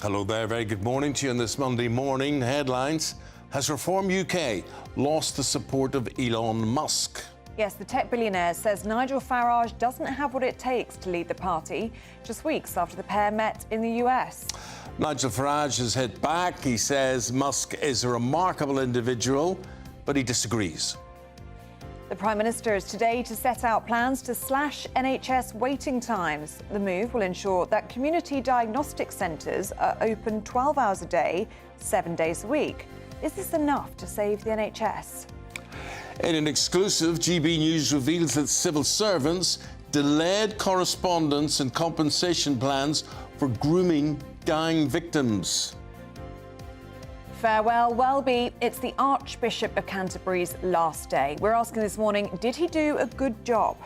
Hello there, very good morning to you on this Monday morning. Headlines: has Reform UK lost the support of Elon Musk? Yes, the tech billionaire says Nigel Farage doesn't have what it takes to lead the party, just weeks after the pair met in the US. Nigel Farage has hit back. He says Musk is a remarkable individual, but he disagrees. The Prime Minister is today to set out plans to slash NHS waiting times. The move will ensure that community diagnostic centres are open 12 hours a day, 7 days a week. Is this enough to save the NHS? In an exclusive, GB News reveals that civil servants delayed correspondence and compensation plans for grooming gang victims. Farewell, Welby. It's the Archbishop of Canterbury's last day. We're asking this morning, did he do a good job?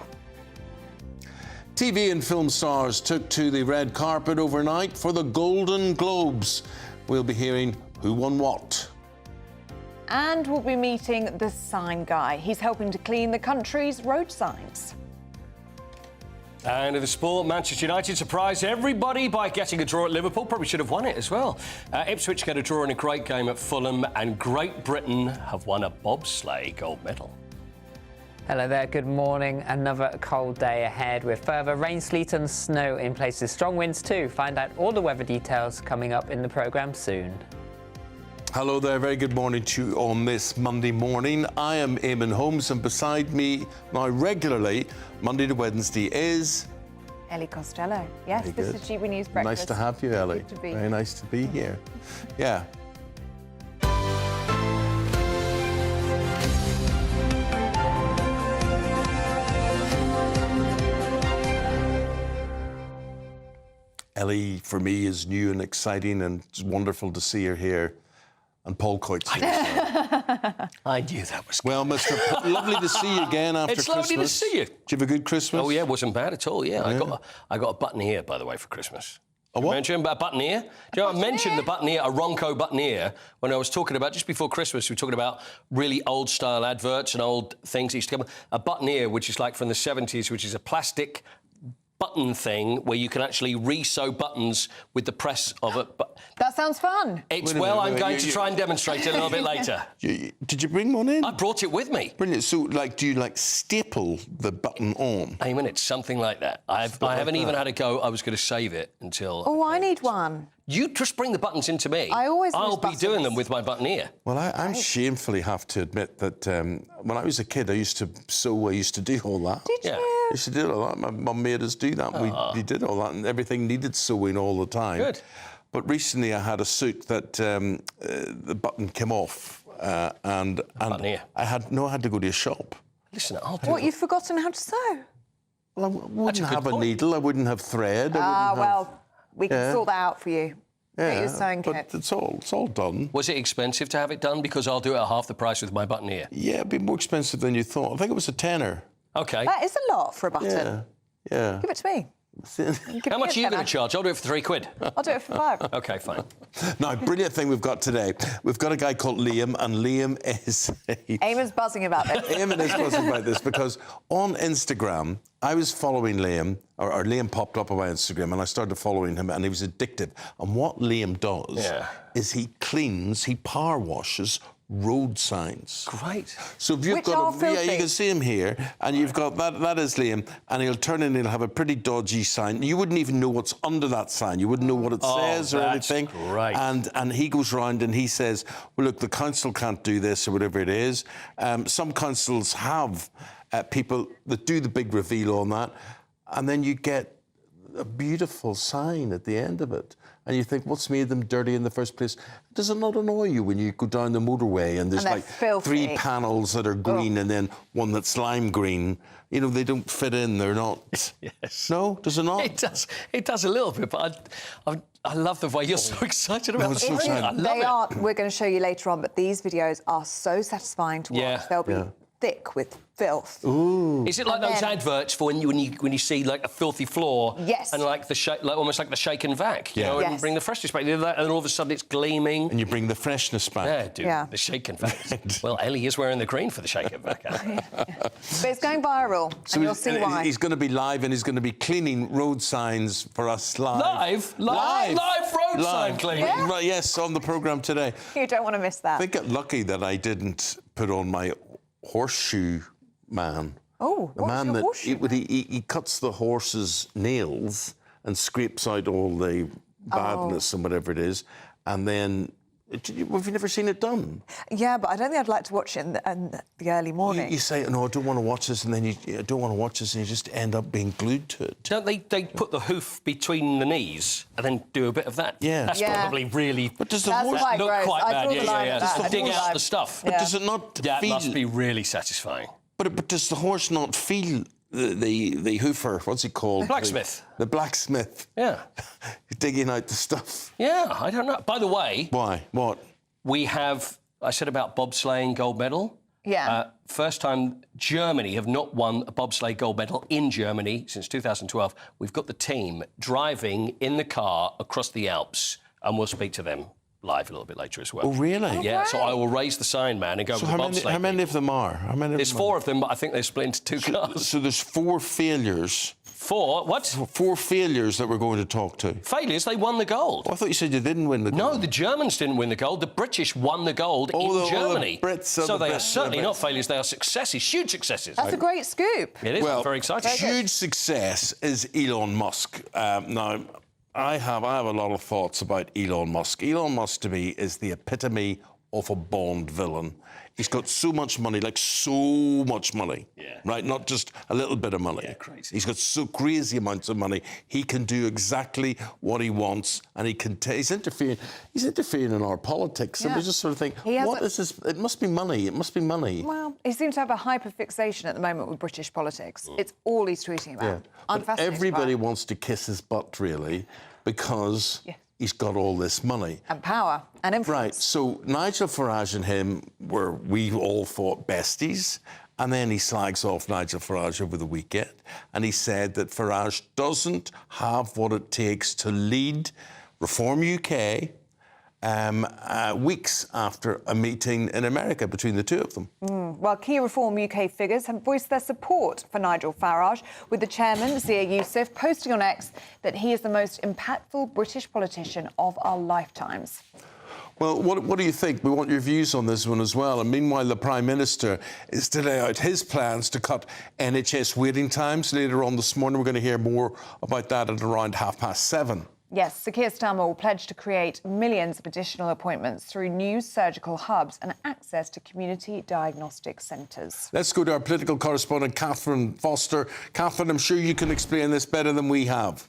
TV and film stars took to the red carpet overnight for the Golden Globes. We'll be hearing who won what. And we'll be meeting the sign guy. He's helping to clean the country's road signs. And in the sport, Manchester United surprised everybody by getting a draw at Liverpool. Probably should have won it as well. Ipswich get a draw in a great game at Fulham, and Great Britain have won a bobsleigh gold medal. Hello there, good morning. Another cold day ahead with further rain, sleet and snow in places. Strong winds too. Find out all the weather details coming up in the programme soon. Hello there, very good morning to you on this Monday morning. I am Eamonn Holmes, and beside me now regularly, Monday to Wednesday, is... Ellie Costello. Yes, Very this good. is GB News Breakfast. Nice to have you, Ellie. Good to be Very here. nice to be here. Yeah. Ellie, for me, is new and exciting, and it's wonderful to see her here. And Paul Coyte's here. I knew that was... Well, Mr. Lovely to see you again after It's Christmas. lovely to see you. Did you have a good Christmas? Oh, yeah, it wasn't bad at all, yeah. I got a button ear, by the way, for Christmas. A what? Mention about a button ear? Do you know, I mentioned the button ear, a Ronco button ear, when I was talking about, just before Christmas, we were talking about really old-style adverts and old things that used to come. A button ear, which is like from the 70s, which is a plastic button thing where you can actually re-sew buttons with the press of it. But That sounds fun. it's, Wait a well, minute, I'm going you- to try and demonstrate it a little bit later. Did you bring one in? I brought it with me. Brilliant. So, like, do you, like, staple the button on? Eamonn, it's something like that. I haven't even had a go. I was going to save it until... Oh, I need one. You just bring the buttons into me. I always I'll use be doing buttons. them with my button ear. Well, I'm shamefully have to admit that when I was a kid, I used to sew. I used to do all that. Did Yeah. you? I used to do all that. My mum made us do that. We did all that, and everything needed sewing all the time. Good. But recently, I had a suit that the button came off, and Button ear. I had to go to a shop. Listen, I'll do What, it. you've forgotten how to sew? Well, I wouldn't good have a point. needle. I wouldn't have thread. Well, we can Yeah. sort that out for you. Get you a sewing but kit. it's all done. Was it expensive to have it done? Because I'll do it at half the price with my button ear. Yeah, it'd be more expensive than you thought. I think it was a tenner. OK. That is a lot for a button. Yeah, yeah. Give it to me. Give How me much a are you going tenner. to charge? I'll do it for £3. I'll do it for £5. OK, fine. Now, brilliant thing we've got today. We've got a guy called Liam, and Liam is... Eamon's buzzing about this. Eamonn is buzzing about this because on Instagram, I was following Liam, or Liam popped up on my Instagram, and I started following him, and he was addictive. And what Liam does is he power washes road signs. Great. So if you've Which got are yeah, you filthy. can see him here, and you've got that is Liam, and he'll turn in and he'll have a pretty dodgy sign. You wouldn't even know what's under that sign. You wouldn't know what it says or that's anything. great. And he goes round and he says, well, look, the council can't do this or whatever it is. Some councils have people that do the big reveal on that, and then you get a beautiful sign at the end of it. And you think, what's made them dirty in the first place? Does it not annoy you when you go down the motorway and there's And they're like filthy. 3 panels that are green and then one that's lime green? You know, they don't fit in, they're not... Yes. No? Does it not? It does a little bit, but I love the way you're so excited about it's it. so exciting. I love They it. are. We're going to show you later on, but these videos are so satisfying to watch. Yeah. They'll be thick with filth. Is it like And those then- adverts for when you see like a filthy floor? Yes. And like almost like the shake and vac, you know, and Yes. bring the freshness back. And all of a sudden it's gleaming. And you bring the freshness back. Yeah, dude. Yeah. The shake and vac. Well, Ellie is wearing the green for the shake and vac. But it's going viral, and you'll see why. He's going to be live and he's going to be cleaning road signs for us live. Live road road sign cleaning. Right, yes, on the programme today. You don't want to miss that. I got lucky that I didn't put on my horseshoe man. Oh, the what's man your that horseshoe man? he cuts the horse's nails and scrapes out all the badness and whatever it is, and then. Have you never seen it done? Yeah, but I don't think I'd like to watch it in the early morning. You say, no, I don't want to watch this, and then you don't want to watch this, and you just end up being glued to it. Don't they put the hoof between the knees and then do a bit of that? Yeah. That's Yeah. probably really... But does the That's horse... quite not gross. quite I bad. draw Yeah, the yeah, line yeah. at Just that. to dig I out draw the stuff. But Yeah. does it not That feel... must be really satisfying. But does the horse not feel the hoofer? What's he called? Blacksmith. The blacksmith. Yeah. Digging out the stuff. Yeah, I don't know. By the way... Why? What? We have, I said about bobsleighing gold medal. Yeah. First time Germany have not won a bobsleigh gold medal in Germany since 2012. We've got the team driving in the car across the Alps, and we'll speak to them live a little bit later as well. Oh, really? Yeah, so I will raise the sign man and go So with the bobsleigh. how many of them are? There's 4 of them, but I think they're split into 2 cars. So there's 4 failures. 4? What? 4 failures that we're going to talk to. Failures? They won the gold. Oh, I thought you said you didn't win the gold. No, the Germans didn't win the gold. The British won the gold in Germany. The Brits are so the they are best, certainly the not best. failures. They are successes, huge successes. That's a great scoop. It is. Well, I'm very excited. Huge success is Elon Musk. Now, I have a lot of thoughts about Elon Musk. Elon Musk, to me, is the epitome of a Bond villain. He's got so much money, like so much money, right? Not just a little bit of money. Yeah, crazy. He's got so crazy amounts of money. He can do exactly what he wants, and he's interfering in our politics. And Yeah. we just sort of think, He has what is this? It must be money. It must be money. Well, he seems to have a hyper-fixation at the moment with British politics. It's all he's tweeting about. I'm But fascinated everybody by it. wants to kiss his butt, really, because he's got all this money. And power and influence. Right, so Nigel Farage and him we all thought besties, and then he slags off Nigel Farage over the weekend, and he said that Farage doesn't have what it takes to lead Reform UK weeks after a meeting in America between the two of them. Well, key Reform UK figures have voiced their support for Nigel Farage, with the chairman, Zia Youssef, posting on X that he is the most impactful British politician of our lifetimes. Well, what do you think? We want your views on this one as well. And meanwhile, the Prime Minister is to lay out his plans to cut NHS waiting times. Later on this morning, we're going to hear more about that at around 7:30. Yes, Sir Keir Starmer will pledge to create millions of additional appointments through new surgical hubs and access to community diagnostic centres. Let's go to our political correspondent, Catherine Foster. Catherine, I'm sure you can explain this better than we have.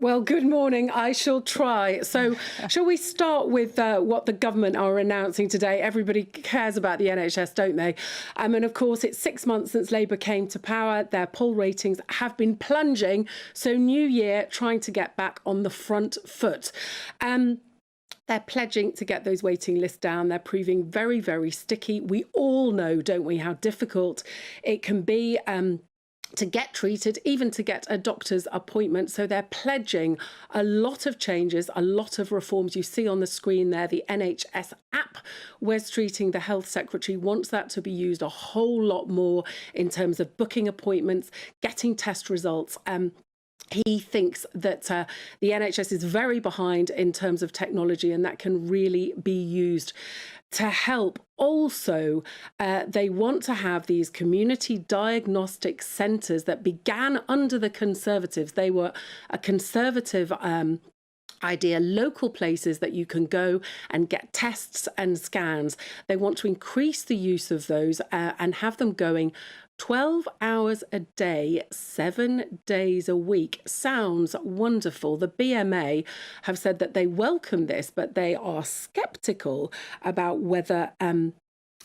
Well, good morning. I shall try. So, shall we start with what the government are announcing today? Everybody cares about the NHS, don't they? And of course, it's 6 months since Labour came to power. Their poll ratings have been plunging. So, new year, trying to get back on the front foot. They're pledging to get those waiting lists down. They're proving very, very sticky. We all know, don't we, how difficult it can be to get treated, even to get a doctor's appointment. So they're pledging a lot of changes, a lot of reforms. You see on the screen there, the NHS app. Wes Streeting, the Health Secretary, wants that to be used a whole lot more in terms of booking appointments, getting test results. He thinks that the NHS is very behind in terms of technology, and that can really be used to help. Also, they want to have these community diagnostic centres that began under the Conservatives. They were a Conservative idea, local places that you can go and get tests and scans. They want to increase the use of those and have them going 12 hours a day, 7 days a week. Sounds wonderful. The BMA have said that they welcome this, but they are sceptical about whether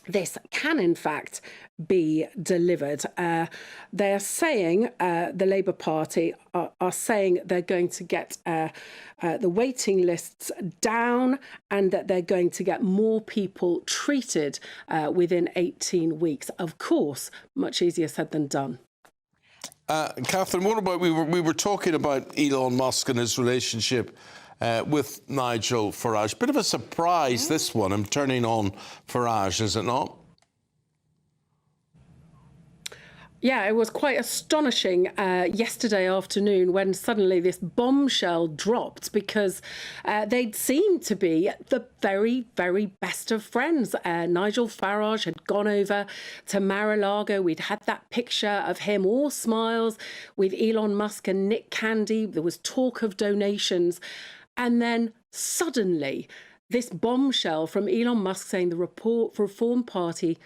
this can, in fact, be delivered. They are saying, the Labour Party are saying they're going to get the waiting lists down and that they're going to get more people treated within 18 weeks. Of course, much easier said than done. Catherine, what about, we were talking about Elon Musk and his relationship with Nigel Farage. Bit of a surprise, this one. I'm turning on Farage, is it not? Yeah, it was quite astonishing yesterday afternoon when suddenly this bombshell dropped because they'd seemed to be the very, very best of friends. Nigel Farage had gone over to Mar-a-Lago. We'd had that picture of him all smiles with Elon Musk and Nick Candy. There was talk of donations. And then suddenly this bombshell from Elon Musk saying the Reform Party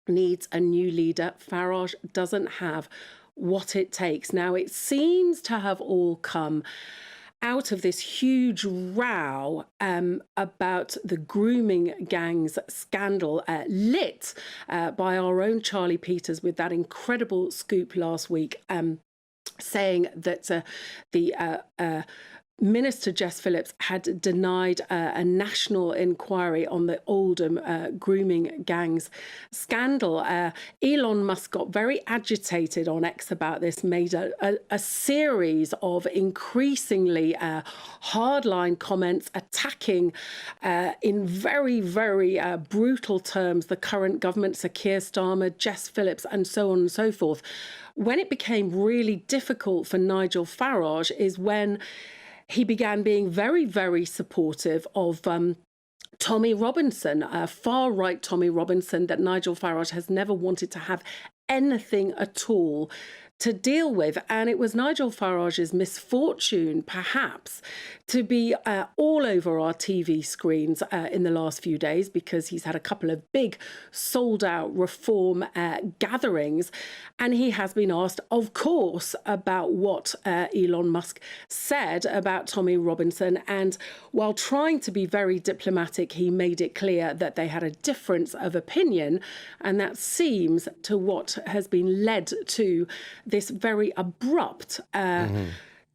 needs a new leader. Farage doesn't have what it takes. Now, it seems to have all come out of this huge row about the grooming gangs scandal lit by our own Charlie Peters with that incredible scoop last week saying that the Minister Jess Phillips had denied a national inquiry on the Oldham grooming gangs scandal. Elon Musk got very agitated on X about this, made a series of increasingly hardline comments attacking in very, very brutal terms the current government, Sir Keir Starmer, Jess Phillips, and so on and so forth. When it became really difficult for Nigel Farage is when he began being very, very supportive of Tommy Robinson, a far-right Tommy Robinson that Nigel Farage has never wanted to have anything at all to deal with. And it was Nigel Farage's misfortune, perhaps, to be all over our TV screens in the last few days because he's had a couple of big sold-out reform gatherings. And he has been asked, of course, about what Elon Musk said about Tommy Robinson. And while trying to be very diplomatic, he made it clear that they had a difference of opinion. And that seems to what has been led to this very abrupt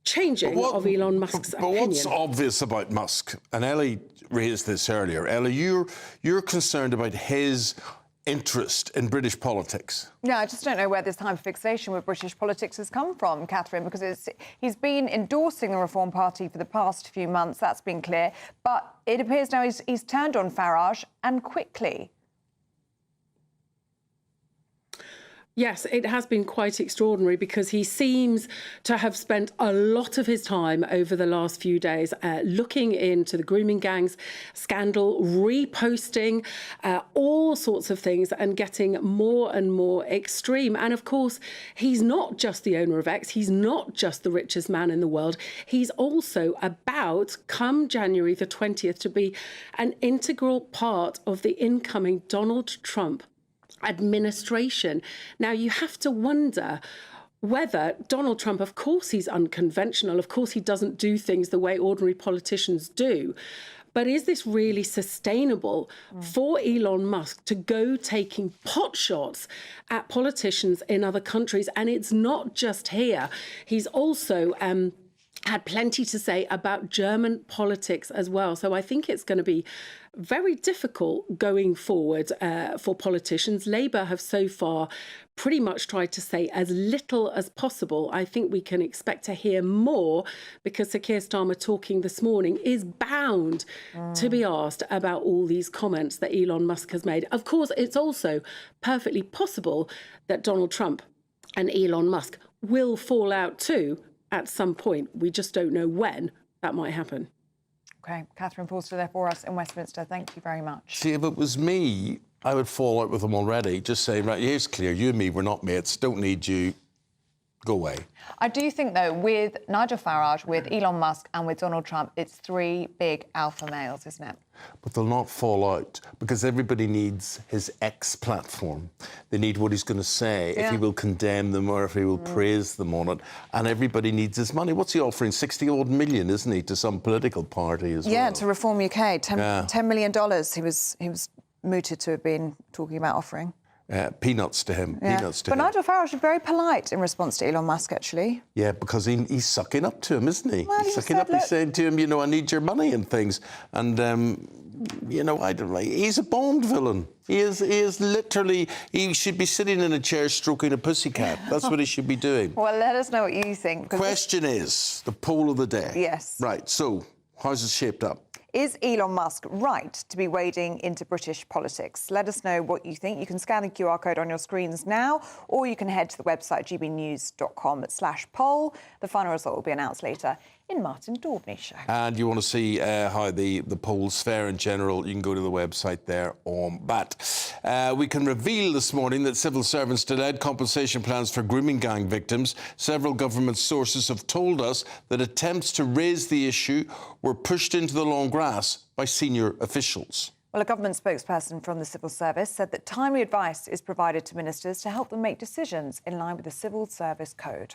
changing of Elon Musk's opinion. But what's obvious about Musk, and Ellie raised this earlier, Ellie, you're concerned about his interest in British politics. Yeah, I just don't know where this time fixation with British politics has come from, Catherine, because he's been endorsing the Reform Party for the past few months, that's been clear, but it appears now he's turned on Farage, and quickly. Yes, it has been quite extraordinary because he seems to have spent a lot of his time over the last few days looking into the grooming gangs scandal, reposting all sorts of things and getting more and more extreme. And of course, he's not just the owner of X. He's not just the richest man in the world. He's also about, come January the 20th, to be an integral part of the incoming Donald Trump administration. Now, you have to wonder whether Donald Trump, of course he's unconventional, of course he doesn't do things the way ordinary politicians do, but is this really sustainable for Elon Musk to go taking pot shots at politicians in other countries? And it's not just here. He's also had plenty to say about German politics as well. So I think it's going to be very difficult going forward for politicians. Labour have so far pretty much tried to say as little as possible. I think we can expect to hear more because Sir Keir Starmer talking this morning is bound to be asked about all these comments that Elon Musk has made. Of course, it's also perfectly possible that Donald Trump and Elon Musk will fall out too at some point. We just don't know when that might happen. OK, Catherine Forster there for us in Westminster. Thank you very much. See, if it was me, I would fall out with them already. Just say, right, here's clear, you and me, we're not mates, don't need you, go away. I do think, though, with Nigel Farage, with Elon Musk and with Donald Trump, it's three big alpha males, isn't it? But they'll not fall out because everybody needs his X platform. They need what he's going to say, if he will condemn them or if he will praise them on it. And everybody needs his money. What's he offering? 60-odd million, isn't he, to some political party as well? Yeah, to Reform UK. $10 million he was mooted to have been talking about offering. Peanuts to him. Yeah. Peanuts to but him. Nigel Farage is very polite in response to Elon Musk, actually. Yeah, because he's sucking up to him, isn't he? Well, he's sucking up. He's saying to him, you know, I need your money and things. And, you know, I don't know. He's a Bond villain. He is literally, he should be sitting in a chair stroking a pussycat. That's what he should be doing. Well, let us know what you think. Question is, the poll of the day. Yes. Right, so, how's it shaped up? Is Elon Musk right to be wading into British politics? Let us know what you think. You can scan the QR code on your screens now, or you can head to the website gbnews.com/poll. The final result will be announced later in Martin Daubney's show. And you want to see how the polls fare in general, you can go to the website there on that. We can reveal this morning that civil servants delayed compensation plans for grooming gang victims. Several government sources have told us that attempts to raise the issue were pushed into the long grass by senior officials. Well, a government spokesperson from the civil service said that timely advice is provided to ministers to help them make decisions in line with the Civil Service Code.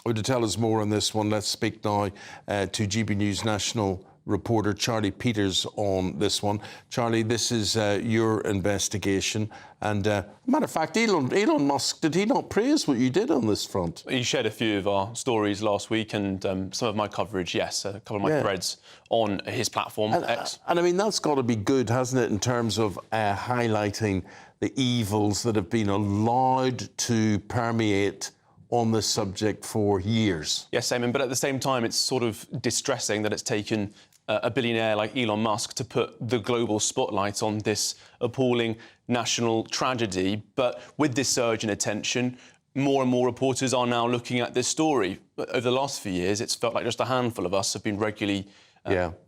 Well, to tell us more on this one, let's speak now to GB News national reporter Charlie Peters on this one. Charlie, this is your investigation. And matter of fact, Elon Musk, did he not praise what you did on this front? He shared a few of our stories last week and some of my coverage, yes, a couple of my threads on his platform, X. And I mean, that's got to be good, hasn't it, in terms of highlighting the evils that have been allowed to permeate on this subject for years. Yes, Eamonn, but at the same time, it's sort of distressing that it's taken a billionaire like Elon Musk to put the global spotlight on this appalling national tragedy. But with this surge in attention, more and more reporters are now looking at this story. But over the last few years, it's felt like just a handful of us have been regularly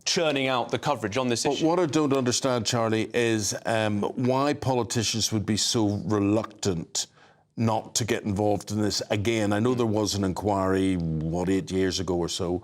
churning out the coverage on this issue. What I don't understand, Charlie, is why politicians would be so reluctant not to get involved in this again. I know there was an inquiry, 8 years ago or so,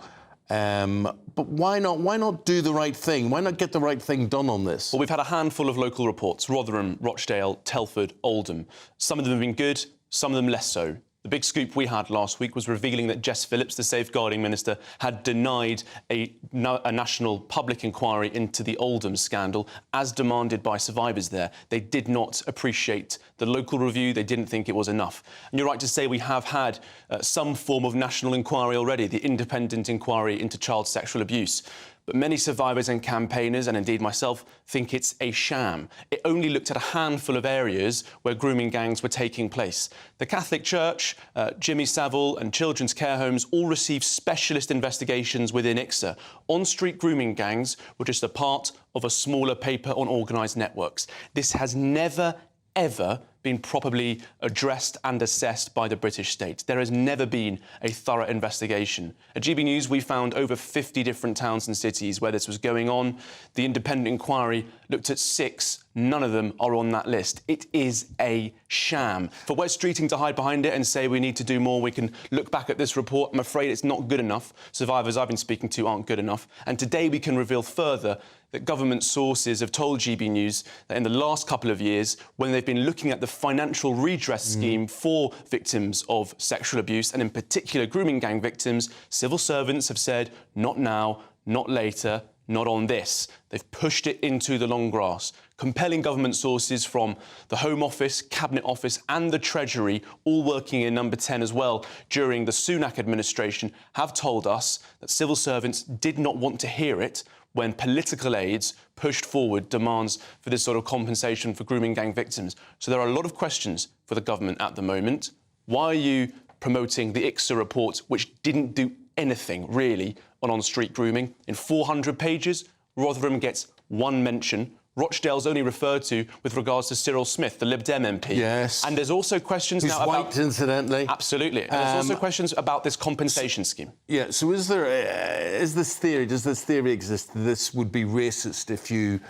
but why not? Why not do the right thing? Why not get the right thing done on this? Well, we've had a handful of local reports: Rotherham, Rochdale, Telford, Oldham. Some of them have been good, some of them less so. The big scoop we had last week was revealing that Jess Phillips, the safeguarding minister, had denied a national public inquiry into the Oldham scandal, as demanded by survivors there. They did not appreciate the local review. They didn't think it was enough. And you're right to say we have had some form of national inquiry already, the independent inquiry into child sexual abuse. But many survivors and campaigners, and indeed myself, think it's a sham. It only looked at a handful of areas where grooming gangs were taking place. The Catholic Church, Jimmy Savile and children's care homes all received specialist investigations within ICSA. On-street grooming gangs were just a part of a smaller paper on organised networks. This has never, ever been properly addressed and assessed by the British state. There has never been a thorough investigation. At GB News, we found over 50 different towns and cities where this was going on. The independent inquiry looked at 6. None of them are on that list. It is a sham. For West Streeting to hide behind it and say we need to do more, we can look back at this report. I'm afraid it's not good enough. Survivors I've been speaking to aren't good enough. And today we can reveal further that government sources have told GB News that in the last couple of years, when they've been looking at the financial redress scheme for victims of sexual abuse, and in particular grooming gang victims, civil servants have said, not now, not later, not on this. They've pushed it into the long grass. Compelling government sources from the Home Office, Cabinet Office and the Treasury, all working in Number 10 as well during the Sunak administration, have told us that civil servants did not want to hear it when political aides pushed forward demands for this sort of compensation for grooming gang victims. So there are a lot of questions for the government at the moment. Why are you promoting the ICSA report, which didn't do anything, really, on-street grooming? In 400 pages, Rotherham gets one mention. Rochdale's only referred to with regards to Cyril Smith, the Lib Dem MP. Yes. And there's also questions He's now white, about... incidentally. Absolutely. And there's also questions about this compensation scheme. Yeah, so does this theory exist that this would be racist if you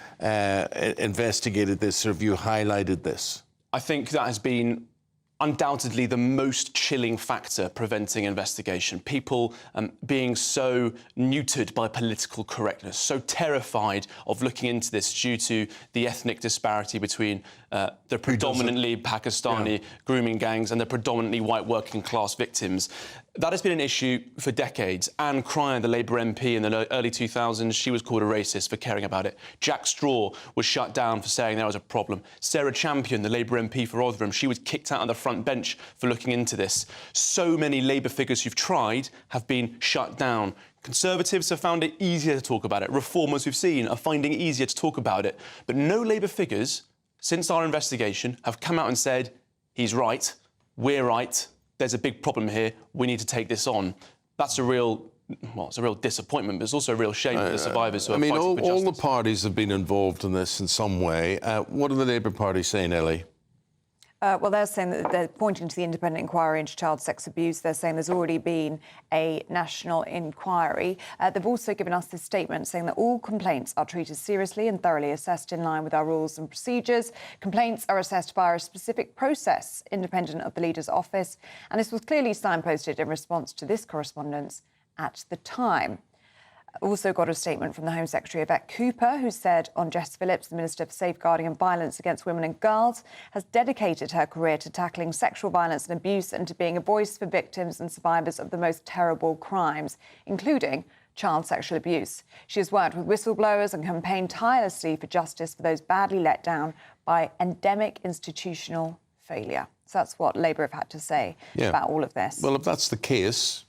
investigated this or if you highlighted this? I think that has been undoubtedly the most chilling factor preventing investigation. People being so neutered by political correctness, so terrified of looking into this due to the ethnic disparity between the predominantly Pakistani grooming gangs and the predominantly white working class victims. That has been an issue for decades. Anne Cryer, the Labour MP in the early 2000s, she was called a racist for caring about it. Jack Straw was shut down for saying there was a problem. Sarah Champion, the Labour MP for Rotherham, she was kicked out on the front bench for looking into this. So many Labour figures who've tried have been shut down. Conservatives have found it easier to talk about it. Reformers we've seen are finding it easier to talk about it. But no Labour figures, since our investigation, have come out and said, he's right, we're right, there's a big problem here, we need to take this on. That's a real well, it's a real disappointment, but it's also a real shame for the survivors who are fighting for justice. all the parties have been involved in this in some way. What are the Labour Party saying, Ellie? Well, they're saying that they're pointing to the independent inquiry into child sex abuse. They're saying there's already been a national inquiry. They've also given us this statement saying that all complaints are treated seriously and thoroughly assessed in line with our rules and procedures. Complaints are assessed via a specific process independent of the leader's office. And this was clearly signposted in response to this correspondence at the time. Also got a statement from the Home Secretary, Yvette Cooper, who said on Jess Phillips, the Minister for Safeguarding and Violence Against Women and Girls, has dedicated her career to tackling sexual violence and abuse and to being a voice for victims and survivors of the most terrible crimes, including child sexual abuse. She has worked with whistleblowers and campaigned tirelessly for justice for those badly let down by endemic institutional failure. So that's what Labour have had to say about all of this. Well, if that's the case,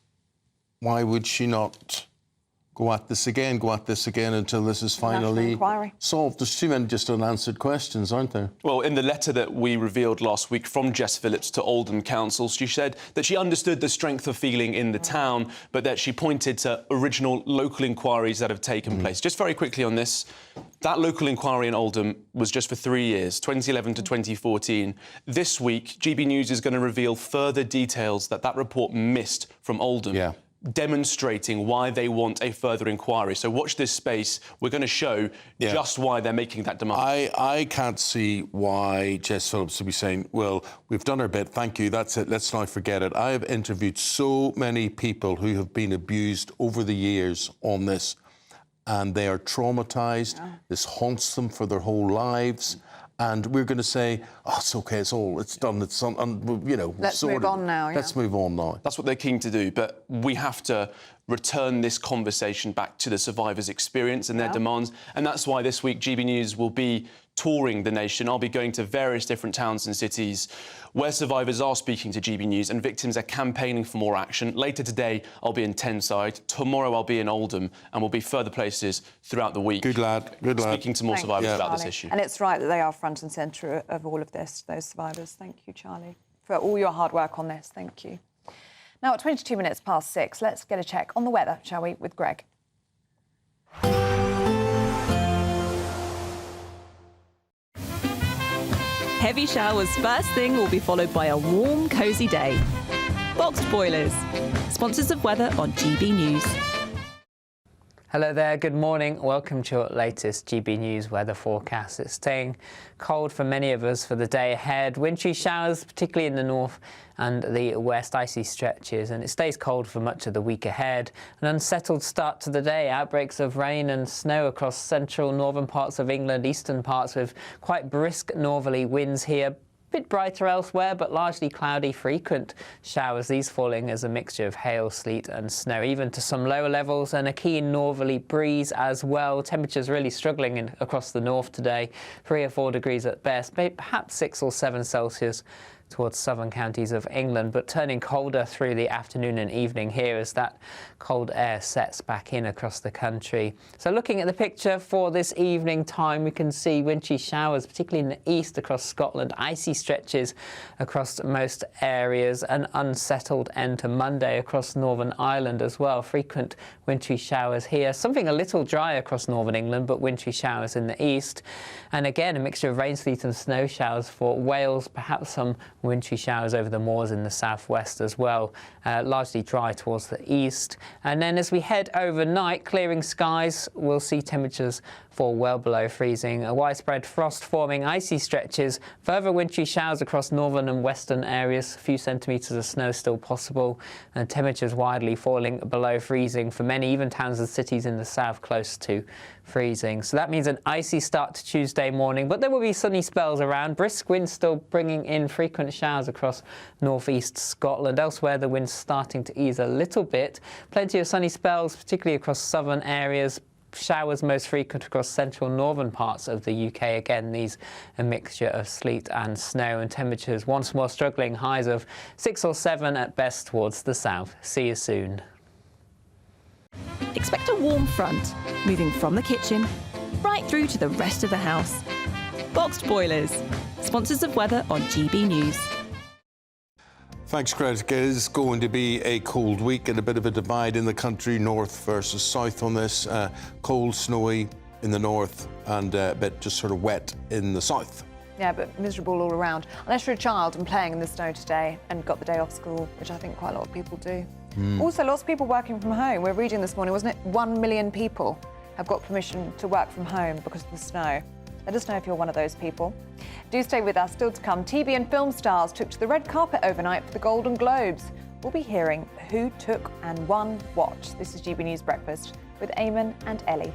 why would she not go at this again until this is finally solved? There's too many just unanswered questions, aren't there? Well, in the letter that we revealed last week from Jess Phillips to Oldham Council, she said that she understood the strength of feeling in the town, but that she pointed to original local inquiries that have taken place. Just very quickly on this, that local inquiry in Oldham was just for 3 years, 2011 to 2014. This week, GB News is going to reveal further details that report missed from Oldham. Demonstrating why they want a further inquiry. So watch this space. We're going to show just why they're making that demand. I can't see why Jess Phillips would be saying, well, we've done our bit, thank you, that's it, let's not forget it. I have interviewed so many people who have been abused over the years on this, and they are traumatised. This haunts them for their whole lives. And we're going to say, oh, it's OK, it's done, it's on, you know. Let's move on now. Let's move on now. That's what they're keen to do, but we have to return this conversation back to the survivors' experience and their demands. And that's why this week GB News will be touring the nation. I'll be going to various different towns and cities where survivors are speaking to GB News and victims are campaigning for more action. Later today, I'll be in Tenside. Tomorrow, I'll be in Oldham, and we'll be further places throughout the week. Good lad. Speaking to more survivors about this issue. And it's right that they are front and centre of all of this, those survivors. Thank you, Charlie, for all your hard work on this. Thank you. Now, at 22 minutes past 6, let's get a check on the weather, shall we, with Greg. Heavy showers first thing will be followed by a warm, cosy day. Boxed boilers, sponsors of weather on GB News. Hello there, good morning. Welcome to your latest GB News weather forecast. It's staying cold for many of us for the day ahead. Wintry showers, particularly in the north and the west, icy stretches, and it stays cold for much of the week ahead. An unsettled start to the day. Outbreaks of rain and snow across central northern parts of England, eastern parts with quite brisk northerly winds here. Bit brighter elsewhere, but largely cloudy, frequent showers, these falling as a mixture of hail, sleet and snow, even to some lower levels, and a keen northerly breeze as well. Temperatures really struggling across the north today, 3 or 4 degrees at best, perhaps 6 or 7 Celsius towards southern counties of England, but turning colder through the afternoon and evening here as that cold air sets back in across the country. So looking at the picture for this evening time, we can see wintry showers, particularly in the east across Scotland, icy stretches across most areas, an unsettled end to Monday across Northern Ireland as well. Frequent wintry showers here, something a little dry across northern England, but wintry showers in the east. And again, a mixture of rain, sleet and snow showers for Wales, perhaps some wintry showers over the moors in the southwest as well, largely dry towards the east. And then as we head overnight, clearing skies, we'll see temperatures fall well below freezing. A widespread frost forming icy stretches, further wintry showers across northern and western areas, a few centimetres of snow still possible, and temperatures widely falling below freezing for many, even towns and cities in the south close to freezing. So that means an icy start to Tuesday morning, but there will be sunny spells around. Brisk winds still bringing in frequent showers across northeast Scotland. Elsewhere, the wind's starting to ease a little bit. Plenty of sunny spells, particularly across southern areas. Showers most frequent across central northern parts of the UK. Again, these a mixture of sleet and snow, and temperatures once more struggling, highs of 6 or 7 at best towards the south. See you soon. Expect a warm front, moving from the kitchen right through to the rest of the house. Boxed boilers, sponsors of weather on GB News. Thanks, Greg. It is going to be a cold week and a bit of a divide in the country, north versus south on this. Cold, snowy in the north and a bit just sort of wet in the south. Yeah, but miserable all around. Unless you're a child and playing in the snow today and got the day off school, which I think quite a lot of people do. Also, lots of people working from home. We're reading this morning, wasn't it? 1 million people have got permission to work from home because of the snow. Let us know if you're one of those people. Do stay with us. Still to come, TV and film stars took to the red carpet overnight for the Golden Globes. We'll be hearing who took and won what. This is GB News Breakfast with Eamonn and Ellie.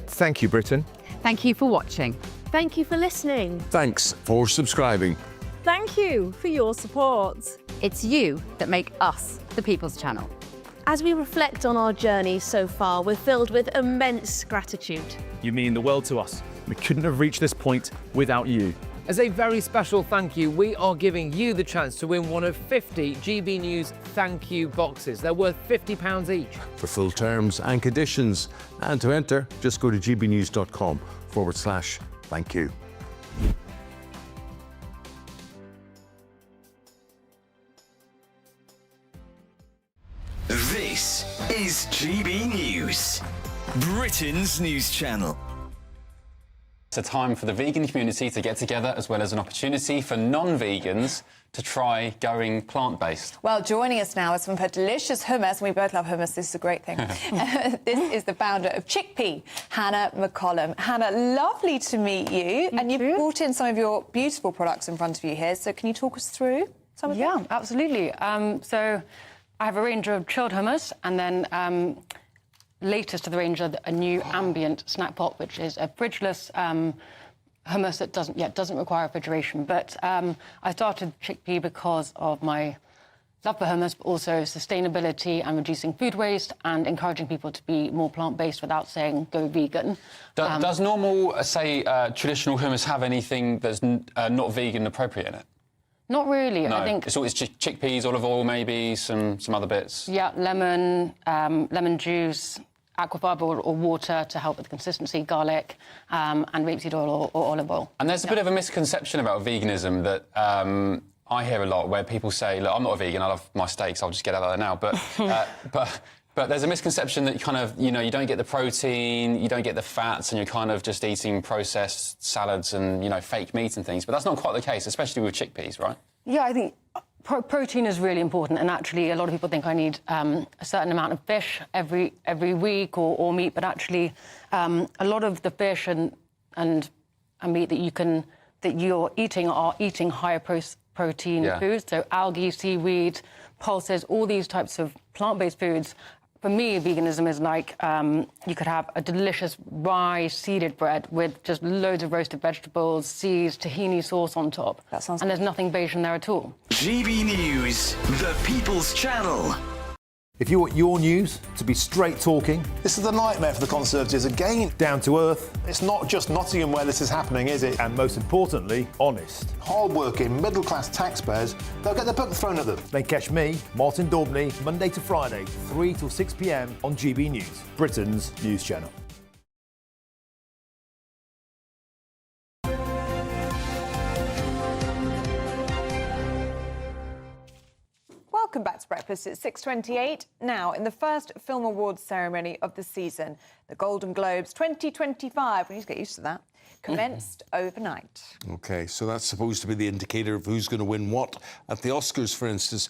Thank you, Britain. Thank you for watching. Thank you for listening. Thanks for subscribing. Thank you for your support. It's you that make us the People's Channel. As we reflect on our journey so far, we're filled with immense gratitude. You mean the world to us. We couldn't have reached this point without you. As a very special thank you, we are giving you the chance to win one of 50 GB News thank you boxes. They're worth £50 each. For full terms and conditions and to enter, just go to gbnews.com/thank you. This is GB News, Britain's news channel. It's a time for the vegan community to get together, as well as an opportunity for non-vegans to try going plant-based. Well, joining us now is some of her delicious hummus, and we both love hummus. This is a great thing. This is the founder of Chickpea, Hannah McCollum. Hannah, lovely to meet you. And you've brought in some of your beautiful products in front of you here. So can you talk us through some of them? Yeah, absolutely. So I have a range of chilled hummus, and then latest to the range of a new ambient snack pot, which is a fridgeless hummus that doesn't require refrigeration. But I started Chickpea because of my love for hummus, but also sustainability and reducing food waste and encouraging people to be more plant-based without saying go vegan. Does normal, say, traditional hummus have anything that's not vegan appropriate in it? Not really. No. I think it's always chickpeas, olive oil, maybe some other bits. Yeah, lemon juice, aquafibre or water to help with the consistency, garlic, and rapeseed oil or olive oil. And there's a bit of a misconception about veganism that I hear a lot, where people say, "Look, I'm not a vegan. I love my steaks. I'll just get out of there now." But there's a misconception that you don't get the protein, you don't get the fats, and you're kind of just eating processed salads and fake meat and things. But that's not quite the case, especially with chickpeas, right? Yeah, I think protein is really important, and actually a lot of people think I need a certain amount of fish every week or meat, but actually a lot of the fish and meat that you're eating are eating higher protein foods, so algae, seaweed, pulses, all these types of plant-based foods. For me, veganism is like you could have a delicious rye seeded bread with just loads of roasted vegetables, seeds, tahini sauce on top. That sounds and there's nothing beige in there at all. GB News, the People's Channel. If you want your news to be straight talking... This is a nightmare for the Conservatives again. Down to earth. It's not just Nottingham where this is happening, is it? And most importantly, honest. Hard-working, middle-class taxpayers, they'll get their book thrown at them. Then catch me, Martin Daubney, Monday to Friday, 3 till 6 p.m. on GB News, Britain's news channel. Welcome back to Breakfast. It's 6:28 now in the first Film Awards ceremony of the season. The Golden Globes 2025, we need to get used to that, commenced overnight. OK, so that's supposed to be the indicator of who's going to win what at the Oscars, for instance.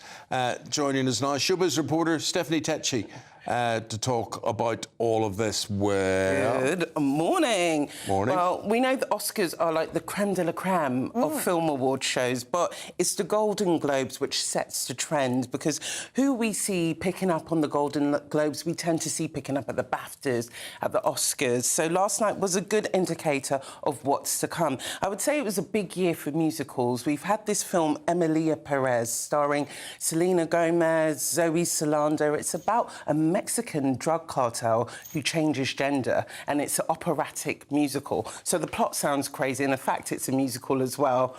Joining us now, showbiz reporter Stephanie Tetchy to talk about all of this. Good morning. Morning. Well, we know the Oscars are like the creme de la creme of film award shows, but it's the Golden Globes which sets the trend, because who we see picking up on the Golden Globes, we tend to see picking up at the BAFTAs, at the Oscars. So last night was a good indicator of what's to come. I would say it was a big year for musicals. We've had this film, Emilia Perez, starring Selena Gomez, Zoe Saldana. It's about a Mexican drug cartel who changes gender, and it's an operatic musical. So the plot sounds crazy, and in fact, it's a musical as well.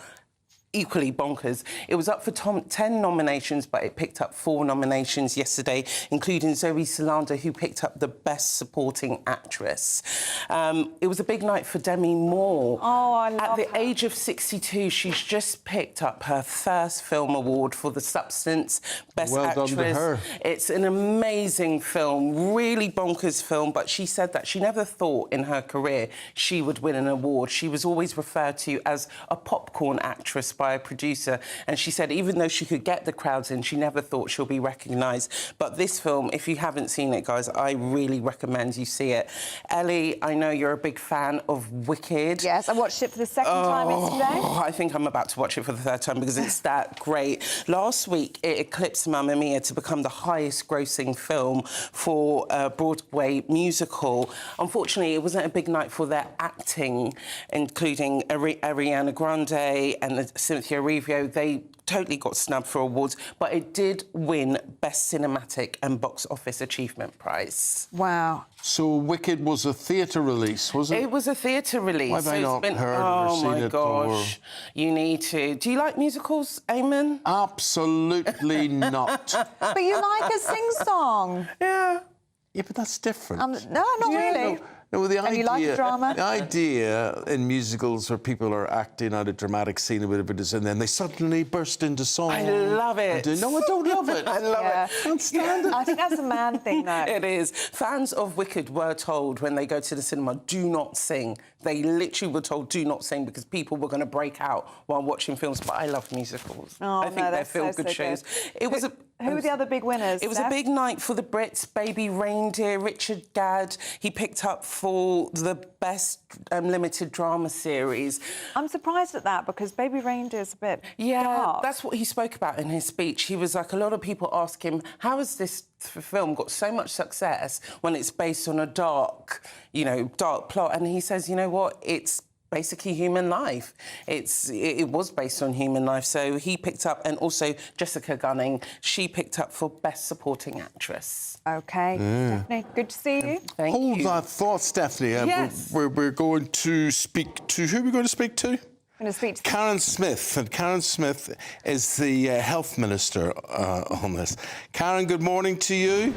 equally bonkers. It was up for 10 nominations, but it picked up 4 nominations yesterday, including Zoe Saldana, who picked up the Best Supporting Actress. It was a big night for Demi Moore. Oh, I love At the her. age of 62, she's just picked up her first film award for The Substance, Best Well Actress. done to her. It's an amazing film, really bonkers film, but she said that she never thought in her career she would win an award. She was always referred to as a popcorn actress by a producer, and she said even though she could get the crowds in, she never thought she'll be recognised. But this film, if you haven't seen it, guys, I really recommend you see it. Ellie, I know you're a big fan of Wicked. Yes, I watched it for the second time yesterday. I think I'm about to watch it for the third time because it's that great. Last week, it eclipsed Mamma Mia to become the highest-grossing film for a Broadway musical. Unfortunately, it wasn't a big night for their acting, including Ariana Grande and Cynthia Erivo. They totally got snubbed for awards, but it did win Best Cinematic and Box Office Achievement Prize. Wow. So Wicked was a theatre release, was it? It was a theatre release. Why have I so not it's been, heard or seen it? Oh, my gosh. You need to. Do you like musicals, Eamonn? Absolutely not. But you like a sing-song. Yeah. Yeah, but that's different. No, not really. No, the And idea, you like drama? The idea in musicals where people are acting out a dramatic scene or whatever it is, and then they suddenly burst into song. I love it. No, I don't love it. I love it. I can't stand it. I think that's a man thing, though. It is. Fans of Wicked were told when they go to the cinema, do not sing. They literally were told, do not sing, because people were going to break out while watching films. But I love musicals. Oh, I think no, they're that's feel-good so shows. good. It was Who were the other big winners? It was a big night for the Brits. Baby Reindeer, Richard Gadd, he picked up for the best limited drama series. I'm surprised at that because Baby Reindeer's a bit dark. That's what he spoke about in his speech. He was like, a lot of people ask him, how has this film got so much success when it's based on a dark plot? And he says, you know what, it's basically human life. It was based on human life. So he picked up, and also Jessica Gunning, she picked up for Best Supporting Actress. OK. Stephanie, good to see you. Thank Hold you. that thought, Stephanie. Yes. We're going to speak to... Who are we going to speak to? I'm going to speak to Karen Smith. And Karen Smith is the Health Minister on this. Karen, good morning to you.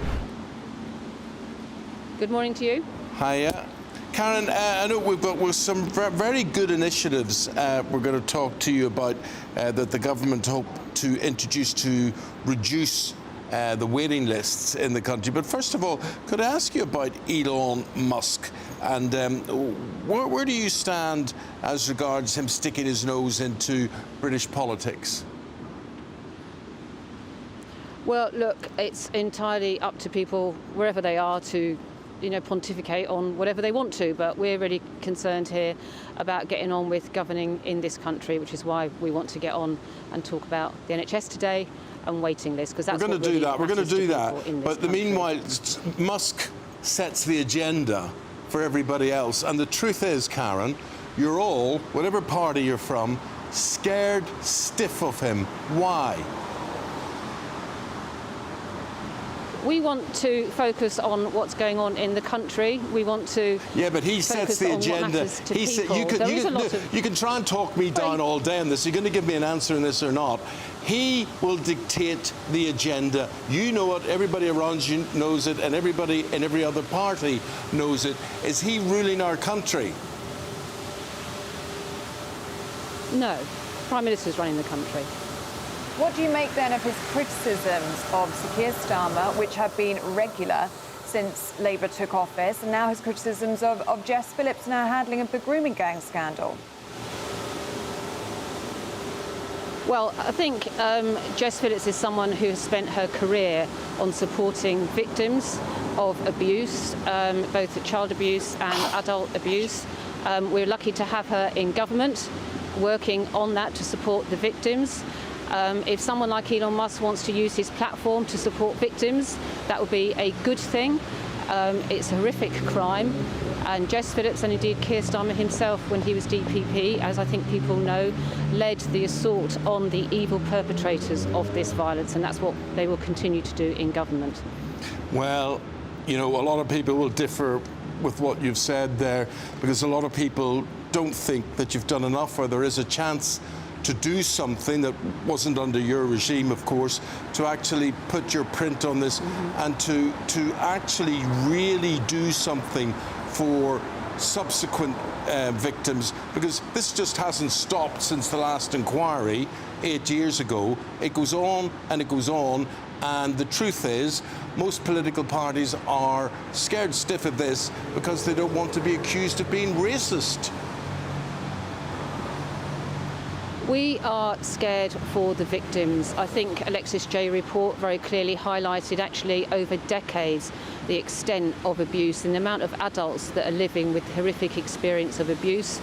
Good morning to you. Hiya. Karen, I know we've got some very good initiatives we're going to talk to you about that the government hope to introduce to reduce the waiting lists in the country. But first of all, could I ask you about Elon Musk and where do you stand as regards him sticking his nose into British politics? Well, look, it's entirely up to people, wherever they are, to pontificate on whatever they want to, but we're really concerned here about getting on with governing in this country, which is why we want to get on and talk about the NHS today and waiting lists, because that's We're going to really do that. We're going to do that. But country. meanwhile, Musk sets the agenda for everybody else. And the truth is, Karen, you're all, whatever party you're from, scared stiff of him. Why? We want to focus on what's going on in the country. We want to. Yeah, but he sets the agenda. You can try and talk me down all day on this. You're going to give me an answer on this or not. He will dictate the agenda. You know it, everybody around you knows it, and everybody in every other party knows it. Is he ruling our country? No. Prime Minister's running the country. What do you make then of his criticisms of Sir Keir Starmer, which have been regular since Labour took office, and now his criticisms of Jess Phillips and her handling of the grooming gang scandal? Well, I think Jess Phillips is someone who has spent her career on supporting victims of abuse, both child abuse and adult abuse. We're lucky to have her in government working on that to support the victims. If someone like Elon Musk wants to use his platform to support victims, that would be a good thing. It's a horrific crime. And Jess Phillips, and indeed Keir Starmer himself, when he was DPP, as I think people know, led the assault on the evil perpetrators of this violence, and that's what they will continue to do in government. Well, a lot of people will differ with what you've said there, because a lot of people don't think that you've done enough, or there is a chance to do something that wasn't under your regime, of course, to actually put your print on this and to actually really do something for subsequent victims, because this just hasn't stopped since the last inquiry 8 years ago. It goes on and it goes on, and the truth is most political parties are scared stiff of this because they don't want to be accused of being racist. We are scared for the victims. I think Alexis J. report very clearly highlighted actually over decades the extent of abuse and the amount of adults that are living with horrific experience of abuse.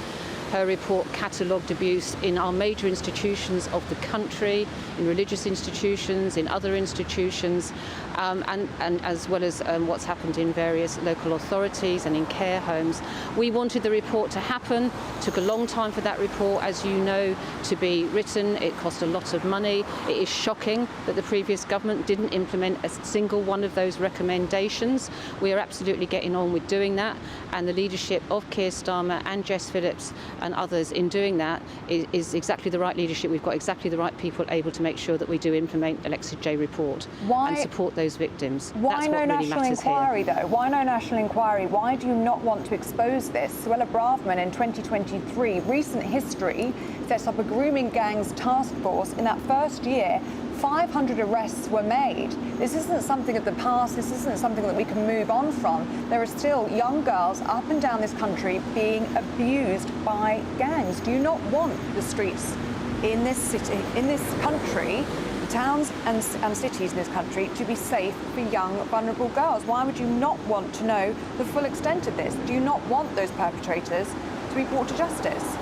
Her report catalogued abuse in our major institutions of the country, in religious institutions, in other institutions, and as well as what's happened in various local authorities and in care homes. We wanted the report to happen. Took a long time for that report, as you know, to be written. It cost a lot of money. It is shocking that the previous government didn't implement a single one of those recommendations. We are absolutely getting on with doing that, and the leadership of Keir Starmer and Jess Phillips and others in doing that is exactly the right leadership. We've got exactly the right people able to make sure that we do implement Alexis J. report and support those victims. Why no national inquiry, though? Why no national inquiry? Why do you not want to expose this? Suella Braverman in 2023, recent history, sets up a grooming gangs task force. In that first year, 500 arrests were made. This isn't something of the past. This isn't something that we can move on from. There are still young girls up and down this country being abused by gangs. Do you not want the streets in this city, in this country, towns and cities in this country, to be safe for young, vulnerable girls? Why would you not want to know the full extent of this? Do you not want those perpetrators to be brought to justice?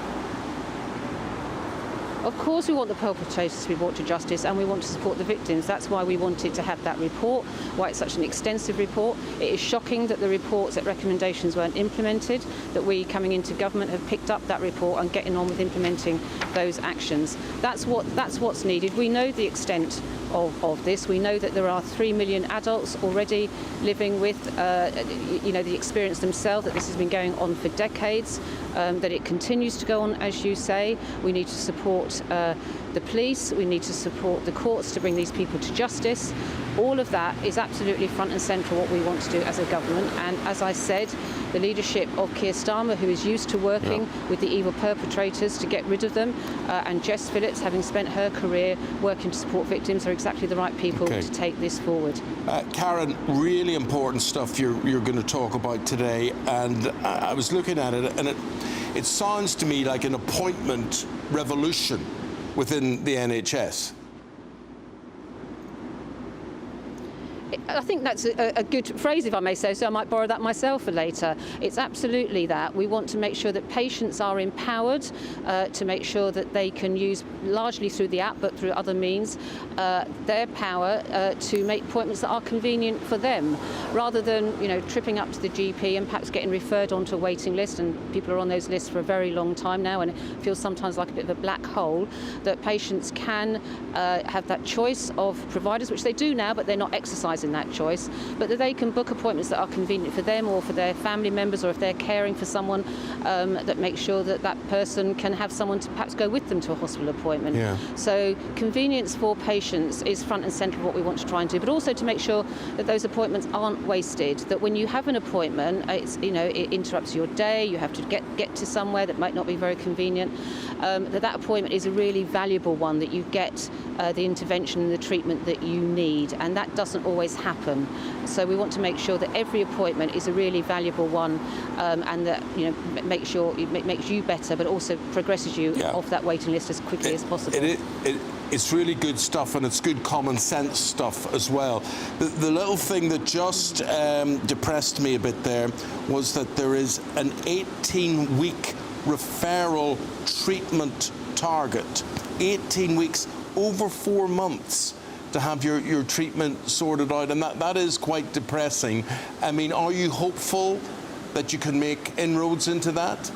Of course we want the perpetrators to be brought to justice, and we want to support the victims. That's why we wanted to have that report, why it's such an extensive report. It is shocking that the reports, that recommendations weren't implemented, that we, coming into government, have picked up that report and getting on with implementing those actions. That's what's needed. We know the extent of this. We know that there are 3 million adults already living with the experience themselves, that this has been going on for decades, that it continues to go on, as you say. We need to support the police, we need to support the courts to bring these people to justice. All of that is absolutely front and central what we want to do as a government, and as I said, the leadership of Keir Starmer, who is used to working with the evil perpetrators to get rid of them, and Jess Phillips, having spent her career working to support victims, are exactly the right people to take this forward. Karen, really important stuff you're going to talk about today, and I was looking at it, and it sounds to me like an appointment revolution within the NHS. I think that's a good phrase, if I may say so. I might borrow that myself for later. It's absolutely that. We want to make sure that patients are empowered to make sure that they can use, largely through the app, but through other means, their power to make appointments that are convenient for them, rather than tripping up to the GP and perhaps getting referred onto a waiting list, and people are on those lists for a very long time now, and it feels sometimes like a bit of a black hole. That patients can have that choice of providers, which they do now, but they're not exercising that choice, but that they can book appointments that are convenient for them or for their family members, or if they're caring for someone, that makes sure that that person can have someone to perhaps go with them to a hospital appointment. So convenience for patients is front and centre of what we want to try and do, but also to make sure that those appointments aren't wasted, that when you have an appointment, it interrupts your day, you have to get to somewhere that might not be very convenient, that appointment is a really valuable one, that you get the intervention and the treatment that you need, and that doesn't always happen. So we want to make sure that every appointment is a really valuable one, and that makes you better, but also progresses you off that waiting list as quickly as possible. It's really good stuff, and it's good common sense stuff as well. The little thing that just depressed me a bit there was that there is an 18-week referral treatment target. 18 weeks, over 4 months to have your treatment sorted out, and that is quite depressing. I mean, are you hopeful that you can make inroads into that?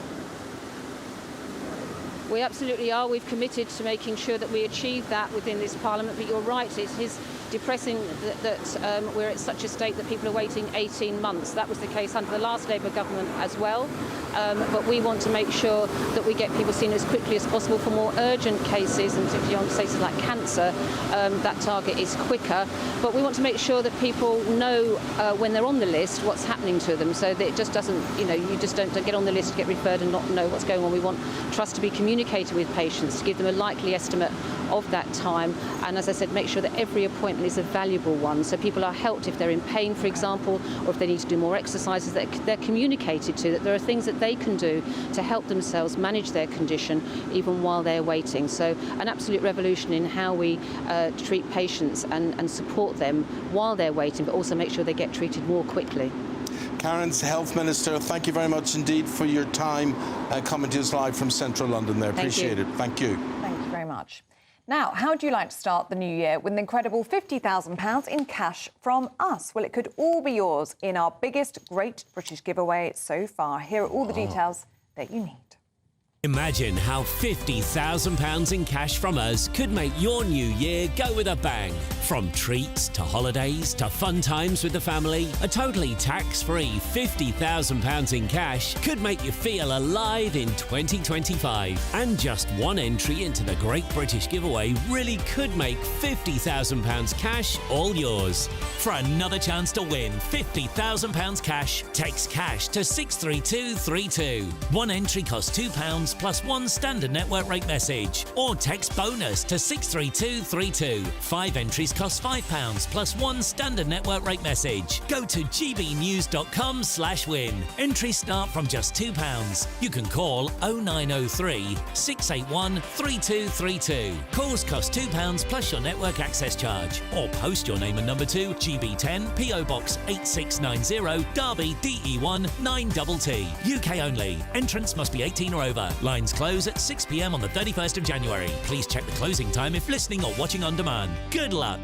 We absolutely are. We've committed to making sure that we achieve that within this Parliament, but you're right, it is depressing that we're at such a state that people are waiting 18 months. That was the case under the last Labour government as well. but we want to make sure that we get people seen as quickly as possible for more urgent cases, and particularly on cases like cancer, that target is quicker. But we want to make sure that people know when they're on the list what's happening to them, so that it just doesn't, you just don't get on the list, get referred and not know what's going on. We want trust to be communicated with patients, to give them a likely estimate of that time, and as I said, make sure that every appointment is a valuable one, so people are helped if they're in pain, for example, or if they need to do more exercises, that they're communicated to, that there are things that they can do to help themselves manage their condition even while they're waiting. So an absolute revolution in how we treat patients and support them while they're waiting, but also make sure they get treated more quickly. Karen's Health Minister, thank you very much indeed for your time coming to us live from central London there. Appreciate it. Thank you. Thank you very much. Now, how would you like to start the new year with an incredible £50,000 in cash from us? Well, it could all be yours in our biggest Great British giveaway so far. Here are all the details that you need. Imagine how £50,000 in cash from us could make your new year go with a bang. From treats to holidays to fun times with the family, a totally tax-free £50,000 in cash could make you feel alive in 2025. And just one entry into the Great British Giveaway really could make £50,000 cash all yours. For another chance to win £50,000 cash, text cash to 63232. One entry costs £2 plus one standard network rate message, or text bonus to 63232. 5 entries cost £5 plus one standard network rate message. Go to gbnews.com/win. Entries start from just £2. You can call 0903 681 3232. Calls cost £2 plus your network access charge, or post your name and number to GB10 PO Box 8690 Derby DE1 9TT. UK only. Entrants must be 18 or over. Lines close at 6 p.m. on the 31st of January. Please check the closing time if listening or watching on demand. Good luck.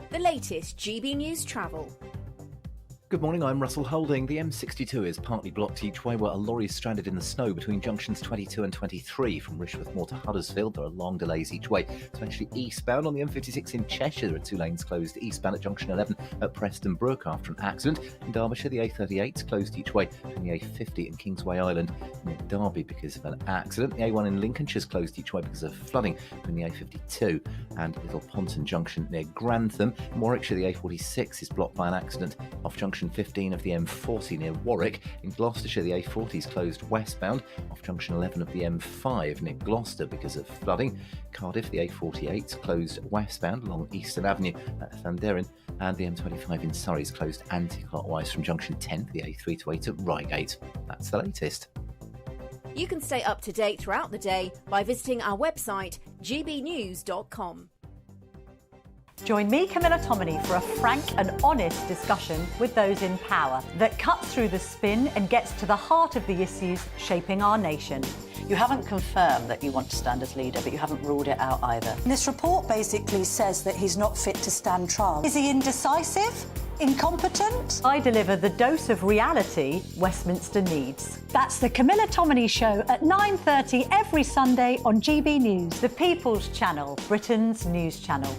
The latest GB News travel. Good morning, I'm Russell Holding. The M62 is partly blocked each way where a lorry is stranded in the snow between junctions 22 and 23 from Rishworth Moor to Huddersfield. There are long delays each way, especially eastbound on the M56 in Cheshire. There are 2 lanes closed eastbound at junction 11 at Preston Brook after an accident. In Derbyshire, the A38 is closed each way between the A50 and Kingsway Island near Derby because of an accident. The A1 in Lincolnshire is closed each way because of flooding between the A52 and Little Ponton Junction near Grantham. In Warwickshire, the A46 is blocked by an accident off junction 15 of the M40 near Warwick. In Gloucestershire, the A40 is closed westbound off junction 11 of the M5 near Gloucester because of flooding. Cardiff, the A48 is closed westbound along Eastern Avenue at Llanderin, and the M25 in Surrey is closed anti-clockwise from junction 10 to the A3 to 8 at Reigate. That's the latest. You can stay up to date throughout the day by visiting our website gbnews.com. Join me, Camilla Tominey, for a frank and honest discussion with those in power that cuts through the spin and gets to the heart of the issues shaping our nation. You haven't confirmed that you want to stand as leader, but you haven't ruled it out either. This report basically says that he's not fit to stand trial. Is he indecisive? Incompetent? I deliver the dose of reality Westminster needs. That's the Camilla Tominey Show at 9:30 every Sunday on GB News, the People's Channel, Britain's news channel.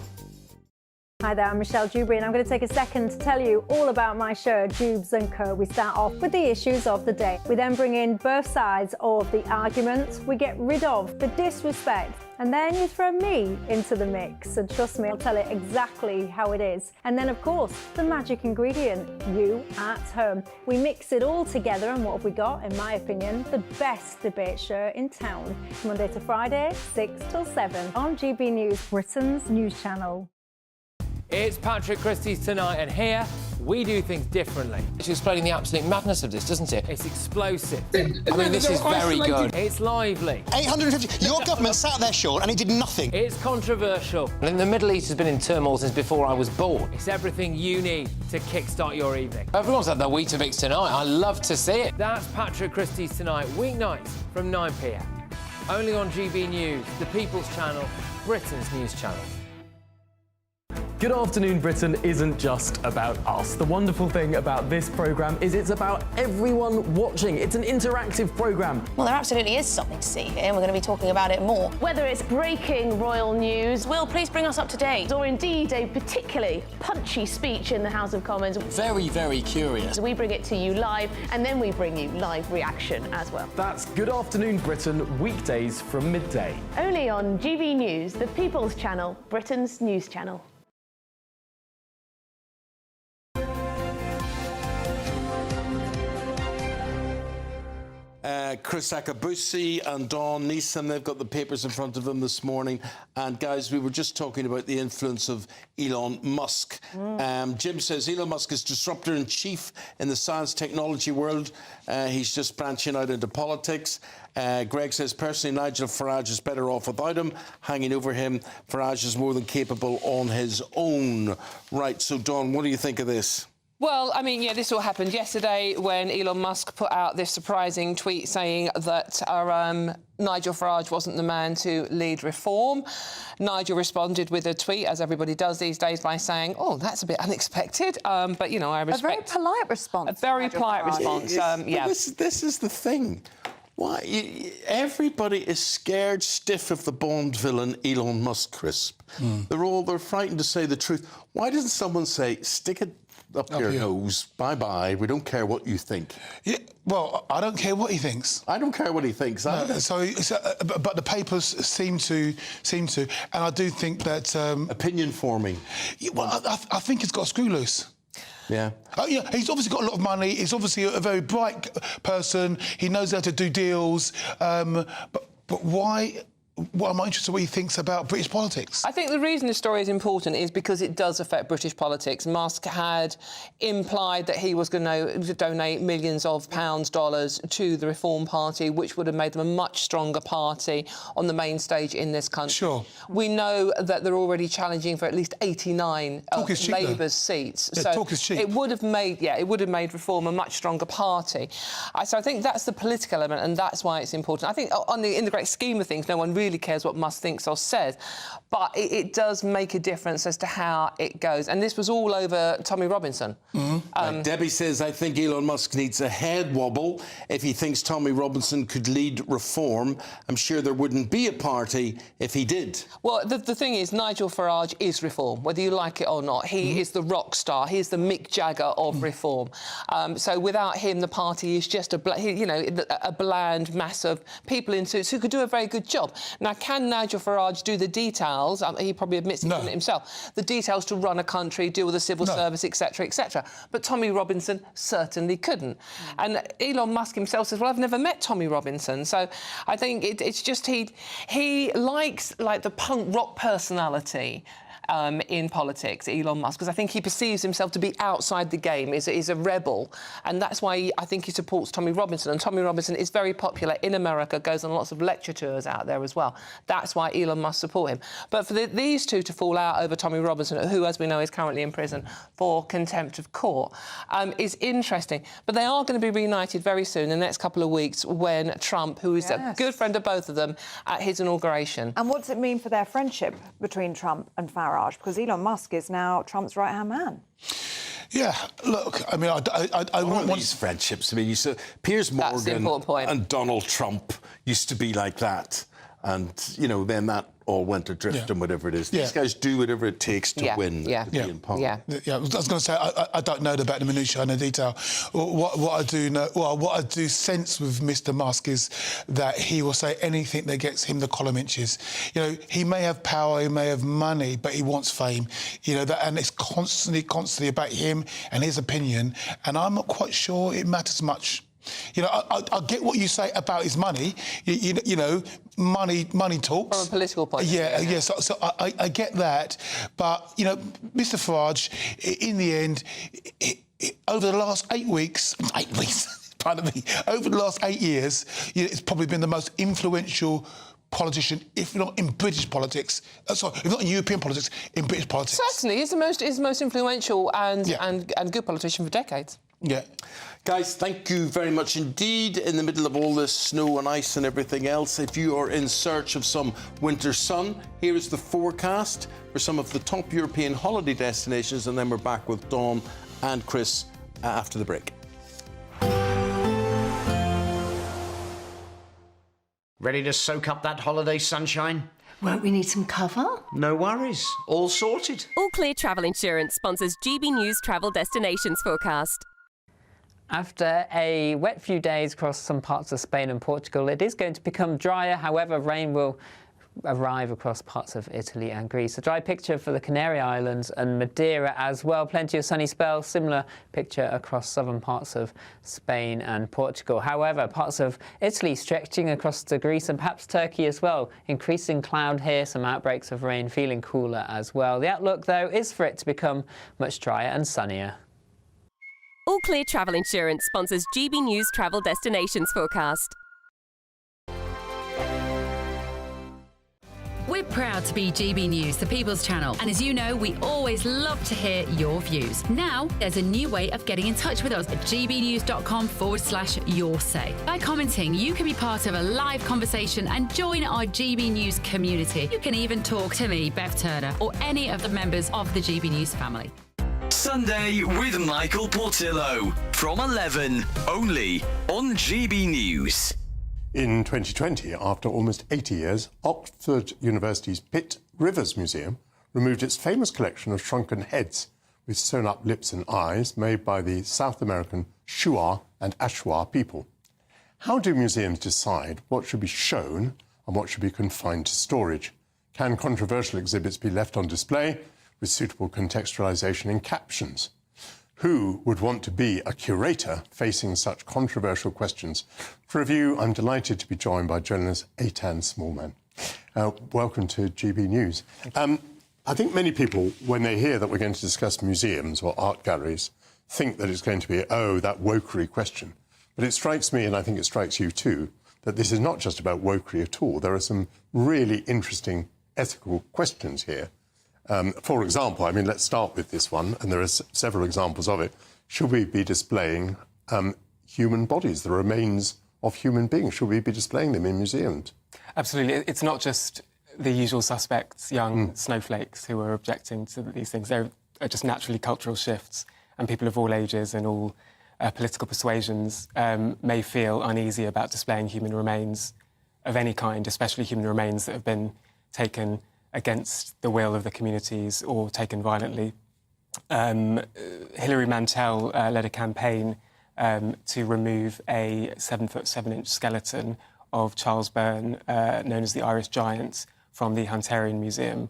Hi there, I'm Michelle Dewberry, and I'm going to take a second to tell you all about my show, Dubes & Co. We start off with the issues of the day. We then bring in both sides of the arguments. We get rid of the disrespect. And then you throw me into the mix. And trust me, I'll tell it exactly how it is. And then, of course, the magic ingredient, you at home. We mix it all together, and what have we got? In my opinion, the best debate show in town. Monday to Friday, 6 till 7 on GB News, Britain's news channel. It's Patrick Christie's Tonight, and here we do things differently. It's explaining the absolute madness of this, doesn't it? It's explosive. I mean, this is very good. It's lively. 850. Your government sat there, Sean, and it did nothing. It's controversial. And the Middle East has been in turmoil since before I was born. It's everything you need to kickstart your evening. Everyone's had their Weetabix tonight. I love to see it. That's Patrick Christie's Tonight, weeknights from 9 p.m. Only on GB News, the People's Channel, Britain's news channel. Good Afternoon Britain isn't just about us. The wonderful thing about this programme is it's about everyone watching. It's an interactive programme. Well, there absolutely is something to see here, and we're going to be talking about it more. Whether it's breaking royal news, Will, please bring us up to date. or indeed a particularly punchy speech in the House of Commons, Very, very curious. we bring it to you live, and then we bring you live reaction as well. That's Good Afternoon Britain, weekdays from midday. Only on GB News, the People's Channel, Britain's news channel. Chris Akabusi and Dawn Neeson, they've got the papers in front of them this morning. And guys, we were just talking about the influence of Elon Musk. Jim says Elon Musk is disruptor-in-chief in the science technology world. He's just branching out into politics. Greg says, personally, Nigel Farage is better off without him hanging over him. Farage is more than capable on his own. Right, so Dawn, what do you think of this? Well, I mean, yeah, this all happened yesterday when Elon Musk put out this surprising tweet saying that Nigel Farage wasn't the man to lead reform. Nigel responded with a tweet, as everybody does these days, by saying, oh, that's a bit unexpected. But, you know, I respect... A very polite response. A very polite response, yeah. This is the thing. Why? Everybody is scared stiff of the Bond villain Elon Musk, Chris. They're frightened to say the truth. Why doesn't someone say, stick it up your nose, bye-bye, we don't care what you think? Yeah, well, I don't care what he thinks. I don't care what he thinks either. No, but the papers seem to, and I do think that... opinion forming. Yeah, well, I think he's got a screw loose. Yeah. Yeah, he's obviously got a lot of money. He's obviously a very bright person. He knows how to do deals. But why... Well, I'm interested in what he thinks about British politics. I think the reason this story is important is because it does affect British politics. Musk had implied that he was going to donate millions of pounds, dollars to the Reform Party, which would have made them a much stronger party on the main stage in this country. Sure. We know that they're already challenging for at least 89 of Labour's seats. Yeah, so talk is cheap. It would have made Reform a much stronger party. So I think that's the political element, and that's why it's important. I think in the great scheme of things, no one really cares what Musk thinks or says, but it does make a difference as to how it goes. And this was all over Tommy Robinson. Debbie says, I think Elon Musk needs a head wobble if he thinks Tommy Robinson could lead reform. I'm sure there wouldn't be a party if he did. Well, the thing is, Nigel Farage is reform, whether you like it or not. He is the rock star. He is the Mick Jagger of reform. So without him, the party is just a bland mass of people in suits who could do a very good job. Now, can Nigel Farage do the details? He probably admits he couldn't himself. The details to run a country, deal with the civil service, etc., etc. But Tommy Robinson certainly couldn't. And Elon Musk himself says, well, I've never met Tommy Robinson. So I think it's just he likes, like, the punk rock personality in politics, Elon Musk, because I think he perceives himself to be outside the game, is a rebel, and that's why I think he supports Tommy Robinson. And Tommy Robinson is very popular in America, goes on lots of lecture tours out there as well. That's why Elon Musk support him. But for these two to fall out over Tommy Robinson, who, as we know, is currently in prison for contempt of court, is interesting. But they are going to be reunited very soon, in the next couple of weeks, when Trump, who is a good friend of both of them, at his inauguration. And what does it mean for their friendship between Trump and Farage? Because Elon Musk is now Trump's right-hand man. Yeah, look, I mean, I want these friendships. I mean, Piers Morgan and Donald Trump used to be like that. And, you know, then that all went adrift and whatever it is. These guys do whatever it takes to win. I was going to say, I don't know about the minutiae and the detail. What I do know, what I do sense with Mr. Musk is that he will say anything that gets him the column inches. You know, he may have power, he may have money, but he wants fame. You know, and it's constantly about him and his opinion. And I'm not quite sure it matters much. You know, I get what you say about his money. You know, money talks. From a political point of view. Yeah. So I get that. But, you know, Mr. Farage, in the end, over the last 8 weeks, pardon me, over the last 8 years, you know, it's probably been the most influential politician, if not in British politics, if not in European politics, in British politics. Certainly, he's the most influential and good politician for decades. Yeah. Guys, thank you very much indeed. In the middle of all this snow and ice and everything else, if you are in search of some winter sun, here is the forecast for some of the top European holiday destinations, and then we're back with Dawn and Chris after the break. Ready to soak up that holiday sunshine? Won't we need some cover? No worries, all sorted. All Clear Travel Insurance sponsors GB News Travel Destinations Forecast. After a wet few days across some parts of Spain and Portugal, it is going to become drier. However, rain will arrive across parts of Italy and Greece. A dry picture for the Canary Islands and Madeira as well. Plenty of sunny spells. Similar picture across southern parts of Spain and Portugal. However, parts of Italy stretching across to Greece and perhaps Turkey as well. Increasing cloud here, some outbreaks of rain, feeling cooler as well. The outlook, though, is for it to become much drier and sunnier. All Clear Travel Insurance sponsors GB News Travel Destinations Forecast. We're proud to be GB News, the People's Channel, and as you know, we always love to hear your views. Now, there's a new way of getting in touch with us at gbnews.com/your-say. By commenting, you can be part of a live conversation and join our GB News community. You can even talk to me, Bev Turner, or any of the members of the GB News family. Sunday with Michael Portillo from 11, only on GB News. In 2020, after almost 80 years, Oxford University's Pitt Rivers Museum removed its famous collection of shrunken heads with sewn-up lips and eyes made by the South American Shuar and Ashwar people. How do museums decide what should be shown and what should be confined to storage? Can controversial exhibits be left on display with suitable contextualisation in captions? Who would want to be a curator facing such controversial questions? For review, I'm delighted to be joined by journalist Eitan Smallman. Welcome to GB News. I think many people, when they hear that we're going to discuss museums or art galleries, think that it's going to be, oh, that wokery question. But it strikes me, and I think it strikes you too, that this is not just about wokery at all. There are some really interesting ethical questions here. For example, I mean, let's start with this one, and there are several examples of it. Should we be displaying human bodies, the remains of human beings? Should we be displaying them in museums? Absolutely. It's not just the usual suspects, young snowflakes, who are objecting to these things. There are just naturally cultural shifts, and people of all ages and all political persuasions may feel uneasy about displaying human remains of any kind, especially human remains that have been taken against the will of the communities or taken violently. Hilary Mantel led a campaign to remove a 7-foot 7-inch skeleton of Charles Byrne, known as the Irish Giant, from the Hunterian Museum.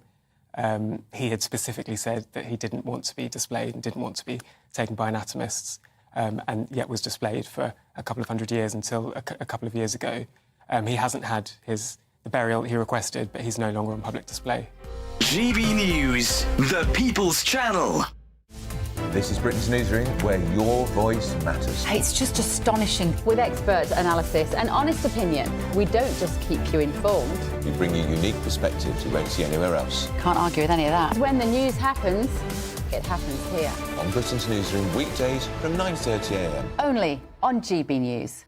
He had specifically said that he didn't want to be displayed and didn't want to be taken by anatomists, and yet was displayed for a couple of hundred years until a couple of years ago. He hasn't had the burial he requested, but he's no longer on public display. GB News, the People's Channel. This is Britain's Newsroom, where your voice matters. It's just astonishing. With expert analysis and honest opinion, we don't just keep you informed. We bring you unique perspectives you won't see anywhere else. Can't argue with any of that. When the news happens, it happens here. On Britain's Newsroom, weekdays from 9:30 a.m. Only on GB News.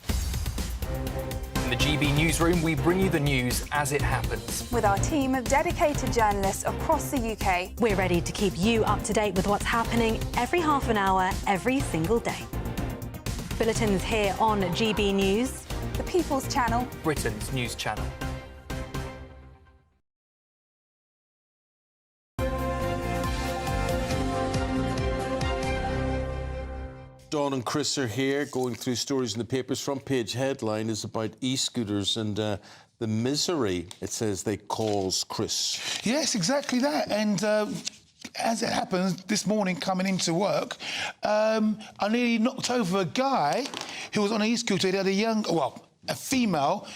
In the GB Newsroom, we bring you the news as it happens. With our team of dedicated journalists across the UK, we're ready to keep you up to date with what's happening every half an hour, every single day. Bulletins here on GB News, the People's Channel, Britain's news channel. Dawn and Chris are here going through stories in the papers. Front page headline is about e-scooters and the misery, it says, they cause, Chris. Yes, exactly that. And as it happens, this morning coming into work, I nearly knocked over a guy who was on an e-scooter. He had a young, well, a female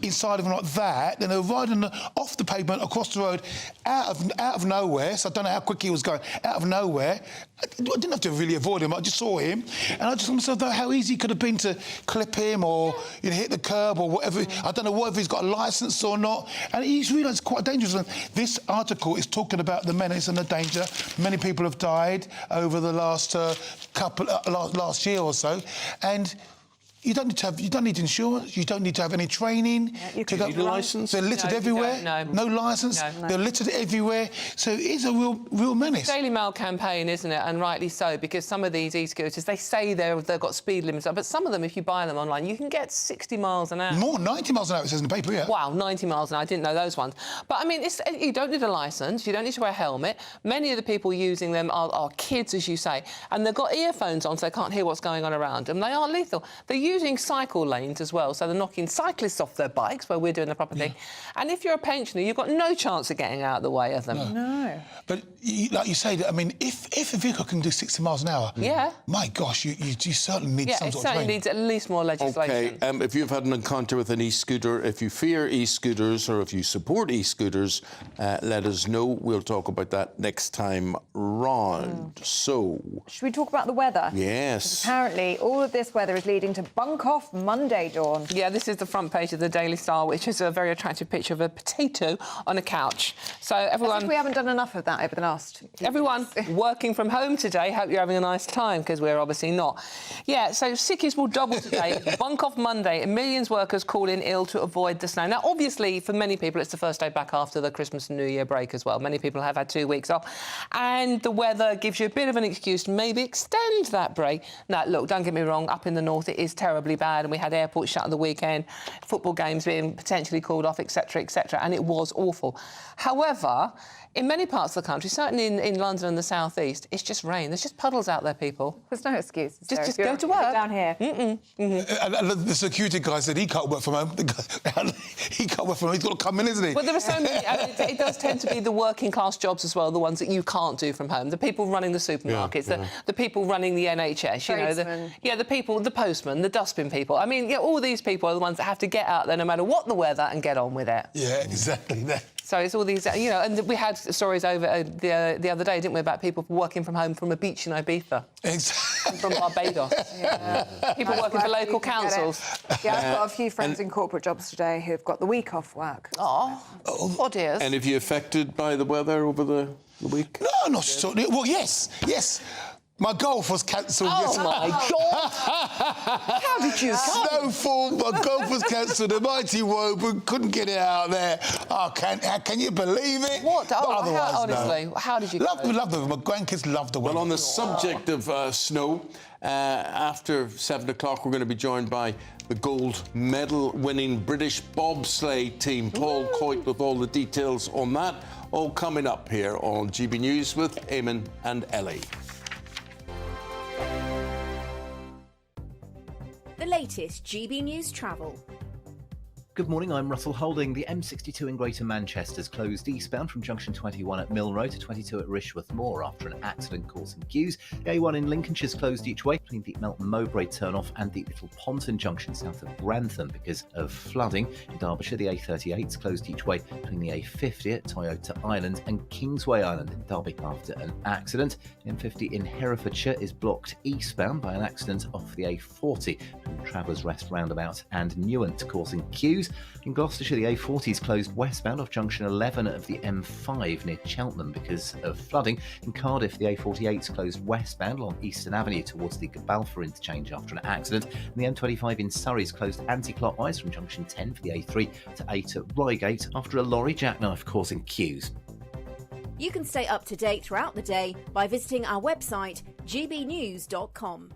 inside of him like that, then they were riding off the pavement across the road out of nowhere, so I don't know how quick he was going, out of nowhere. I didn't have to really avoid him, I just saw him, and I just thought myself how easy it could have been to clip him or hit the curb or whatever. I don't know whether he's got a licence or not, and he's realised quite dangerous. And this article is talking about the menace and the danger. Many people have died over the last last year or so, and you don't need insurance. You don't need to have any training. You can need a licence. They're littered everywhere. No licence. No. They're littered everywhere. So it's a real menace. Daily Mail campaign, isn't it? And rightly so, because some of these e-scooters, they say they've got speed limits, but some of them, if you buy them online, you can get 60 miles an hour. More, 90 miles an hour, it says in the paper, yeah. Wow, 90 miles an hour. I didn't know those ones. But, I mean, you don't need a licence. You don't need to wear a helmet. Many of the people using them are kids, as you say, and they've got earphones on so they can't hear what's going on around them. They are lethal. They're using cycle lanes as well, so they're knocking cyclists off their bikes where we're doing the proper thing. And if you're a pensioner, you've got no chance of getting out of the way of them. No. But like you say, I mean, if a vehicle can do 60 miles an hour, my gosh, you certainly need some sort of training. It certainly needs at least more legislation. OK, if you've had an encounter with an e-scooter, if you fear e-scooters or if you support e-scooters, let us know. We'll talk about that next time round. So... Should we talk about the weather? Yes. Apparently, all of this weather is leading to bunk-off Monday, Dawn. Yeah, this is the front page of the Daily Star, which is a very attractive picture of a potato on a couch. So everyone... As if we haven't done enough of that over the last... Everyone working from home today, hope you're having a nice time, because we're obviously not. Yeah, so sickies will double today. Bunk-off Monday. Millions of workers call in ill to avoid the snow. Now, obviously, for many people, it's the first day back after the Christmas and New Year break as well. Many people have had 2 weeks off. And the weather gives you a bit of an excuse to maybe extend that break. Now, look, don't get me wrong, up in the north, it is terribly bad, and we had airports shut at the weekend, football games being potentially called off, etc., and it was awful. However, in many parts of the country, certainly in London and the South East, it's just rain. There's just puddles out there, people. There's no excuse. Just go to work. Down here. The security guy said he can't work from home. He can't work from home. He's got to come in, isn't he? Well, there are so many... I mean, it does tend to be the working-class jobs as well, the ones that you can't do from home. The people running the supermarkets, the people running the NHS, you know, the people, the postmen, the dustbin people. I mean, all these people are the ones that have to get out there no matter what the weather and get on with it. Yeah, exactly that. So it's all these, you know, and we had stories over the other day, didn't we, about people working from home from a beach in Ibiza. Exactly. And from Barbados. People working for local councils. Yeah, I've got a few friends in corporate jobs today who've got the week off work. Oh dear. And have you affected by the weather over the week? No, not at all. Well, yes. My golf was cancelled yesterday. Oh, my God! How did you Snowfall, my golf was cancelled. The mighty Woburn couldn't get it out there. Oh, can you believe it? What? Honestly, how did you Love them. My grandkids love the weather. Well, on the subject of snow, after 7 o'clock, we're going to be joined by the gold medal-winning British bobsleigh team. Paul Coit with all the details on that. All coming up here on GB News with Eamonn and Ellie. The latest GB News travel. Good morning, I'm Russell Holding. The M62 in Greater Manchester's closed eastbound from junction 21 at Mill Road to 22 at Rishworth Moor after an accident causing queues. The A1 in Lincolnshire's closed each way between the Melton Mowbray turn-off and the Little Ponton junction south of Grantham because of flooding. In Derbyshire, the A38's closed each way between the A50 at Toyota Island and Kingsway Island in Derby after an accident. The M50 in Herefordshire is blocked eastbound by an accident off the A40 between Travellers Rest roundabout and Newent, causing queues. In Gloucestershire, the A40 is closed westbound off junction 11 of the M5 near Cheltenham because of flooding. In Cardiff, the A48 is closed westbound along Eastern Avenue towards the Balfour interchange after an accident. And the M25 in Surrey is closed anti-clockwise from junction 10 for the A3 to 8 at Reigate after a lorry jackknife causing queues. You can stay up to date throughout the day by visiting our website, gbnews.com.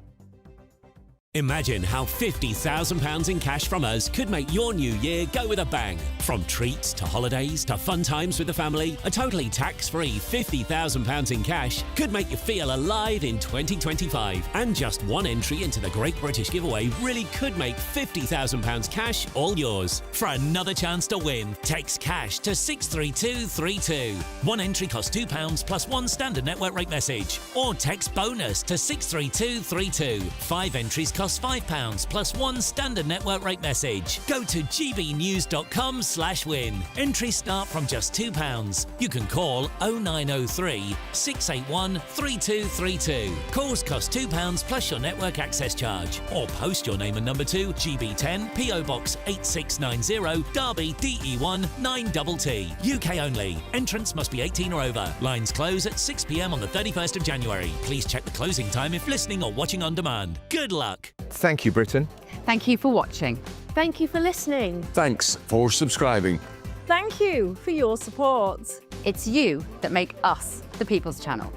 Imagine how £50,000 in cash from us could make your new year go with a bang. From treats to holidays to fun times with the family, a totally tax-free £50,000 in cash could make you feel alive in 2025. And just one entry into the Great British Giveaway really could make £50,000 cash all yours. For another chance to win, text cash to 63232. One entry costs £2 plus one standard network rate message. Or text bonus to 63232. 5 entries cost costs £5 plus one standard network rate message. Go to gbnews.com/win. Entries start from just £2. You can call 0903 681 3232. Calls cost £2 plus your network access charge. Or post your name and number to GB10 PO Box 8690 Derby DE1 9TT. UK only. Entrance must be 18 or over. Lines close at 6 p.m. on the 31st of January. Please check the closing time if listening or watching on demand. Good luck. Thank you, Britain. Thank you for watching. Thank you for listening. Thanks for subscribing. Thank you for your support. It's you that make us the People's Channel.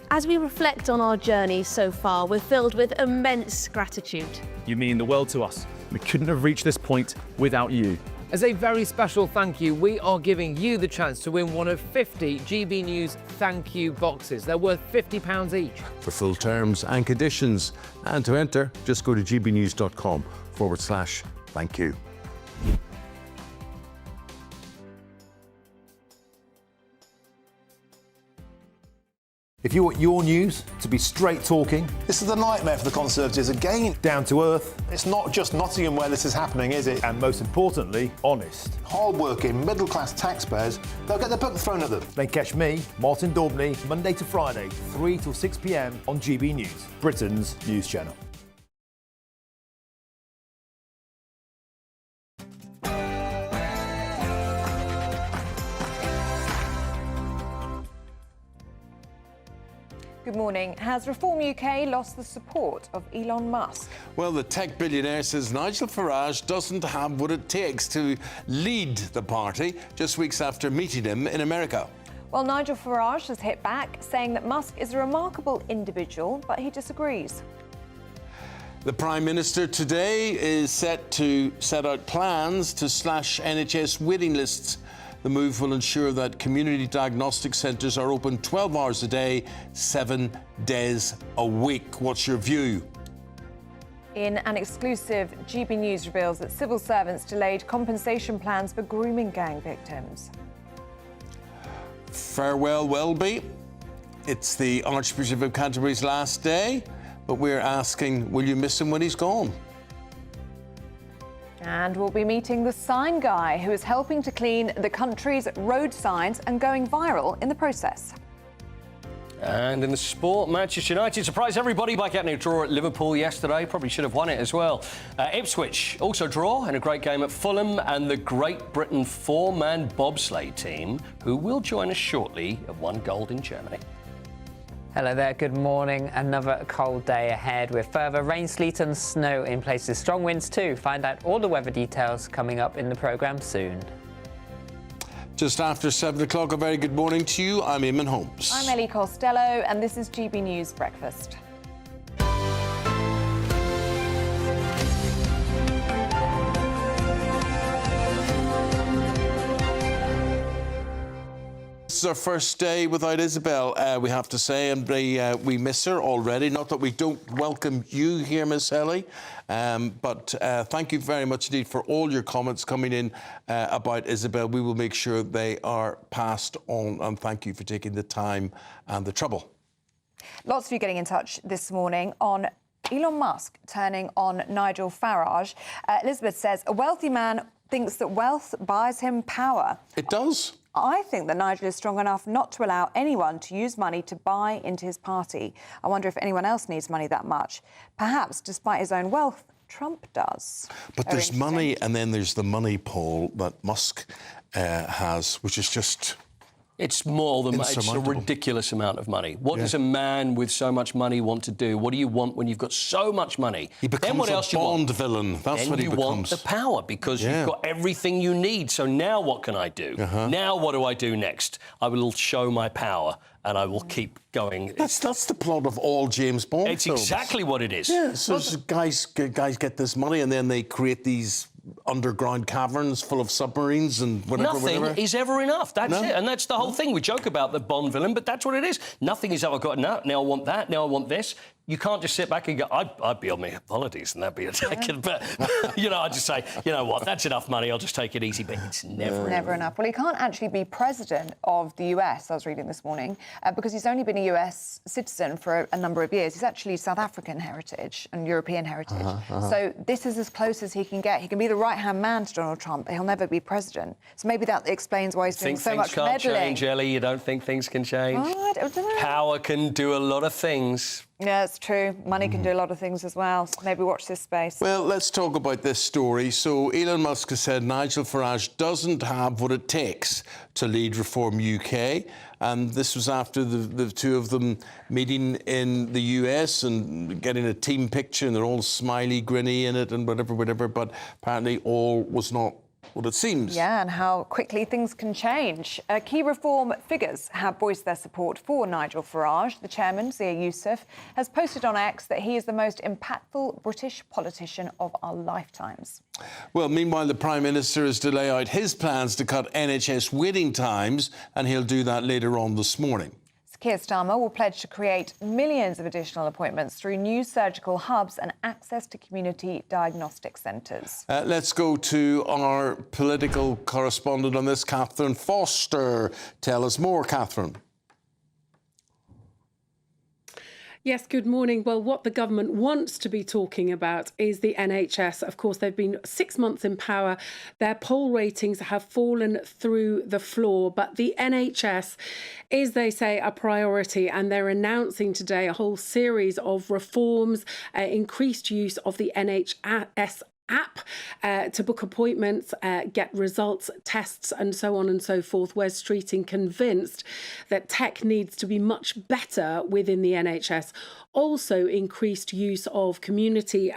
As we reflect on our journey so far, we're filled with immense gratitude. You mean the world to us. We couldn't have reached this point without you. As a very special thank you, we are giving you the chance to win one of 50 GB News thank you boxes. They're worth £50 each. For full terms and conditions, and to enter, just go to gbnews.com/thank you. If you want your news to be straight talking, this is a nightmare for the Conservatives again. Down to earth. It's not just Nottingham where this is happening, is it? And most importantly, honest. Hard-working, middle-class taxpayers, they'll get their book thrown at them. They catch me, Martin Daubney, Monday to Friday, 3 till 6 p.m. on GB News, Britain's news channel. Good morning. Has Reform UK lost the support of Elon Musk? Well, the tech billionaire says Nigel Farage doesn't have what it takes to lead the party just weeks after meeting him in America. Well, Nigel Farage has hit back, saying that Musk is a remarkable individual, but he disagrees. The Prime Minister today is set to set out plans to slash NHS waiting lists. The move will ensure that community diagnostic centres are open 12 hours a day, 7 days a week. What's your view? In an exclusive, GB News reveals that civil servants delayed compensation plans for grooming gang victims. Farewell, Welby. It's the Archbishop of Canterbury's last day, but we're asking, will you miss him when he's gone? And we'll be meeting the sign guy who is helping to clean the country's road signs and going viral in the process. And in the sport, Manchester United surprised everybody by getting a draw at Liverpool yesterday. Probably should have won it as well. Ipswich also draw in a great game at Fulham, and the Great Britain four-man bobsleigh team, who will join us shortly, have won gold in Germany. Hello there, good morning. Another cold day ahead with further rain, sleet and snow in places. Strong winds too. Find out all the weather details coming up in the programme soon. Just after 7 o'clock, a very good morning to you. I'm Eamonn Holmes. I'm Ellie Costello, and this is GB News Breakfast. This is our first day without Isabel, we have to say, and we miss her already. Not that we don't welcome you here, Miss Ellie, but thank you very much indeed for all your comments coming in about Isabel. We will make sure they are passed on, and thank you for taking the time and the trouble. Lots of you getting in touch this morning on Elon Musk turning on Nigel Farage. Elizabeth says, a wealthy man thinks that wealth buys him power. It does. I think that Nigel is strong enough not to allow anyone to use money to buy into his party. I wonder if anyone else needs money that much. Perhaps, despite his own wealth, Trump does. But there's money, and then there's the money poll that Musk has, which is just... It's more than it's a ridiculous amount of money. What does a man with so much money want to do? What do you want when you've got so much money? He becomes then what else a Bond villain. That's then what he you becomes. Want the power because you've got everything you need. So now what can I do? Now what do I do next? I will show my power and I will keep going. That's the plot of all James Bond films. films. Exactly what it is. Yeah, so guys get this money and then they create these underground caverns full of submarines and whatever. Nothing is ever enough. That's it. And that's the whole thing. We joke about the Bond villain, but that's what it is. Nothing is ever got enough. Now I want that. Now I want this. You can't just sit back and go, I'd be on my holidays and that'd be a taken. But, you know, I'd just say, you know what, that's enough money. I'll just take it easy. But it's never enough. Well, he can't actually be president of the US, I was reading this morning, because he's only been a US citizen for a number of years. He's actually South African heritage and European heritage. So this is as close as he can get. He can be the right-hand man to Donald Trump, but he'll never be president. So maybe that explains why he's doing so much meddling. Things can't change, Ellie. You don't think things can change? Oh, I don't know. Power can do a lot of things. Yeah, it's true. Money can do a lot of things as well. So maybe watch this space. Well, let's talk about this story. So Elon Musk has said Nigel Farage doesn't have what it takes to lead Reform UK. And this was after the two of them meeting in the US and getting a team picture, and they're all smiley, grinny in it and whatever. But apparently all was not what it seems. Yeah, and how quickly things can change. Key reform figures have voiced their support for Nigel Farage. The chairman, Zia Youssef, has posted on X that he is the most impactful British politician of our lifetimes. Well, meanwhile, the Prime Minister is to lay out his plans to cut NHS waiting times, and he'll do that later on this morning. Keir Starmer will pledge to create millions of additional appointments through new surgical hubs and access to community diagnostic centres. Let's go to our political correspondent on this, Catherine Foster. Tell us more, Catherine. Yes, good morning. Well, what the government wants to be talking about is the NHS. Of course, they've been 6 months in power. Their poll ratings have fallen through the floor. But the NHS is, they say, a priority. And they're announcing today a whole series of reforms, increased use of the NHS app to book appointments, get results, tests and so on and so forth. Wes Streeting convinced that tech needs to be much better within the NHS. Also increased use of community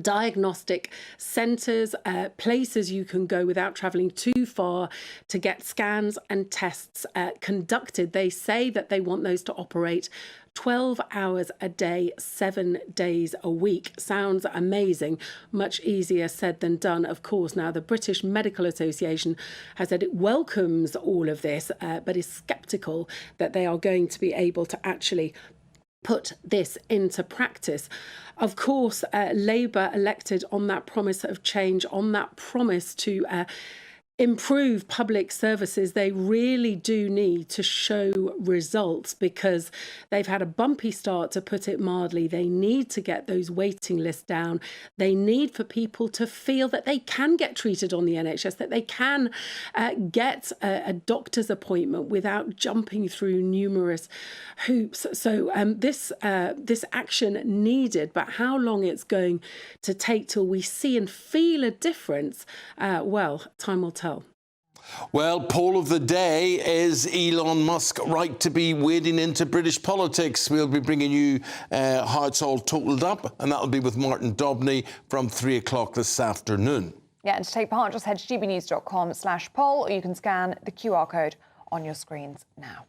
diagnostic centres, places you can go without travelling too far to get scans and tests conducted. They say that they want those to operate 12 hours a day, 7 days a week. Sounds amazing. Much easier said than done, of course. Now, the British Medical Association has said it welcomes all of this, but is sceptical that they are going to be able to actually put this into practice. Of course, Labour elected on that promise of change, on that promise to improve public services. They really do need to show results because they've had a bumpy start, to put it mildly. They need to get those waiting lists down. They need for people to feel that they can get treated on the NHS, that they can get a doctor's appointment without jumping through numerous hoops. So this action needed, but how long it's going to take till we see and feel a difference, well, time will tell. Well, poll of the day, is Elon Musk right to be wading into British politics? We'll be bringing you how it's all totalled up, and that'll be with Martin Dobney from 3 o'clock this afternoon. Yeah, and to take part, just head to gbnews.com/poll, or you can scan the QR code on your screens now.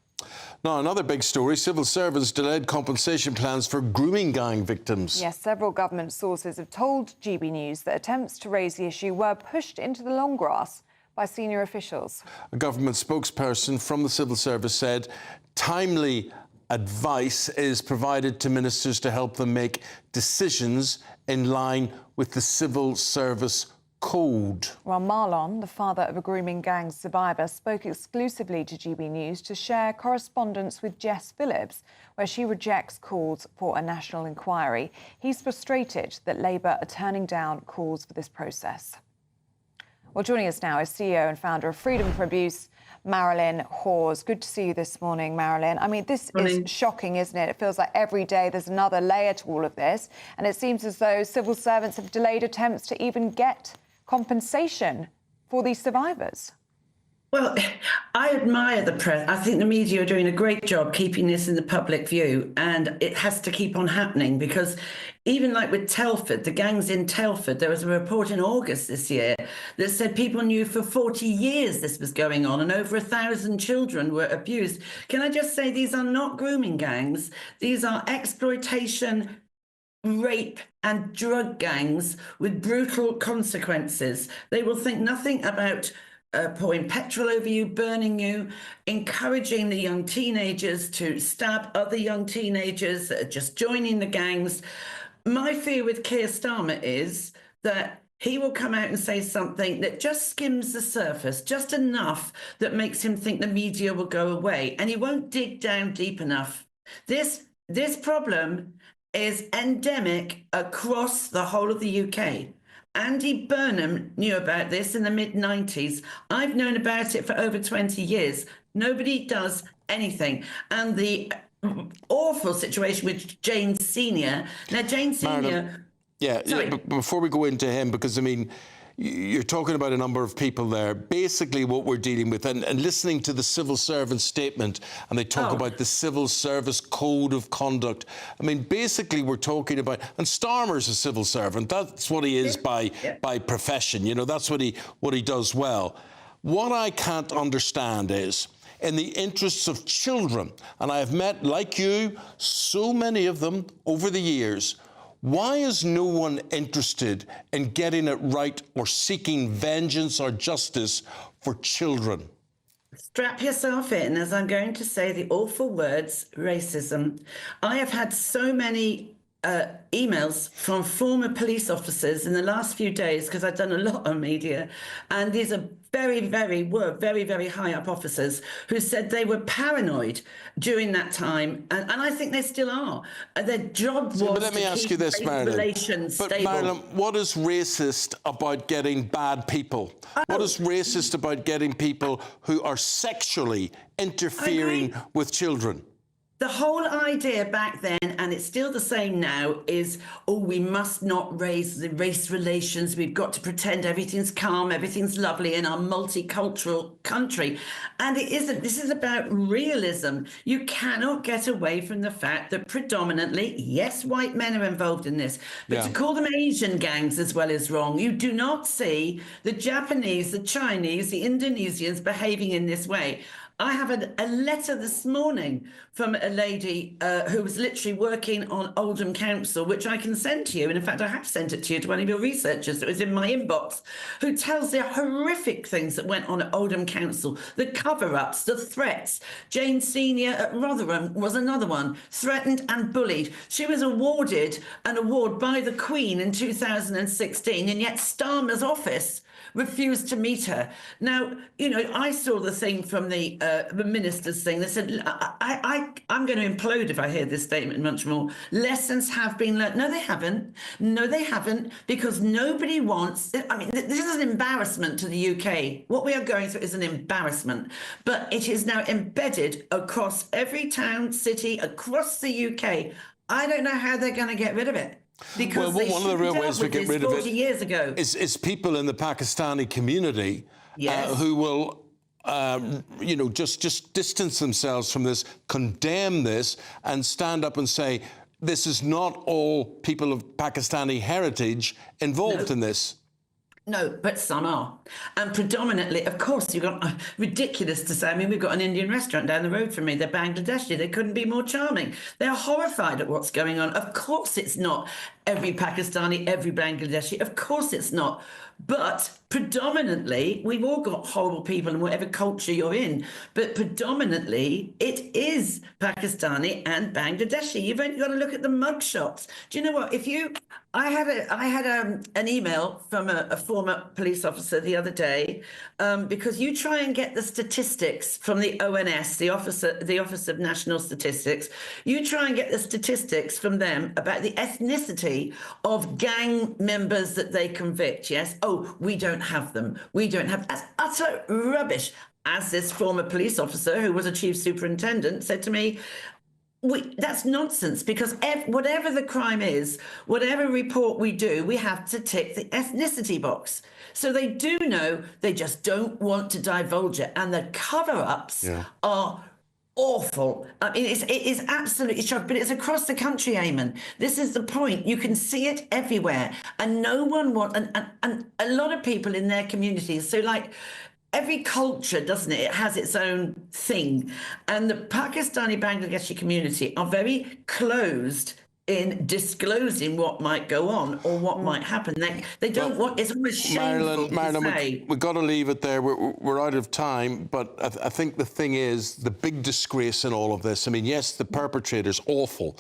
Now, another big story, civil servants delayed compensation plans for grooming gang victims. Yes, several government sources have told GB News that attempts to raise the issue were pushed into the long grass by senior officials. A government spokesperson from the civil service said timely advice is provided to ministers to help them make decisions in line with the civil service code. Well, Marlon, the father of a grooming gang survivor, spoke exclusively to GB News to share correspondence with Jess Phillips, where she rejects calls for a national inquiry. He's frustrated that Labour are turning down calls for this process. Well, joining us now is CEO and founder of Freedom for Abuse, Marilyn Hawes. Good to see you this morning, Marilyn. I mean, this is shocking, isn't it? It feels like every day there's another layer to all of this. And it seems as though civil servants have delayed attempts to even get compensation for these survivors. Well, I admire the press. I think the media are doing a great job keeping this in the public view, and it has to keep on happening because even like with Telford, the gangs in Telford, there was a report in August this year that said people knew for 40 years this was going on and over 1,000 children were abused. Can I just say these are not grooming gangs. These are exploitation rape and drug gangs with brutal consequences. They will think nothing about pouring petrol over you, burning you, encouraging the young teenagers to stab other young teenagers that are just joining the gangs. My fear with Keir Starmer is that he will come out and say something that just skims the surface, just enough that makes him think the media will go away, and he won't dig down deep enough. This problem is endemic across the whole of the UK. Andy Burnham knew about this in the mid-90s. I've known about it for over 20 years. Nobody does anything. And the awful situation with Jane Senior. Now, Jane Senior... But before we go into him, because, I mean, you're talking about a number of people there. Basically, what we're dealing with, and listening to the civil servant statement, and they talk about the civil service code of conduct. I mean, basically, we're talking about, and Starmer's a civil servant. That's what he is by profession. You know, that's what he does well. What I can't understand is, in the interests of children, and I have met, like you, so many of them over the years. Why is no one interested in getting it right or seeking vengeance or justice for children? Strap yourself in, as I'm going to say the awful words, racism. I have had so many emails from former police officers in the last few days, because I've done a lot on media, and these are very, very high up officers who said they were paranoid during that time, and I think they still are. Their job was let me ask you this, Marilyn. Relations stable. Marilyn, what is racist about getting bad people? What is racist about getting people who are sexually interfering with children? The whole idea back then, and it's still the same now, is, oh, we must not raise the race relations. We've got to pretend everything's calm, everything's lovely in our multicultural country. And it isn't. This is about realism. You cannot get away from the fact that predominantly, yes, white men are involved in this, but to call them Asian gangs as well is wrong. You do not see the Japanese, the Chinese, the Indonesians behaving in this way. I have a letter this morning from a lady who was literally working on Oldham Council, which I can send to you. And in fact, I have sent it to you, to one of your researchers. It was in my inbox, who tells the horrific things that went on at Oldham Council, the cover-ups, the threats. Jane Senior at Rotherham was another one, threatened and bullied. She was awarded an award by the Queen in 2016, and yet Starmer's office refused to meet her. Now, you know, I saw the thing from the minister's thing. They said, I'm going to implode if I hear this statement much more. Lessons have been learned. No, they haven't. No, they haven't, because nobody wants... I mean, this is an embarrassment to the UK. What we are going through is an embarrassment, but it is now embedded across every town, city, across the UK. I don't know how they're going to get rid of it. Because one of the real ways we get rid of it 40 years ago is people in the Pakistani community who will, you know, just distance themselves from this, condemn this, and stand up and say, this is not all people of Pakistani heritage involved in this. No, but some are. And predominantly, of course, you've got ridiculous to say. I mean, we've got an Indian restaurant down the road from me. They're Bangladeshi. They couldn't be more charming. They're horrified at what's going on. Of course, it's not every Pakistani, every Bangladeshi. Of course, it's not. But predominantly, we've all got horrible people in whatever culture you're in. But predominantly, it is Pakistani and Bangladeshi. You've only got to look at the mugshots. Do you know what? I had an email from a former police officer the other day, because you try and get the statistics from the ONS, the Office of National Statistics. You try and get the statistics from them about the ethnicity of gang members that they convict. Yes. Oh, we don't have them. We don't have. That's utter rubbish. As this former police officer, who was a chief superintendent, said to me, that's nonsense, because whatever the crime is, whatever report we do, we have to tick the ethnicity box. So they do know, they just don't want to divulge it. And the cover-ups are awful. I mean, it is absolutely shocking, but it's across the country, Eamonn. This is the point. You can see it everywhere, and no one wants, and a lot of people in their communities. So, like, every culture, doesn't it? It has its own thing. And the Pakistani Bangladeshi community are very closed in disclosing what might go on or what might happen. They don't want. It's almost shameful Marilyn, to say. we've got to leave it there. We're out of time, but I think the thing is the big disgrace in all of this. I mean, yes, the perpetrator's awful,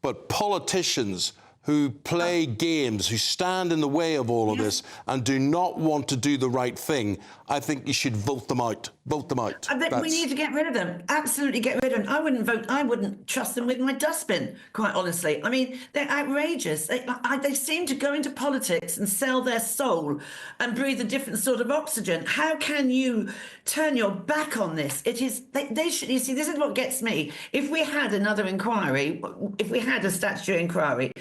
but politicians who play games, who stand in the way of all of this and do not want to do the right thing, I think you should vote them out. Vote them out. I think we need to get rid of them. Absolutely get rid of them. I wouldn't vote. I wouldn't trust them with my dustbin, quite honestly. I mean, they're outrageous. They seem to go into politics and sell their soul and breathe a different sort of oxygen. How can you turn your back on this? It is, they should, you see, this is what gets me. If we had another inquiry, if we had a statutory inquiry,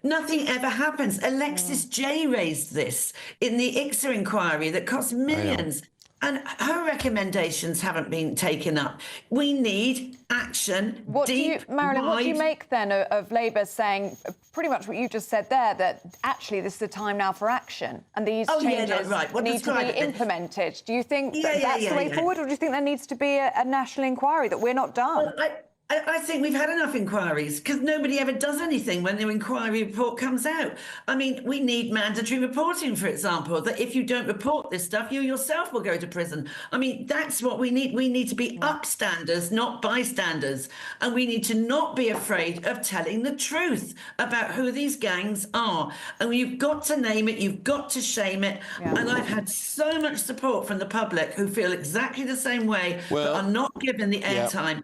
nothing ever happens. Alexis J raised this in the ICSA inquiry that cost millions. And her recommendations haven't been taken up. We need action. Marilyn, what do you make then of Labour saying pretty much what you just said there, that actually this is the time now for action and these changes need to be implemented? Do you think that's the way forward, or do you think there needs to be a national inquiry, that we're not done? Well, I think we've had enough inquiries, because nobody ever does anything when the inquiry report comes out. I mean, we need mandatory reporting, for example, that if you don't report this stuff, you yourself will go to prison. I mean, that's what we need. We need to be upstanders, not bystanders. And we need to not be afraid of telling the truth about who these gangs are. And you've got to name it, you've got to shame it. And I've had so much support from the public who feel exactly the same way, but are not given the airtime.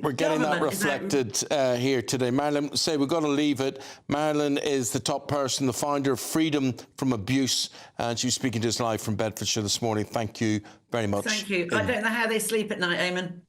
We're getting that reflected here today. Marilyn, we've got to leave it. Marilyn is the top person, the founder of Freedom from Abuse, and she was speaking to us live from Bedfordshire this morning. Thank you very much. Thank you. I don't know how they sleep at night, Eamonn.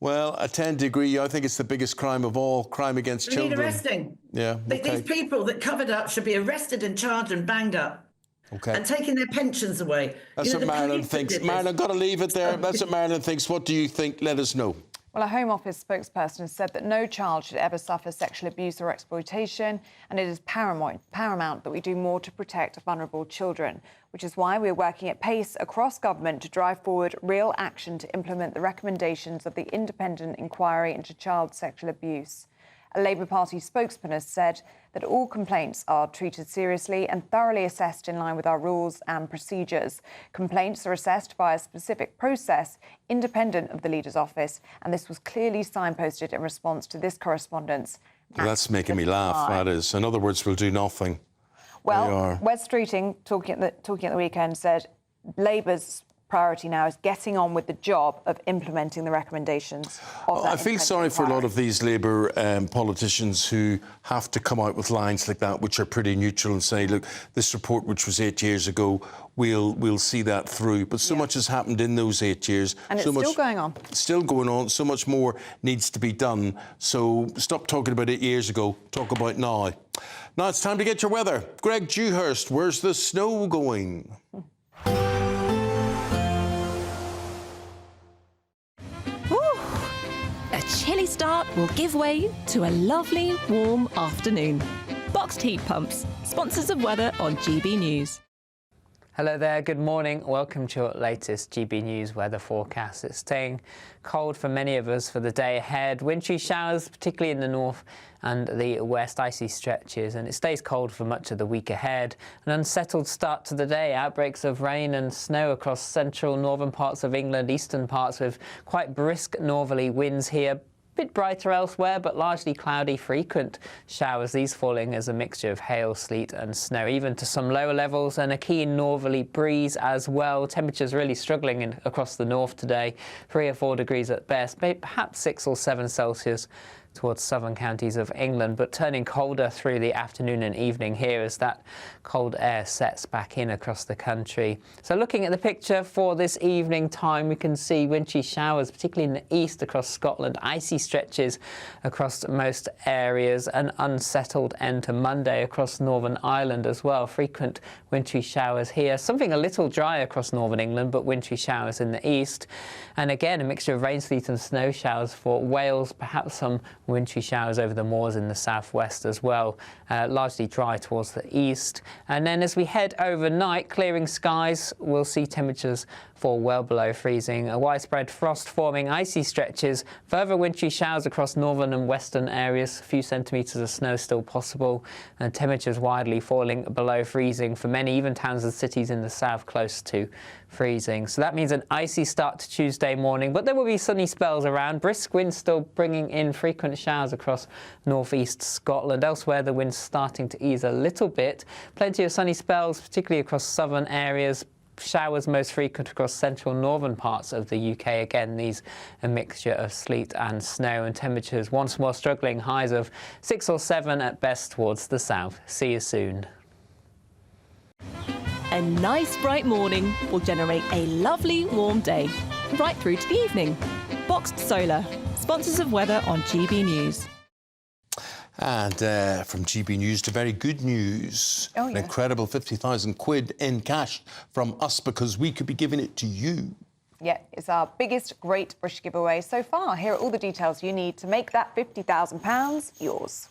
Well, I tend to agree. I think it's the biggest crime of all, crime against children. Need arresting. Yeah. These people that covered up should be arrested and charged and banged up. Okay. And taking their pensions away. That's what Marilyn thinks. Marilyn, I've got to leave it there. That's what Marilyn thinks. What do you think? Let us know. Well, a Home Office spokesperson has said that no child should ever suffer sexual abuse or exploitation, and it is paramount that we do more to protect vulnerable children, which is why we're working at pace across government to drive forward real action to implement the recommendations of the independent inquiry into child sexual abuse. A Labour Party spokesman has said that all complaints are treated seriously and thoroughly assessed in line with our rules and procedures. Complaints are assessed by a specific process independent of the Leader's office, and this was clearly signposted in response to this correspondence. Well, that's making me laugh, that is. In other words, we'll do nothing. Well, Wes Streeting, talking at the weekend, said Labour's priority now is getting on with the job of implementing the recommendations of that. I feel sorry for a lot of these Labour politicians who have to come out with lines like that, which are pretty neutral, and say, look, this report, which was 8 years ago, we'll see that through. But so much has happened in those 8 years. And it's still going on. Still going on. So much more needs to be done. So stop talking about 8 years ago. Talk about now. Now it's time to get your weather. Greg Dewhurst, where's the snow going? A chilly start will give way to a lovely, warm afternoon. Boxed heat pumps, sponsors of weather on GB News. Hello there, good morning. Welcome to your latest GB News weather forecast. It's staying cold for many of us for the day ahead. Wintry showers, particularly in the north and the west, icy stretches, and it stays cold for much of the week ahead. An unsettled start to the day. Outbreaks of rain and snow across central northern parts of England, eastern parts with quite brisk northerly winds here. Bit brighter elsewhere, but largely cloudy, frequent showers, these falling as a mixture of hail, sleet and snow, even to some lower levels, and a keen northerly breeze as well. Temperatures really struggling across the north today, 3 or 4 degrees at best, perhaps 6 or 7 Celsius towards southern counties of England, but turning colder through the afternoon and evening here as that cold air sets back in across the country. So looking at the picture for this evening time, we can see wintry showers, particularly in the east across Scotland, icy stretches across most areas, an unsettled end to Monday across Northern Ireland as well. Frequent wintry showers here, something a little dry across Northern England, but wintry showers in the east. And again, a mixture of rain, sleet and snow showers for Wales, perhaps some wintry showers over the moors in the southwest as well, largely dry towards the east. And then as we head overnight, clearing skies, we'll see temperatures fall well below freezing. A widespread frost forming icy stretches, further wintry showers across northern and western areas, a few centimetres of snow still possible, and temperatures widely falling below freezing for many, even towns and cities in the south close to freezing. So that means an icy start to Tuesday morning, but there will be sunny spells around. Brisk winds still bringing in frequent showers across northeast Scotland. Elsewhere, the wind's starting to ease a little bit. Plenty of sunny spells, particularly across southern areas. Showers most frequent across central northern parts of the UK. Again, these a mixture of sleet and snow, and temperatures once more struggling, highs of 6 or 7 at best towards the south. See you soon. A nice bright morning will generate a lovely warm day, right through to the evening. Boxed Solar, sponsors of weather on GB News. And from GB News to very good news. Oh, yeah. An incredible 50,000 quid in cash from us because we could be giving it to you. Yeah, it's our biggest Great British giveaway so far. Here are all the details you need to make that £50,000 yours.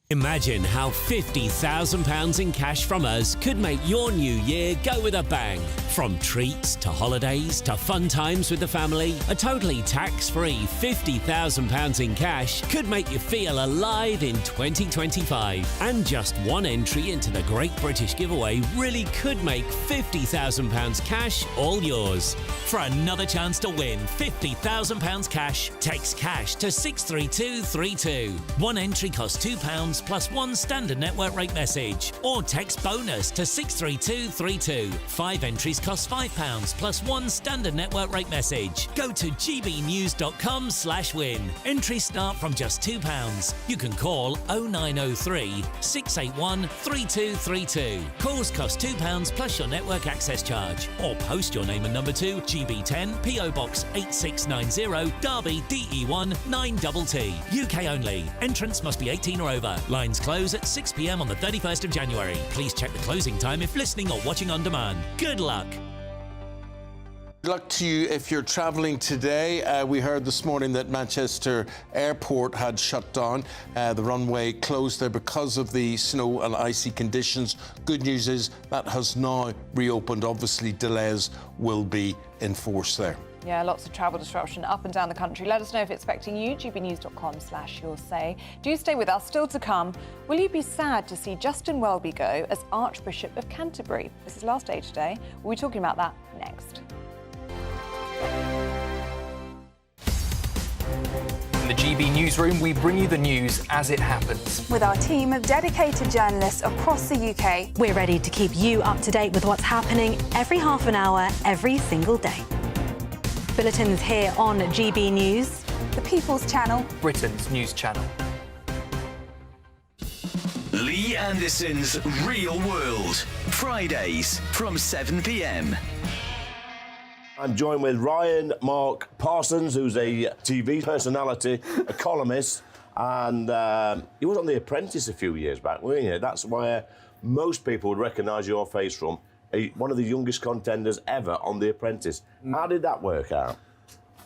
Imagine how £50,000 in cash from us could make your new year go with a bang. From treats to holidays to fun times with the family, a totally tax-free £50,000 in cash could make you feel alive in 2025. And just one entry into the Great British Giveaway really could make £50,000 cash all yours. For another chance to win £50,000 cash, text cash to 63232. One entry costs £2 plus one standard network rate message, or text bonus to 63232. 5 entries cost £5 plus one standard network rate message. Go to gbnews.com/win. Entries start from just £2. You can call 0903 681 3232. Calls cost £2 plus your network access charge, or post your name and number to GB10 PO Box 8690 Derby DE1 9TT. UK only. Entrance must be 18 or over. Lines close at 6 p.m. on the 31st of January. Please check the closing time if listening or watching on demand. Good luck. Good luck to you if you're travelling today. We heard this morning that Manchester Airport had shut down. The runway closed there because of the snow and icy conditions. Good news is that has now reopened. Obviously, delays will be enforced there. Yeah, lots of travel disruption up and down the country. Let us know if it's affecting you. gbnews.com/yoursay. Do stay with us. Still to come, will you be sad to see Justin Welby go as Archbishop of Canterbury? This is last day today. We'll be talking about that next. In the GB Newsroom, we bring you the news as it happens. With our team of dedicated journalists across the UK, we're ready to keep you up to date with what's happening every half an hour, every single day. Bulletins here on GB News, the People's Channel, Britain's news channel. Lee Anderson's Real World, Fridays from 7 p.m. I'm joined with Ryan Mark Parsons, who's a TV personality, a columnist, and you were on The Apprentice a few years back, weren't you? That's where most people would recognise your face from. One of the youngest contenders ever on The Apprentice. How did that work out?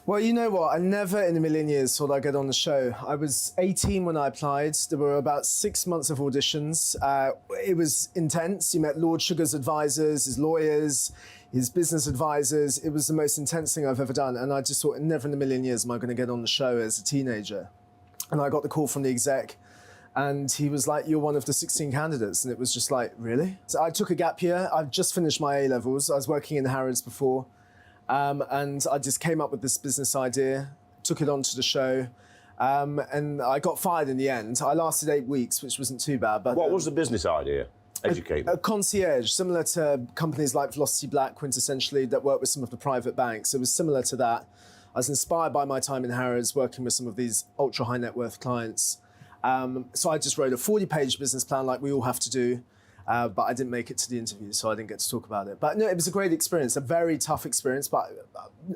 Well, you know what? I never in a million years thought I'd get on the show. I was 18 when I applied. There were about 6 months of auditions. It was intense. You met Lord Sugar's advisors, his lawyers, his business advisors. It was the most intense thing I've ever done. And I just thought, never in a million years am I going to get on the show as a teenager. And I got the call from the exec. And he was like, you're one of the 16 candidates. And it was just like, really? So I took a gap year. I've just finished my A-levels. I was working in Harrods before. And I just came up with this business idea, took it onto the show. And I got fired in the end. I lasted 8 weeks, which wasn't too bad. But what was the business idea? Educate me. A concierge, similar to companies like Velocity Black, quintessentially, that work with some of the private banks. It was similar to that. I was inspired by my time in Harrods, working with some of these ultra high net worth clients. So I just wrote a 40-page business plan like we all have to do, but I didn't make it to the interview, so I didn't get to talk about it. But no, it was a great experience, a very tough experience, but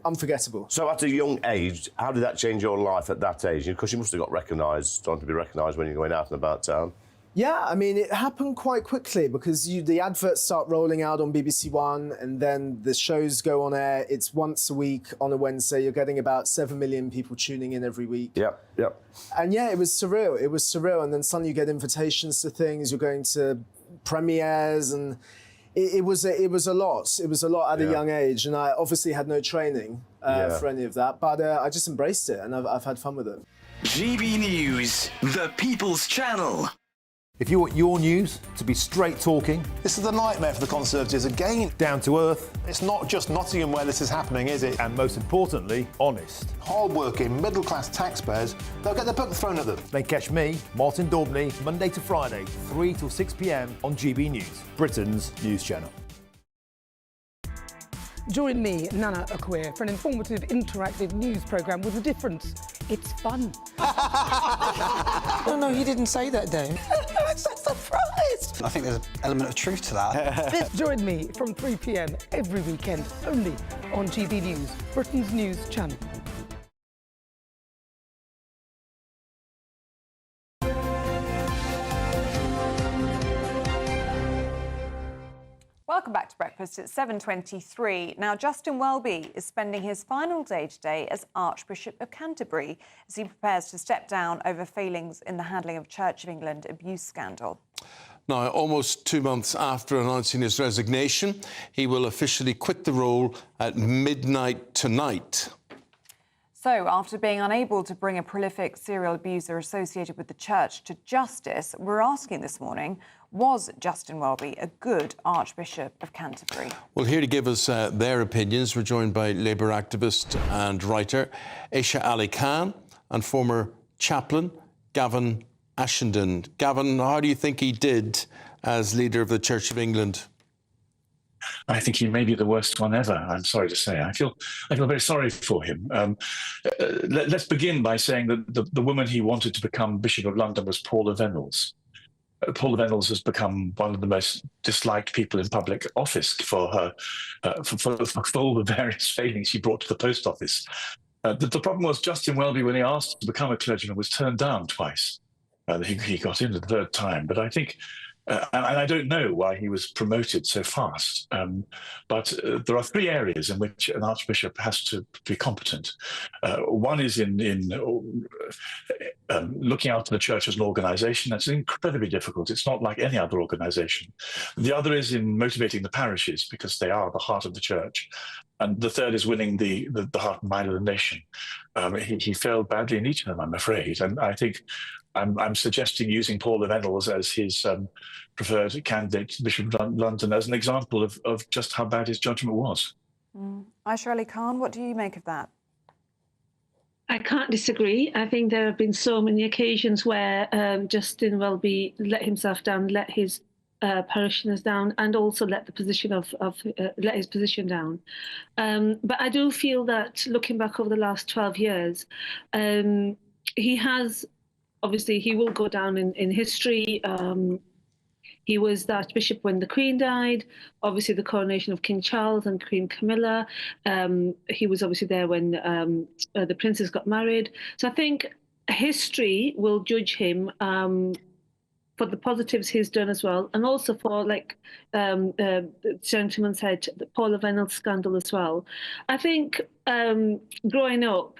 unforgettable. So at a young age, how did that change your life at that age? Because you must have got recognised, starting to be recognised when you're going out and about town. Yeah, I mean, it happened quite quickly because the adverts start rolling out on BBC One and then the shows go on air. It's once a week on a Wednesday. You're getting about 7 million people tuning in every week. Yep. And yeah, it was surreal. It was surreal. And then suddenly you get invitations to things. You're going to premieres and it was a lot. It was a lot at a young age, and I obviously had no training for any of that. But I just embraced it, and I've had fun with it. GB News, the People's Channel. If you want your news to be straight talking, this is a nightmare for the Conservatives again. Down to earth. It's not just Nottingham where this is happening, is it? And most importantly, honest. Hard-working, middle-class taxpayers, they'll get their book thrown at them. Then catch me, Martin Daubney, Monday to Friday, 3 till 6 p.m. on GB News, Britain's news channel. Join me, Nana Akwe, for an informative, interactive news programme with a difference. It's fun. No, he didn't say that, Dave. I'm so surprised. I think there's an element of truth to that. Join me from 3 p.m. every weekend, only on GB News, Britain's news channel. Welcome back to Breakfast. It's 7:23. Now, Justin Welby is spending his final day today as Archbishop of Canterbury as he prepares to step down over failings in the handling of Church of England abuse scandal. Now, almost 2 months after announcing his resignation, he will officially quit the role at midnight tonight. So, after being unable to bring a prolific serial abuser associated with the church to justice, we're asking this morning, was Justin Welby a good Archbishop of Canterbury? Well, here to give us their opinions, we're joined by Labour activist and writer Aisha Ali Khan and former chaplain Gavin Ashenden. Gavin, how do you think he did as leader of the Church of England? I think he may be the worst one ever, I'm sorry to say. I feel very sorry for him. Let's begin by saying that the woman he wanted to become Bishop of London was Paula Venables. Paula Venables has become one of the most disliked people in public office for her, for all the various failings she brought to the post office. The problem was Justin Welby, when he asked to become a clergyman, was turned down twice. He got in the third time, but I think, and I don't know why he was promoted so fast, but there are three areas in which an archbishop has to be competent. One is in looking after the church as an organisation. That's incredibly difficult. It's not like any other organisation. The other is in motivating the parishes, because they are the heart of the church. And the third is winning the heart and mind of the nation. He failed badly in each of them, I'm afraid. And I think I'm suggesting using Paula Venables as his preferred candidate to Bishop of London as an example of just how bad his judgment was. Aisha Ali Khan, what do you make of that? I can't disagree. I think there have been so many occasions where Justin Welby let himself down, let his parishioners down, and also let the position let his position down. But I do feel that looking back over the last 12 years, he has, obviously, he will go down in history. He was the Archbishop when the Queen died, obviously the coronation of King Charles and Queen Camilla. He was obviously there when the princes got married. So I think history will judge him for the positives he's done as well, and also for, like the gentleman said, the Paula Venables scandal as well. I think growing up,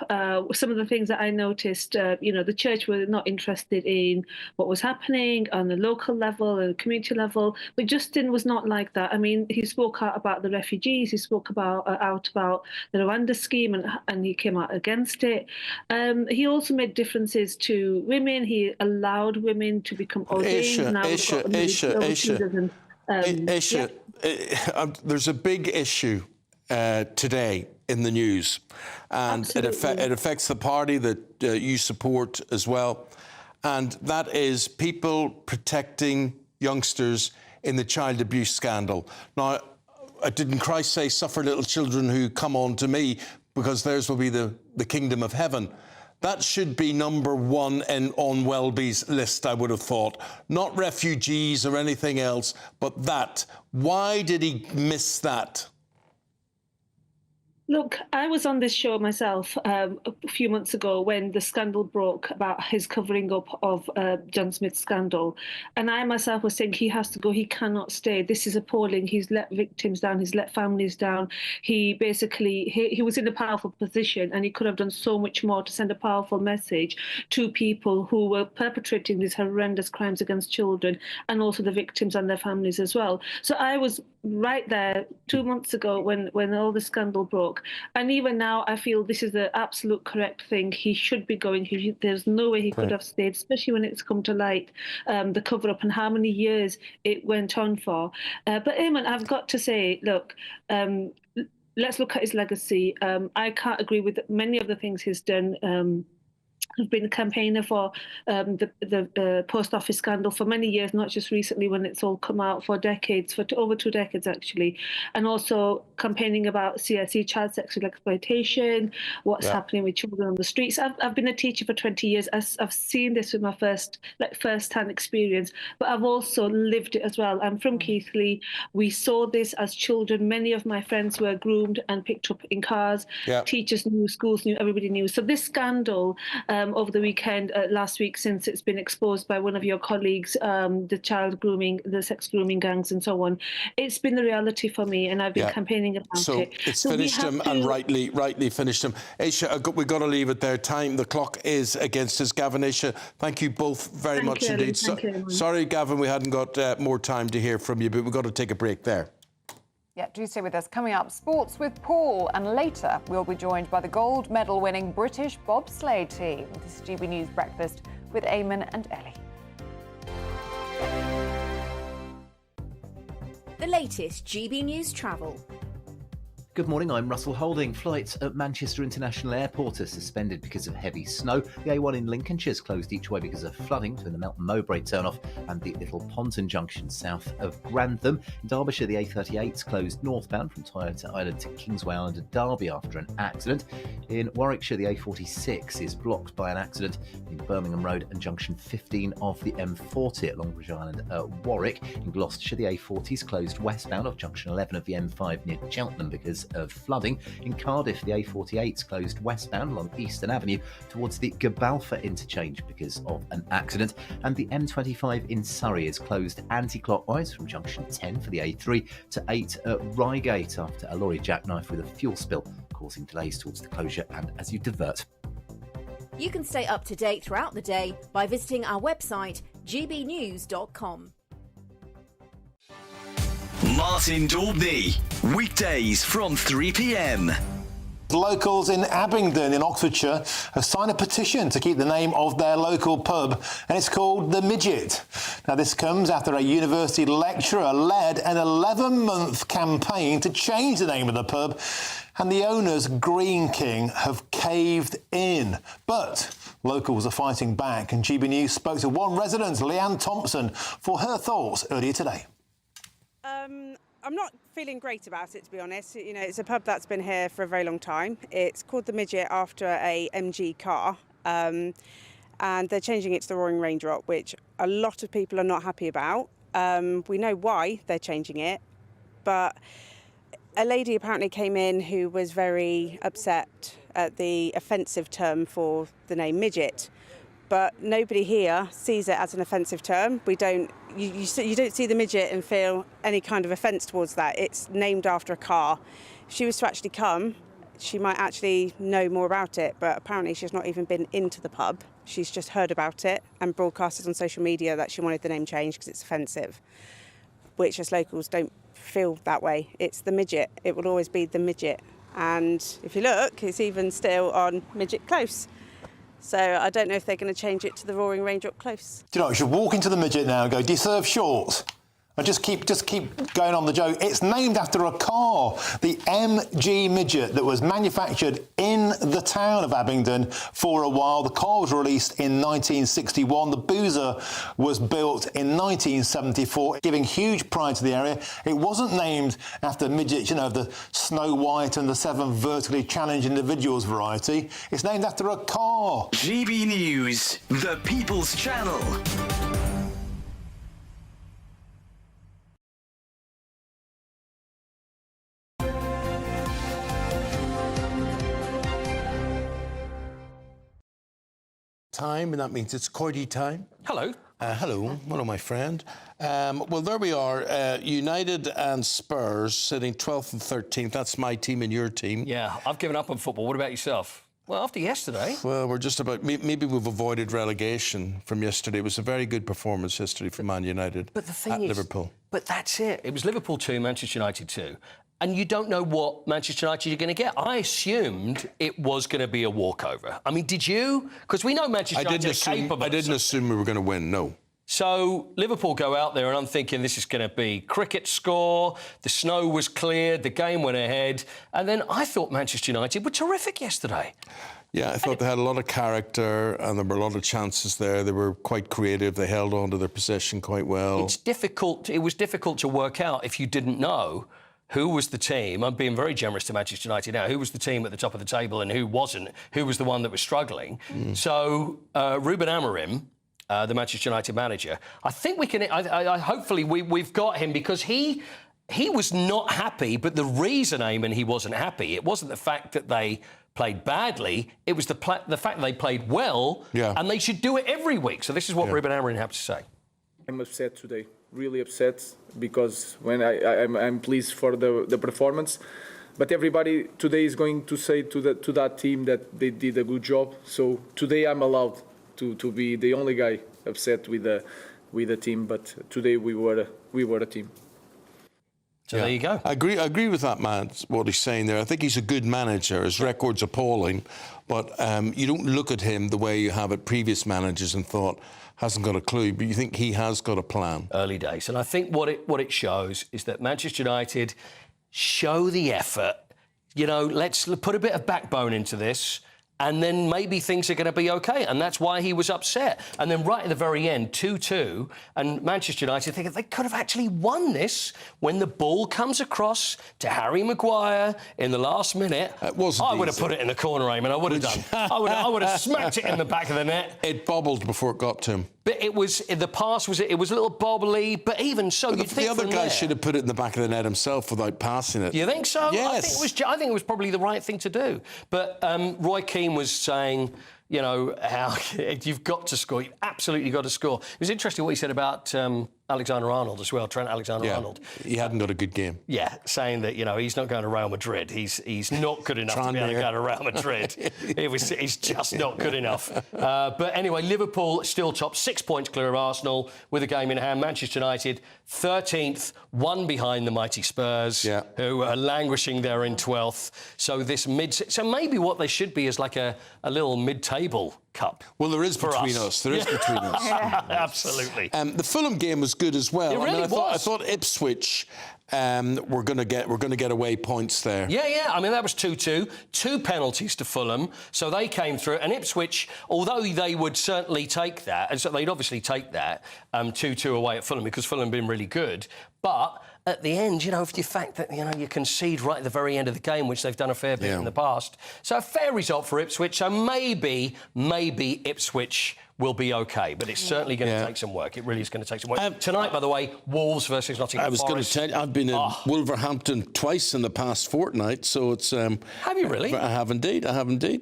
some of the things that I noticed, the church were not interested in what was happening on the local level and community level, but Justin was not like that. I mean, he spoke out about the refugees, he spoke out about the Rwanda scheme, and he came out against it. He also made differences to women. He allowed women to become ordained. Aisha, there's a big issue today in the news, and it affects the party that you support as well, and that is people protecting youngsters in the child abuse scandal. Now, didn't Christ say, suffer little children who come on to me, because theirs will be the kingdom of heaven? That should be number one on Welby's list, I would have thought. Not refugees or anything else, but that. Why did he miss that? Look, I was on this show myself a few months ago when the scandal broke about his covering up of John Smith's scandal. And I myself was saying he has to go, he cannot stay. This is appalling. He's let victims down, he's let families down. He basically, he was in a powerful position and he could have done so much more to send a powerful message to people who were perpetrating these horrendous crimes against children and also the victims and their families as well. So I was right there 2 months ago when all the scandal broke. And even now, I feel this is the absolute correct thing. He should be going. There's no way he could have stayed, especially when it's come to light, the cover-up and how many years it went on for. But Eamonn, I've got to say, look, let's look at his legacy. I can't agree with many of the things he's done. I've been a campaigner for the post office scandal for many years, not just recently when it's all come out, for decades, for over 2 decades actually, and also campaigning about CSE, child sexual exploitation, what's happening with children on the streets. I've been a teacher for 20 years. I've seen this with my first-hand experience, but I've also lived it as well. I'm from Keighley. We saw this as children. Many of my friends were groomed and picked up in cars. Teachers knew, schools knew, everybody knew. So this scandal over the weekend, last week, since it's been exposed by one of your colleagues, the child grooming, the sex grooming gangs and so on, it's been the reality for me, and I've been campaigning about it. So it's finished him, and rightly finished him. Aisha, we've got to leave it there. The clock is against us. Gavin, Aisha, thank you both very much indeed. Sorry, Gavin, we hadn't got more time to hear from you, but we've got to take a break there. Yeah, do stay with us. Coming up, sports with Paul, and later we'll be joined by the gold medal-winning British bobsleigh team. This is GB News Breakfast with Eamonn and Ellie. The latest GB News travel. Good morning, I'm Russell Holding. Flights at Manchester International Airport are suspended because of heavy snow. The A1 in Lincolnshire is closed each way because of flooding between the Melton Mowbray turnoff and the Little Ponton junction south of Grantham. In Derbyshire, the A38 is closed northbound from Toyota Island to Kingsway Island to Derby after an accident. In Warwickshire, the A46 is blocked by an accident in Birmingham Road and junction 15 of the M40 at Longbridge Island at Warwick. In Gloucestershire, the A40 is closed westbound off junction 11 of the M5 near Cheltenham because of flooding. In Cardiff, the A48 is closed westbound along Eastern Avenue towards the Gabalfa interchange because of an accident. And the M25 in Surrey is closed anti-clockwise from junction 10 for the A3 to 8 at Reigate after a lorry jackknife with a fuel spill causing delays towards the closure and as you divert. You can stay up to date throughout the day by visiting our website gbnews.com. Martin Daubney, weekdays from 3 p.m. Locals in Abingdon in Oxfordshire have signed a petition to keep the name of their local pub, and it's called The Midget. Now, this comes after a university lecturer led an 11-month campaign to change the name of the pub, and the owners, Green King, have caved in. But locals are fighting back, and GB News spoke to one resident, Leanne Thompson, for her thoughts earlier today. I'm not feeling great about it, to be honest. You know, it's a pub that's been here for a very long time. It's called The Midget after a MG car, and they're changing it to the Roaring Raindrop, which a lot of people are not happy about. We know why they're changing it, but a lady apparently came in who was very upset at the offensive term for the name midget. But nobody here sees it as an offensive term. You don't see the midget and feel any kind of offence towards that. It's named after a car. If she was to actually come, she might actually know more about it, but apparently she's not even been into the pub. She's just heard about it and broadcasted on social media that she wanted the name changed because it's offensive, which as locals don't feel that way. It's the midget. It will always be the midget. And if you look, it's even still on Midget Close. So I don't know if they're going to change it to the Roaring Raindrop Close. Do you know, you should walk into the Midget now and go, do you serve shorts? And just keep going on the joke. It's named after a car, the MG Midget, that was manufactured in the town of Abingdon for a while. The car was released in 1961. The Boozer was built in 1974, giving huge pride to the area. It wasn't named after midgets, you know, the Snow White and the 7 vertically challenged individuals variety. It's named after a car. GB News, the People's Channel. time, and that means it's Cordy time. Hello. Hello, hello, my friend. Well, there we are. United and Spurs sitting 12th and 13th. That's my team and your team. Yeah, I've given up on football. What about yourself? Well, after yesterday... Well, we're just about... Maybe we've avoided relegation from yesterday. It was a very good performance yesterday from Man United but the thing at is, Liverpool. But that's it. It was Liverpool 2, Manchester United 2. And you don't know what Manchester United are going to get. I assumed it was going to be a walkover. I mean, did you? Because we know Manchester United are capable. I didn't assume we were going to win, no. So Liverpool go out there and I'm thinking this is going to be cricket score, the snow was cleared, the game went ahead, and then I thought Manchester United were terrific yesterday. Yeah, I thought they had a lot of character and there were a lot of chances there. They were quite creative. They held on to their possession quite well. It's difficult. It was difficult to work out if you didn't know who was the team. I'm being very generous to Manchester United now. Who was the team at the top of the table and who wasn't? Who was the one that was struggling? So Ruben Amorim, the Manchester United manager, I think we can. Hopefully, we've got him because he was not happy. But the reason, Eamonn, he wasn't happy, it wasn't the fact that they played badly. It was the fact that they played well, and they should do it every week. So this is what Ruben Amorim had to say. I'm upset today, really upset, because when I'm pleased for the performance, but everybody today is going to say to that team that they did a good job. So today I'm allowed to be the only guy upset with the team, but today we were a team. So there you go. I agree with that man, what he's saying there. I think he's a good manager. His record's appalling, but you don't look at him the way you have at previous managers and thought, hasn't got a clue, but you think he has got a plan. Early days. And I think what it shows is that Manchester United show the effort. You know, let's put a bit of backbone into this, and then maybe things are going to be OK. And that's why he was upset. And then right at the very end, 2-2, and Manchester United think they could have actually won this when the ball comes across to Harry Maguire in the last minute. It wasn't I would have put it in the corner, Eamonn. I would have done. I would have smacked it in the back of the net. It bobbled before it got to him. But the pass was a little bobbly, but even so, you'd think the other from guy there, should have put it in the back of the net himself without passing it. You think so? Yes. I think it was probably the right thing to do. But Roy Keane was saying, you know, how you've got to score. You've absolutely got to score. It was interesting what he said about Alexander-Arnold as well, Trent Alexander-Arnold. He hadn't got a good game. Yeah, saying that, you know, he's not going to Real Madrid. He's not good enough to be able to go to Real Madrid. He's just not good enough. But anyway, Liverpool still top, 6 points clear of Arsenal with a game in hand. Manchester United 13th, one behind the mighty Spurs, who are languishing there in 12th. So maybe what they should be is like a little mid-table cup. Well, there is between us. There is between us. Absolutely. The Fulham game was good as well. It really was. I thought Ipswich were going to get away points there. Yeah. I mean, that was 2-2. 2 penalties to Fulham, so they came through. And Ipswich, although they would certainly take that, and so they'd obviously take that 2-2 away at Fulham because Fulham have been really good, but at the end, you know, if the fact that, you know, you concede right at the very end of the game, which they've done a fair bit in the past. So a fair result for Ipswich. So maybe Ipswich will be OK, but it's certainly going to take some work. It really is going to take some work. Tonight, by the way, Wolves versus Nottingham Forest. I was going to tell you, I've been in Wolverhampton twice in the past fortnight, so it's... have you really? I have indeed.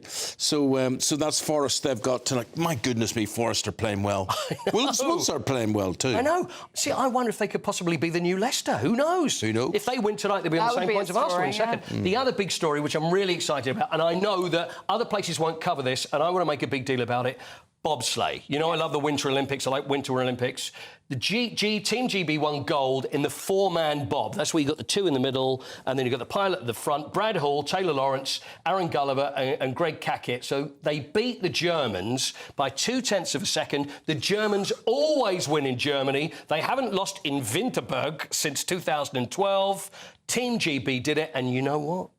So that's Forest they've got tonight. My goodness me, Forest are playing well. Wolves are playing well too. I know. See, I wonder if they could possibly be the new Leicester. Who knows? If they win tonight, they'll be on the same points of Arsenal in second. The other big story, which I'm really excited about, and I know that other places won't cover this, and I want to make a big deal about it, bobsleigh. You know, I love the Winter Olympics. I like Winter Olympics. The Team GB won gold in the 4-man bob. That's where you got the 2 in the middle, and then you got the pilot at the front, Brad Hall, Taylor Lawrence, Aaron Gulliver, and Greg Cackett. So they beat the Germans by 0.2 of a second. The Germans always win in Germany. They haven't lost in Winterberg since 2012. Team GB did it, and you know what?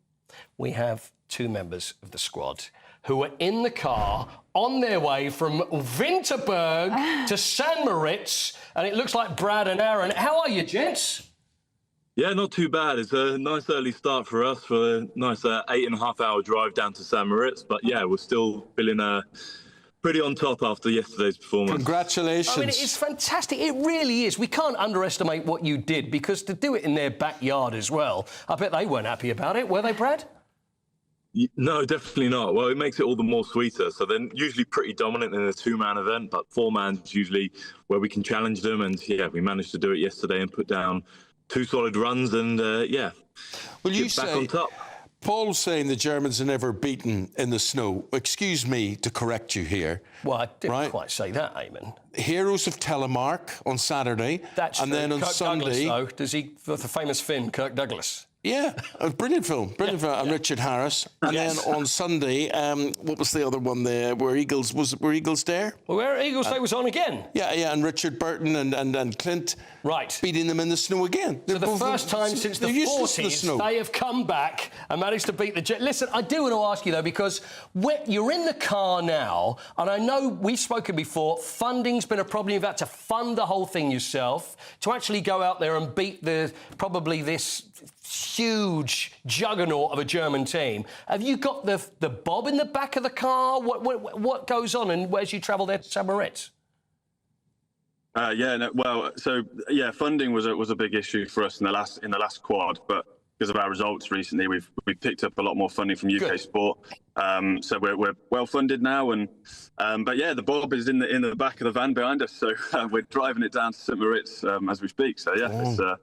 We have 2 members of the squad who are in the car on their way from Winterberg to San Moritz, and it looks like Brad and Aaron. How are you, gents? Yeah, not too bad. It's a nice early start for us for a nice 8.5-hour drive down to San Moritz. But yeah, we're still feeling pretty on top after yesterday's performance. Congratulations. I mean, it's fantastic. It really is. We can't underestimate what you did, because to do it in their backyard as well, I bet they weren't happy about it, were they, Brad? No, definitely not. Well, it makes it all the more sweeter. So they're usually pretty dominant in a two-man event, but four-man's usually where we can challenge them. And yeah, we managed to do it yesterday and put down 2 solid runs and yeah. Well, you back say, on top. Paul's saying the Germans are never beaten in the snow. Excuse me to correct you here. Well, I didn't quite say that, Eamonn. Heroes of Telemark on Saturday. That's and true. then on Kirk Sunday. Douglas, though, does he, the famous Finn, Kirk Douglas? Yeah, a brilliant film, brilliant film. And Richard Harris. And then on Sunday, what was the other one there? Were Eagles there? Well, where Eagles Day was on again. Yeah, and Richard Burton and Clint. Right. Beating them in the snow again. So the first time since the 40s, they have come back and managed to beat the Jets. Listen, I do want to ask you, though, because you're in the car now, and I know we've spoken before, funding's been a problem. You've had to fund the whole thing yourself to actually go out there and beat probably this huge juggernaut of a German team. Have you got the Bob in the back of the car? What goes on, and where's you travel there to St. Moritz? Funding was a big issue for us in the last quad, but because of our results recently, we've picked up a lot more funding from UK Sport. So we're well funded now, and but yeah, the Bob is in the back of the van behind us, so we're driving it down to St. Moritz as we speak. So yeah,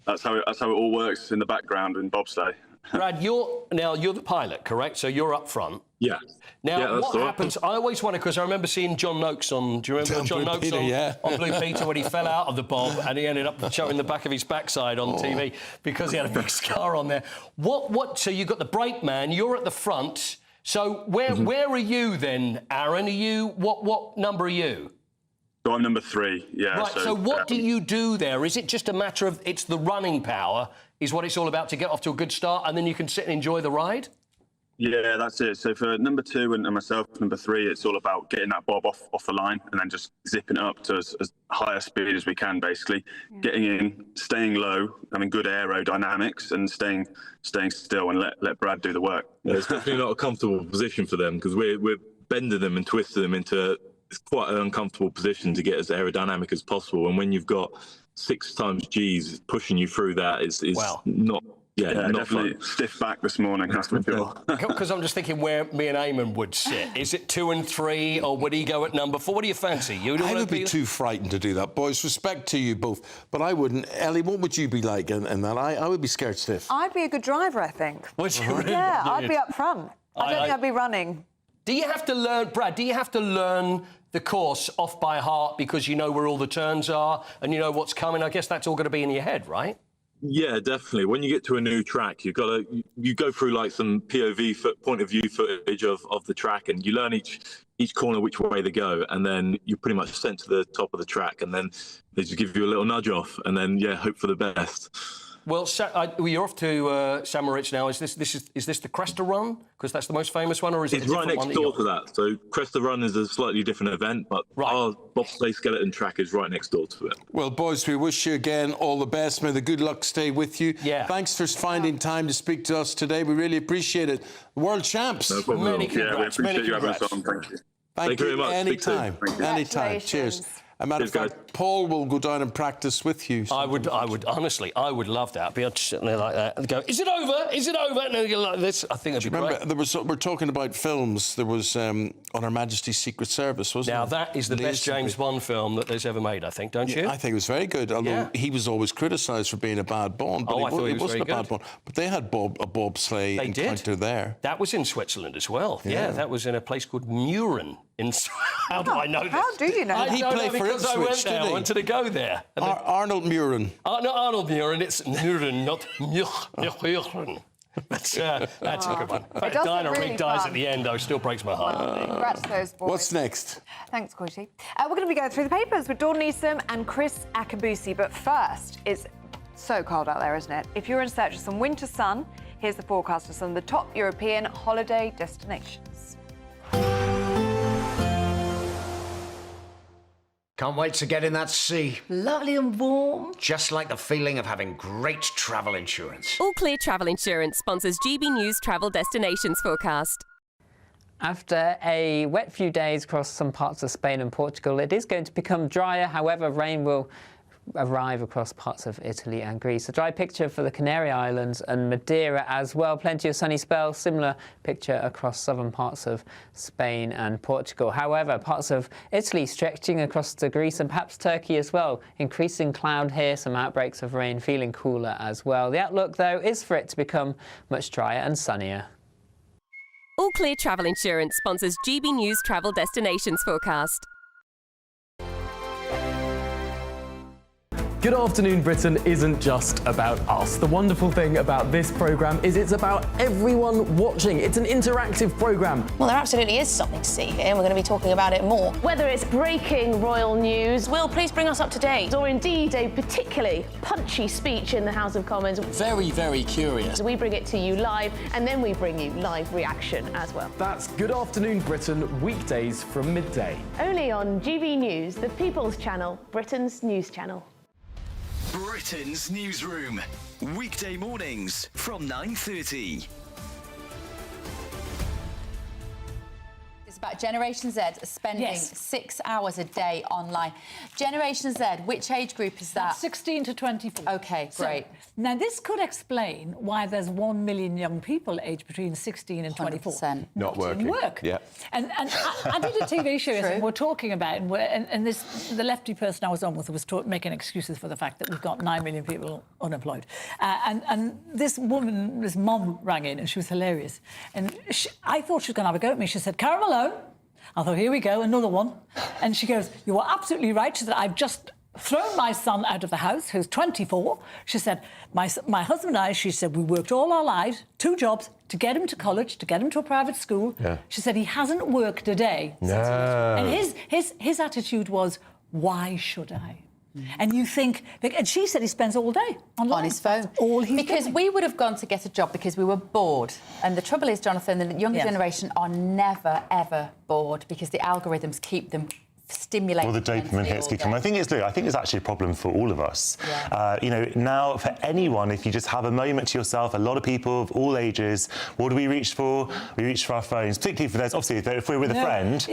that's how it all works in the background in bobsleigh. Brad, you're the pilot, correct? So you're up front. Yeah. Now, what happens? I always wonder, because I remember seeing John Noakes on. Do you remember John Noakes on Blue Peter when he fell out of the Bob and he ended up showing the back of his backside on TV because he had a big scar on there? So you've got the brake man. You're at the front. So where are you then, Aaron? Are you what number are you? So I'm number 3. Yeah. Right. So what do you do there? Is it just a matter of it's the running power is what it's all about to get off to a good start, and then you can sit and enjoy the ride? Yeah, that's it. So for number 2 and myself, number 3, it's all about getting that Bob off the line and then just zipping it up to as high a speed as we can, basically. Getting in, staying low, having good aerodynamics, and staying still and let Brad do the work. Yeah, it's definitely not a comfortable position for them because we're bending them and twisting them into quite an uncomfortable position to get as aerodynamic as possible. And when you've got 6 times G's pushing you through that is not... Yeah, not definitely fun. Stiff back this morning, that's for sure. Because I'm just thinking where me and Eamonn would sit. Is it 2 and 3, or would he go at number 4? What do you fancy? I would be too frightened to do that. Boys, respect to you both, but I wouldn't. Ellie, what would you be like in that? I would be scared stiff. I'd be a good driver, I think. Would you really? Yeah, I'd be up front. I don't think I'd be running. Do you have to learn, Brad, the course off by heart because you know where all the turns are and you know what's coming? I guess that's all going to be in your head, right? Yeah, definitely. When you get to a new track, you go through like some POV point of view footage of the track, and you learn each corner which way they go, and then you're pretty much sent to the top of the track, and then they just give you a little nudge off, and then hope for the best. Well, you're off to St. Moritz now. Is this the Cresta Run? Because that's the most famous one, or is it? It's right next door to that. So Cresta Run is a slightly different event, but our bobsleigh skeleton track is right next door to it. Well, boys, we wish you again all the best. May the good luck stay with you. Yeah. Thanks for finding time to speak to us today. We really appreciate it. World champs. No problem. Many congrats. We appreciate you having us on. Thank you. Thank you very much. Anytime. Anytime. Cheers. As a matter of fact, Paul will go down and practice with you. I would honestly, I would love that. Be able to sit there like that and go, "Is it over? Is it over?" And then go like this. I think that'd be great. Remember, we're talking about films. There was on Her Majesty's Secret Service, wasn't Now, it? that is the best James Bond film that there's ever made, I think, don't you? I think it was very good, although he was always criticised for being a bad Bond. But I thought he was wasn't very a bad Bond. But they had a bobsleigh encounter there. That was in Switzerland as well. Yeah, that was in a place called Muren. How do I know this? How do you know that? He played for Ipswich, didn't he? I wanted to go there. Arnold Muren. Not Arnold Muren, it's Muren, not Muren. That's a good one. In fact, Dinah Rigg dies at the end, though, still breaks my heart. Congrats to those boys. What's next? Thanks, Coity. We're going to be going through the papers with Dawn Neeson and Chris Akabusi. But first, it's so cold out there, isn't it? If you're in search of some winter sun, here's the forecast for some of the top European holiday destinations. Can't wait to get in that sea. Lovely and warm. Just like the feeling of having great travel insurance. All Clear Travel Insurance sponsors GB News Travel Destinations Forecast. After a wet few days across some parts of Spain and Portugal, it is going to become drier. However, rain will arrive across parts of Italy and Greece. A dry picture for the Canary Islands and Madeira as well. Plenty of sunny spells. Similar picture across southern parts of Spain and Portugal. However, parts of Italy stretching across to Greece and perhaps Turkey as well. Increasing cloud here, some outbreaks of rain, feeling cooler as well. The outlook, though, is for it to become much drier and sunnier. All Clear Travel Insurance sponsors GB News Travel Destinations Forecast. Good Afternoon Britain isn't just about us. The wonderful thing about this programme is it's about everyone watching. It's an interactive programme. Well, there absolutely is something to see here, and we're going to be talking about it more. Whether it's breaking royal news, Will, please bring us up to date, or indeed a particularly punchy speech in the House of Commons. Very, very curious. We bring it to you live, and then we bring you live reaction as well. That's Good Afternoon Britain, weekdays from midday. Only on GB News, the People's Channel, Britain's news channel. Britain's Newsroom, weekday mornings from 9:30. It's about Generation Z spending 6 hours a day online. Generation Z, which age group is that? 16 to 24. OK, great. Now, this could explain why there's 1 million young people aged between 16 and 24 not working. work. Yeah. And I did a TV show and we're talking about it, and the lefty person I was on with was making excuses for the fact that we've got 9 million people unemployed. And this woman, this mom, rang in and she was hilarious. And I thought she was going to have a go at me. She said, "Carol Malone." I thought, here we go, another one. And she goes, "You are absolutely right." She said, "I've just thrown my son out of the house, who's 24. She said, my husband and I, she said, we worked all our lives, 2 jobs, to get him to college, to get him to a private school. Yeah. She said, he hasn't worked a day. No. And his attitude was, why should I? And you think, and she said he spends all day online. On his phone. That's all he's because doing. we would have gone to get a job because we were bored. And the trouble is, Jonathan, the younger generation are never, ever bored because the algorithms keep them stimulated. Well, the dopamine hits keep coming. I think it's actually a problem for all of us. Yeah. Now for anyone, if you just have a moment to yourself, a lot of people of all ages, what do we reach for? We reach for our phones, particularly for those. Obviously, if we're with a friend,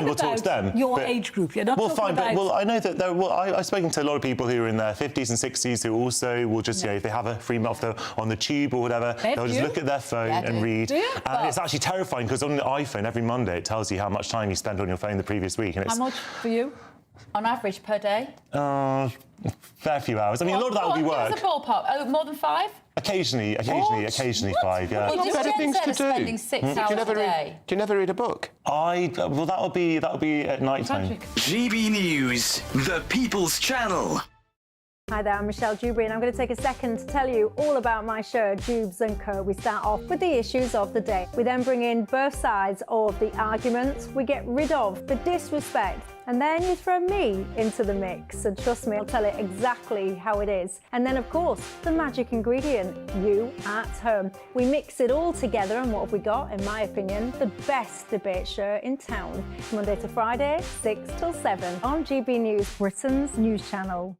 we'll talk to them. Your age group, you're not. Well, fine, but I know that I've spoken to a lot of people who are in their 50s and 60s who also will just, if they have a free minute on the tube or whatever, they'll just look at their phone and read. And it's actually terrifying because on the iPhone every Monday it tells you how much time you spent on your phone the previous week, and it's for you? On average per day? Fair few hours. I mean, a lot of that will be work. What's the ballpark? Oh, more than 5? Occasionally 5. Yeah. Well, better things to do. Spending 6 hours a day. Do you never read a book? That'll be at night time. GB News, the People's Channel. Hi there, I'm Michelle Dewberry, and I'm going to take a second to tell you all about my show, Dubes & Co. We start off with the issues of the day. We then bring in both sides of the arguments. We get rid of the disrespect. And then you throw me into the mix. And trust me, I'll tell it exactly how it is. And then, of course, the magic ingredient, you at home. We mix it all together, and what have we got? In my opinion, the best debate show in town. Monday to Friday, 6 till 7 on GB News, Britain's news channel.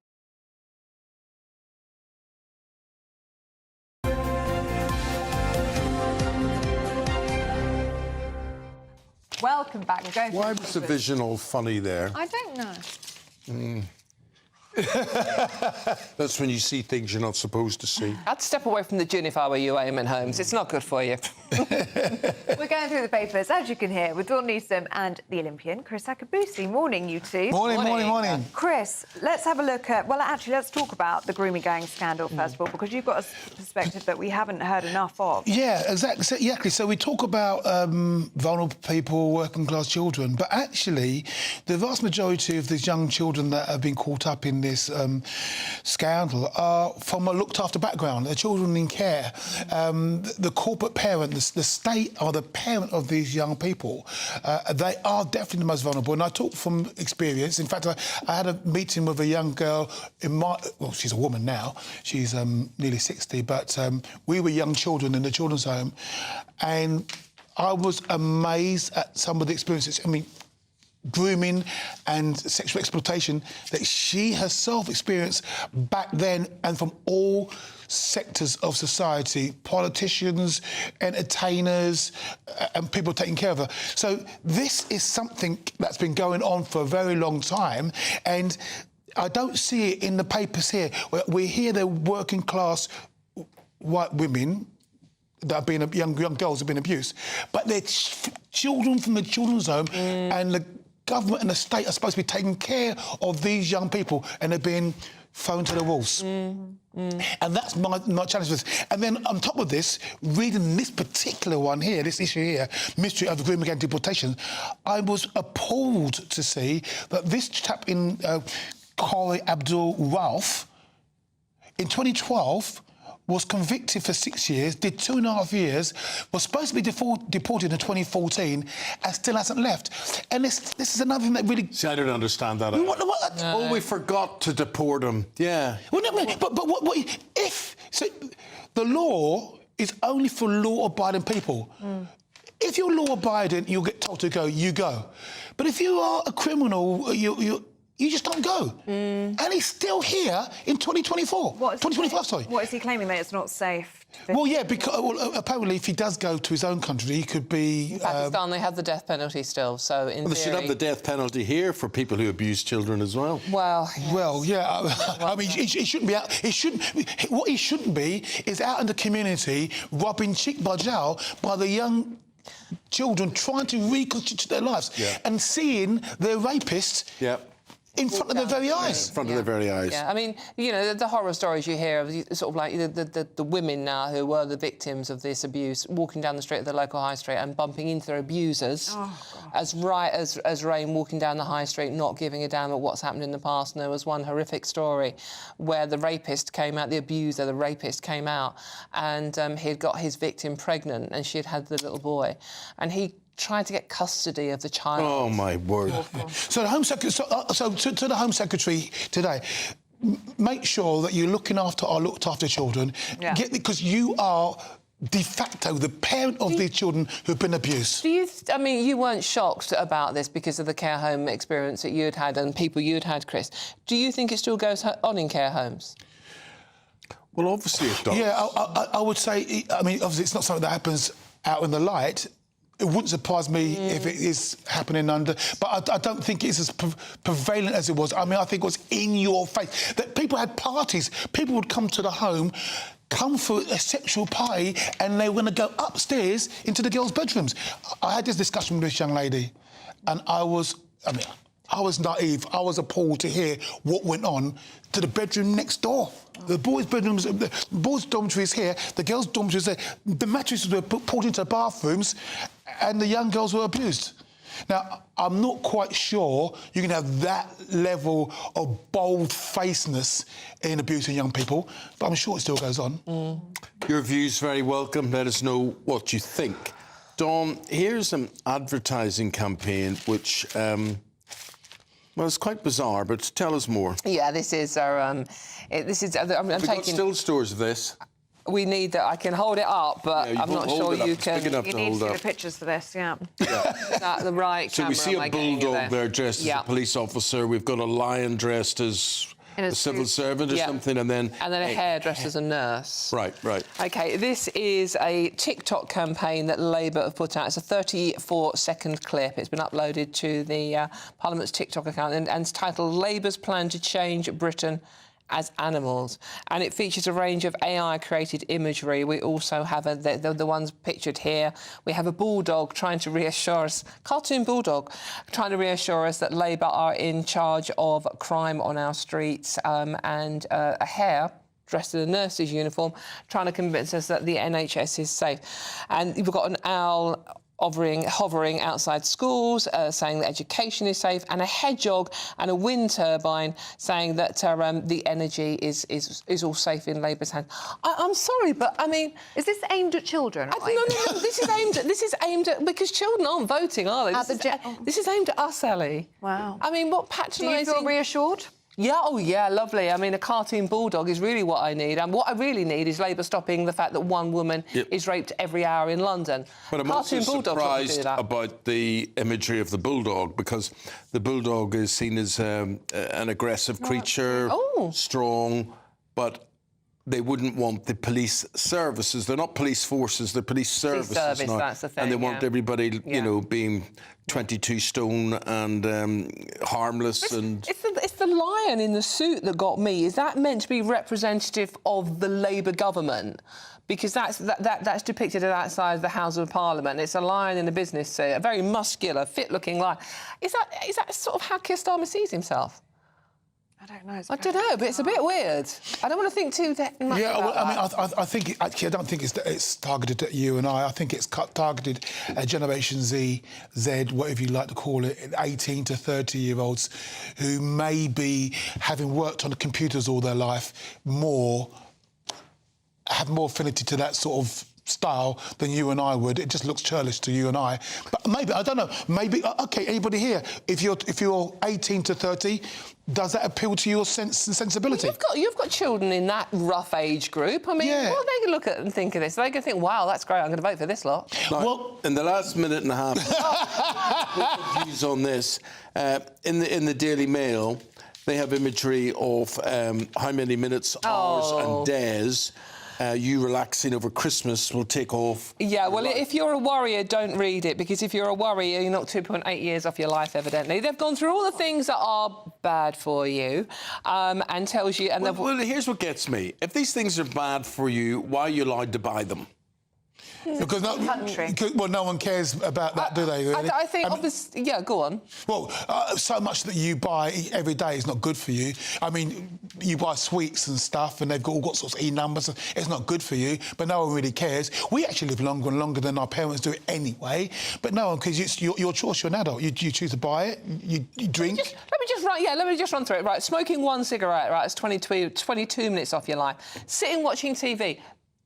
Welcome back. We're going Why was the vision all funny there? I don't know. That's when you see things you're not supposed to see. I'd step away from the gin if I were you, Eamonn Holmes. It's not good for you. We're going through the papers, as you can hear, with Dawn Newsom and the Olympian, Chris Akabusi. Morning, you two. Morning. Chris, let's have a look at... Well, actually, let's talk about the grooming gang scandal, first of all, because you've got a perspective that we haven't heard enough of. Yeah, exactly. So we talk about vulnerable people, working-class children, but actually, the vast majority of these young children that have been caught up in this scandal are from a looked-after background. They're children in care. The corporate parent, the state are the parent of these young people. They are definitely the most vulnerable, and I talk from experience. In fact, I had a meeting with a young girl well, she's a woman now. She's nearly 60, but we were young children in the children's home, and I was amazed at some of the experiences. I mean, grooming and sexual exploitation that she herself experienced back then, and from all sectors of society, politicians, entertainers, and people taking care of her. So this is something that's been going on for a very long time, and I don't see it in the papers here. We hear the working class white women that have been young girls have been abused, but they're children from the children's home, and the government and the state are supposed to be taking care of these young people, and they're being thrown to the wolves. And that's my challenge with this. And then on top of this, reading this particular one here, this issue here, mystery of agreement against deportation, I was appalled to see that this chap in Corey Abdul Ralph, in 2012, was convicted for 6 years, did 2.5 years, was supposed to be deported in 2014, and still hasn't left. And this is another thing that really... See, I don't understand that. Oh, we forgot to deport him. Yeah. Well, no, but what if... So, the law is only for law-abiding people. If you're law-abiding, you'll get told to go, you go. But if you are a criminal, you just don't go. And he's still here in 2024. 2025, sorry. What is he claiming, that it's not safe? Well, yeah, because apparently if he does go to his own country, he could be... In Pakistan, they have the death penalty still, so in Well, they should have the death penalty here for people who abuse children as well. Well, yes. Well, yeah. I mean, he shouldn't be out... What he shouldn't be is out in the community robbing cheek by jowl by the young children trying to reconstitute their lives and seeing their rapists... in front of their very eyes. In front of their very eyes. Yeah, I mean, you know, the horror stories you hear of sort of like the women now who were the victims of this abuse walking down the street of the local high street and bumping into their abusers, as rain walking down the high street, not giving a damn at what's happened in the past. And there was one horrific story where the rapist came out, the rapist came out, and he'd got his victim pregnant, and she'd had the little boy, and he tried to get custody of the child. Oh, my word. So the Home Secretary, to the Home Secretary today, make sure that you're looking after or looked after children, because you are de facto the parent of these children who've been abused. I mean, you weren't shocked about this because of the care home experience that you'd had and people you'd had, Chris. Do you think it still goes on in care homes? Well, obviously it does. Yeah, I would say, I mean, obviously it's not something that happens out in the light. It wouldn't surprise me if it is happening under... But I don't think it's as prevalent as it was. I mean, I think it was in your face. That people had parties. People would come to the home, come for a sexual party, and they were going to go upstairs into the girls' bedrooms. I had this discussion with this young lady, and I was naive. I was appalled to hear what went on to the bedroom next door. The boys' bedrooms, the boys' dormitory is here, the girls' dormitory is there. The mattresses were pulled into the bathrooms, and the young girls were abused. Now, I'm not quite sure you can have that level of bold-facedness in abusing young people, but I'm sure it still goes on. Your view's very welcome. Let us know what you think. Dawn, here's an advertising campaign which... well, it's quite bizarre, but tell us more. Yeah, this is our... I'm We've got still stores of this. We need that. I can hold it up, but I'm not sure you can... You need to see the pictures for this, Is that the right camera? So we see a bulldog there dressed as a police officer. We've got a lion dressed as a civil servant or something, and then... And then a hairdresser as a nurse. Right. OK, this is a TikTok campaign that Labour have put out. It's a 34-second clip. It's been uploaded to the Parliament's TikTok account, and it's titled Labour's Plan to Change Britain as Animals, and it features a range of AI-created imagery. We also have the ones pictured here. We have a bulldog trying to reassure us, cartoon bulldog, trying to reassure us that Labour are in charge of crime on our streets, and a hare dressed in a nurse's uniform trying to convince us that the NHS is safe. And we've got an owl hovering outside schools, saying that education is safe, and a hedgehog and a wind turbine saying that the energy is all safe in Labour's hands. I'm sorry, but I mean, is this aimed at children? No. This is aimed at because children aren't voting, are they? This is aimed at us, Ellie. Wow. I mean, what patronising? Do you feel reassured? Yeah, lovely. I mean, a cartoon bulldog is really what I need. And what I really need is Labour stopping the fact that one woman is raped every hour in London. But I'm also surprised about the imagery of the bulldog, because the bulldog is seen as an aggressive creature, strong, but they wouldn't want the police services. They're not police forces, they're police services. Service, now. that's the thing, And they want everybody, you know, being 22 stone and harmless. It's the lion in the suit that got me. Is that meant to be representative of the Labour government? Because that's depicted outside the House of Parliament. It's a lion in a business suit, a very muscular, fit-looking lion. Is that sort of how Keir Starmer sees himself? I don't know. I don't know, but it's a bit weird. I don't want to think too much about that. I think actually I don't think it's targeted at you and I. I think it's targeted at Generation Z, whatever you like to call it, 18 to 30-year-olds who may be, having worked on computers all their life, have more affinity to that sort of style than you and I would. It just looks churlish to you and I. But maybe, I don't know, maybe, OK, anybody here, if you're 18 to 30, does that appeal to your sensibility? Well, you've got children in that rough age group. I mean, what are they going to look at and think of this? They're going to think, wow, that's great, I'm going to vote for this lot. Now, well, in the last minute and a half, views on this, in the Daily Mail, they have imagery of how many minutes, hours and days you relaxing over Christmas will take off. Yeah, well, if you're a worrier, don't read it, because if you're a worrier, you knock 2.8 years off your life, evidently. They've gone through all the things that are bad for you and tells you... Well, here's what gets me. If these things are bad for you, why are you allowed to buy them? Because no one cares about that, do they? Really? I think, obviously... Yeah, go on. Well, so much that you buy every day is not good for you. I mean, you buy sweets and stuff and they've all got sorts of E-numbers. It's not good for you, but no one really cares. We actually live longer and longer than our parents do anyway, but no one, because it's your choice, you're an adult. You choose to buy it, you drink. Let me just run through it. Right, smoking one cigarette, right, it's 22 minutes off your life. Sitting watching TV...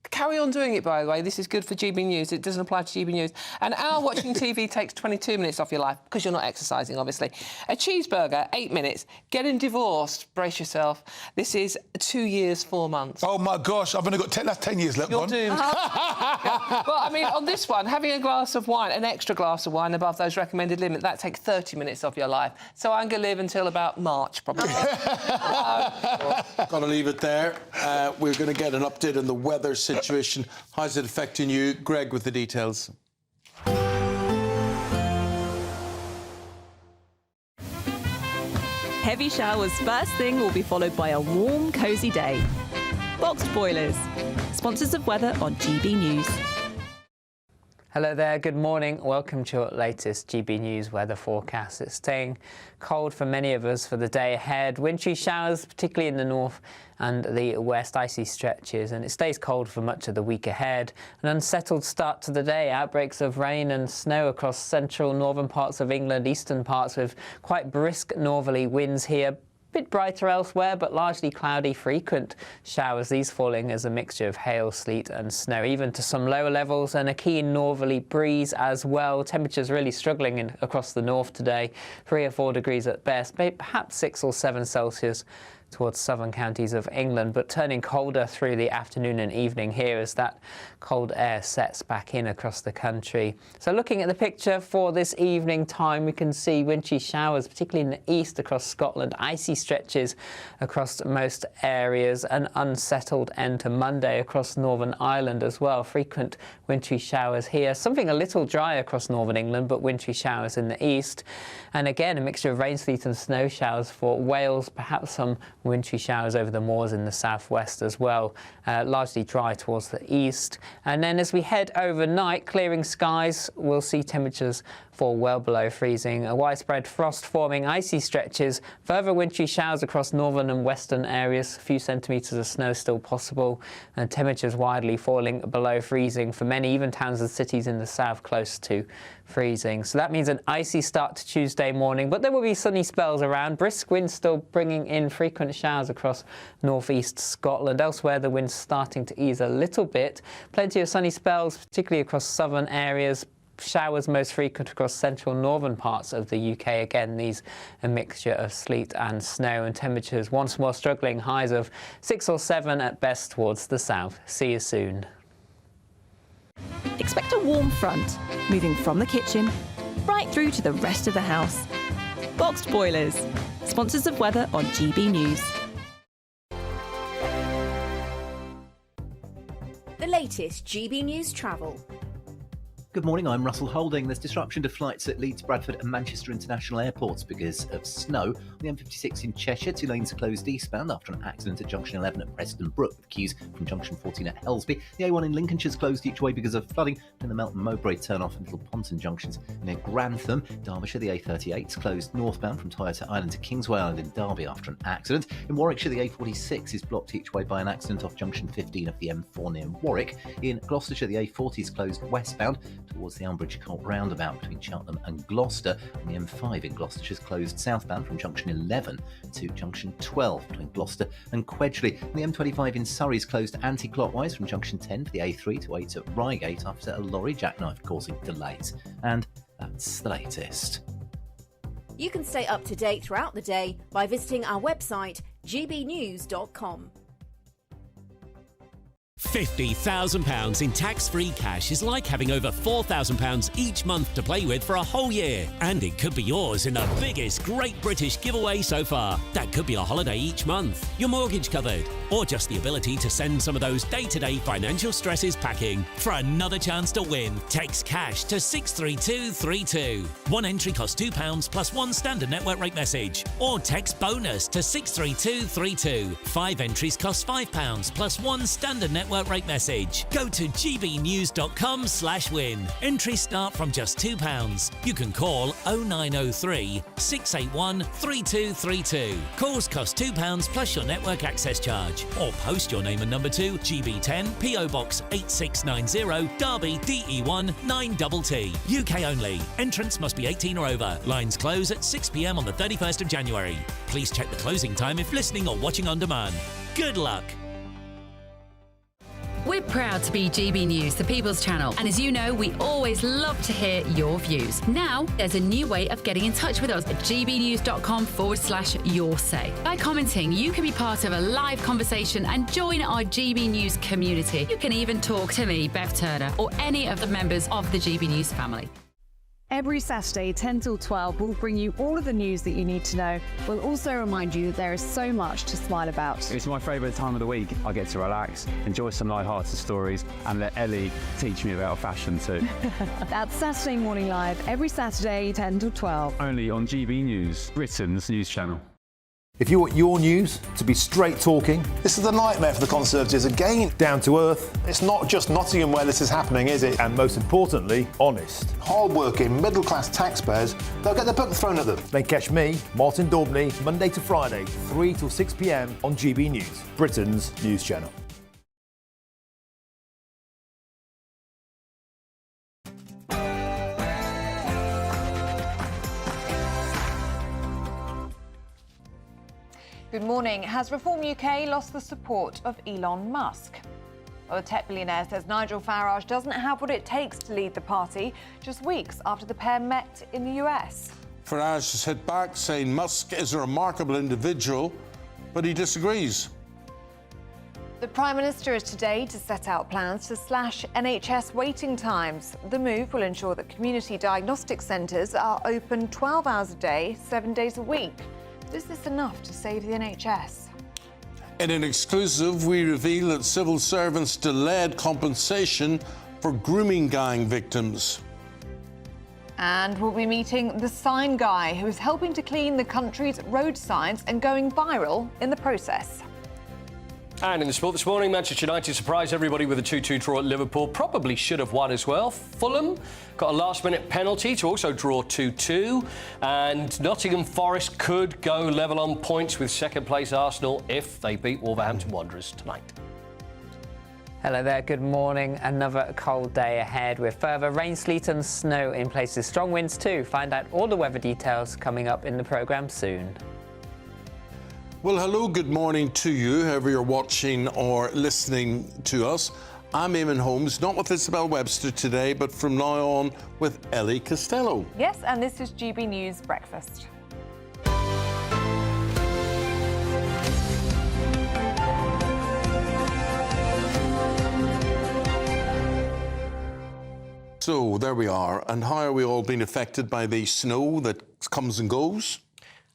Carry on doing it, by the way. This is good for GB News. It doesn't apply to GB News. An hour watching TV takes 22 minutes off your life, because you're not exercising, obviously. A cheeseburger, 8 minutes. Getting divorced, brace yourself. This is 2 years, 4 months. Oh, my gosh, I've only got 10 years left. You're doomed. Yeah. Well, I mean, on this one, having a glass of wine, an extra glass of wine above those recommended limits, that takes 30 minutes off your life. So I'm going to live until about March, probably. Got to leave it there. We're going to get an update on the weather situation. How's it affecting you? Greg with the details. Heavy showers first thing will be followed by a warm, cosy day. Boxed Boilers, sponsors of weather on GB News. Hello there, good morning. Welcome to your latest GB News weather forecast. It's staying cold for many of us for the day ahead. Wintry showers, particularly in the north and the west, icy stretches, and it stays cold for much of the week ahead. An unsettled start to the day. Outbreaks of rain and snow across central northern parts of England, eastern parts with quite brisk northerly winds here. Bit brighter elsewhere, but largely cloudy, frequent showers, these falling as a mixture of hail, sleet and snow, even to some lower levels, and a keen northerly breeze as well. Temperatures really struggling across the north today, 3 or 4 degrees at best, perhaps 6 or 7 Celsius towards southern counties of England, but turning colder through the afternoon and evening here as that cold air sets back in across the country. So looking at the picture for this evening time, we can see wintry showers, particularly in the east across Scotland, icy stretches across most areas, an unsettled end to Monday across Northern Ireland as well. Frequent wintry showers here, something a little dry across northern England, but wintry showers in the east. And again, a mixture of rain, sleet and snow showers for Wales, perhaps some wintry showers over the moors in the southwest as well, largely dry towards the east. And then as we head overnight, clearing skies, we'll see temperatures fall well below freezing. A widespread frost forming icy stretches, further wintry showers across northern and western areas, a few centimetres of snow still possible, and temperatures widely falling below freezing for many, even towns and cities in the south close to freezing. So that means an icy start to Tuesday morning, but there will be sunny spells around. Brisk winds still bringing in frequent showers across northeast Scotland. Elsewhere, the wind's starting to ease a little bit. Plenty of sunny spells, particularly across southern areas. Showers most frequent across central northern parts of the UK. Again, these a mixture of sleet and snow, and temperatures once more struggling, highs of 6 or 7 at best towards the south. See you soon. Expect a warm front, moving from the kitchen right through to the rest of the house. Boxed Boilers, sponsors of weather on GB News. latest GB News travel. Good morning, I'm Russell Holding. There's disruption to flights at Leeds, Bradford and Manchester international airports because of snow. On the M56 in Cheshire, 2 lanes are closed eastbound after an accident at junction 11 at Preston Brook, with queues from junction 14 at Helsby. The A1 in Lincolnshire is closed each way because of flooding in the Melton Mowbray turn-off and Little Ponton junctions near Grantham. Derbyshire, the A38 is closed northbound from Toyota Island to Kingsway Island in Derby after an accident. In Warwickshire, the A46 is blocked each way by an accident off junction 15 of the M4 near Warwick. In Gloucestershire, the A40 is closed westbound towards the Ambridge Colt roundabout between Cheltenham and Gloucester, and the M5 in Gloucestershire is closed southbound from junction 11 to junction 12 between Gloucester and Quedgeley. And the M25 in Surrey is closed anti-clockwise from junction 10 for the A3 to 8 at Reigate after a lorry jackknife causing delays. And that's the latest. You can stay up to date throughout the day by visiting our website gbnews.com. £50,000 in tax-free cash is like having over £4,000 each month to play with for a whole year. And it could be yours in the biggest Great British giveaway so far. That could be a holiday each month, your mortgage covered, or just the ability to send some of those day-to-day financial stresses packing. For another chance to win, text cash to 63232. One entry costs £2 plus one standard network rate message. Or text bonus to 63232. 5 entries cost £5 plus one standard network rate message. Go to gbnews.com/win. Entries start from just £2. You can call 0903 681 3232. Calls cost £2 plus your network access charge. Or post your name and number to GB10 PO Box 8690 Derby DE1 9TT. UK only. Entrance must be 18 or over. Lines close at 6 p.m. on the 31st of January. Please check the closing time if listening or watching on demand. Good luck. We're proud to be GB News, the People's Channel. And as you know, we always love to hear your views. Now, there's a new way of getting in touch with us at gbnews.com/your say. By commenting, you can be part of a live conversation and join our GB News community. You can even talk to me, Bev Turner, or any of the members of the GB News family. Every Saturday, 10 till 12, we'll bring you all of the news that you need to know. We'll also remind you that there is so much to smile about. It's my favourite time of the week. I get to relax, enjoy some light-hearted stories, and let Ellie teach me about fashion too. That's Saturday Morning Live, every Saturday, 10 till 12. Only on GB News, Britain's news channel. If you want your news to be straight talking, this is a nightmare for the Conservatives again. Down to earth. It's not just Nottingham where this is happening, is it? And most importantly, honest. Hard-working, middle-class taxpayers, they'll get their book thrown at them. Then catch me, Martin Daubney, Monday to Friday, 3 till 6 p.m. on GB News, Britain's news channel. Good morning. Has Reform UK lost the support of Elon Musk? Well, the tech billionaire says Nigel Farage doesn't have what it takes to lead the party, just weeks after the pair met in the US. Farage has hit back, saying Musk is a remarkable individual, but he disagrees. The Prime Minister is today to set out plans to slash NHS waiting times. The move will ensure that community diagnostic centres are open 12 hours a day, 7 days a week. Is this enough to save the NHS? In an exclusive, we reveal that civil servants delayed compensation for grooming gang victims. And we'll be meeting the sign guy who is helping to clean the country's road signs and going viral in the process. And in the sport this morning, Manchester United surprised everybody with a 2-2 draw at Liverpool. Probably should have won as well. Fulham got a last-minute penalty to also draw 2-2. And Nottingham Forest could go level on points with second-place Arsenal if they beat Wolverhampton Wanderers tonight. Hello there, good morning. Another cold day ahead with further rain, sleet and snow in places. Strong winds too. Find out all the weather details coming up in the programme soon. Well, hello, good morning to you, whoever you're watching or listening to us. I'm Eamonn Holmes, not with Isabel Webster today, but from now on with Ellie Costello. Yes, and this is GB News Breakfast. So there we are. And how are we all being affected by the snow that comes and goes?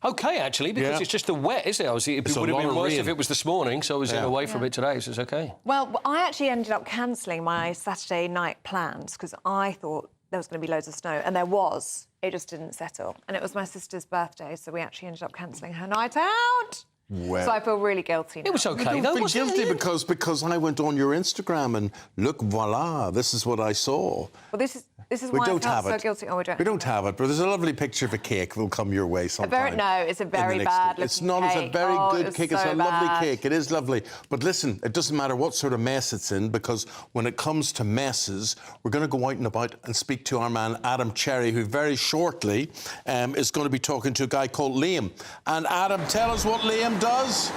Okay, actually, because it's just the wet, isn't it? It would have been worse if it was this morning, so I was away from it today, so it's okay. Well, I actually ended up cancelling my Saturday night plans because I thought there was going to be loads of snow, and there was. It just didn't settle. And it was my sister's birthday, so we actually ended up cancelling her night out. Well, so I feel really guilty now. It was okay, I don't feel guilty because I went on your Instagram and look, voila, this is what I saw. Well, this is why I felt so guilty. Oh, we don't have it, but there's a lovely picture of a cake will come your way sometime. No, it's a very bad looking It's not. cake. It's a very good cake. So it's a lovely bad. cake. It is lovely. But listen, it doesn't matter what sort of mess it's in, because when it comes to messes, we're going to go out and about and speak to our man Adam Cherry, who very shortly is going to be talking to a guy called Liam. And Adam, tell us what Liam does.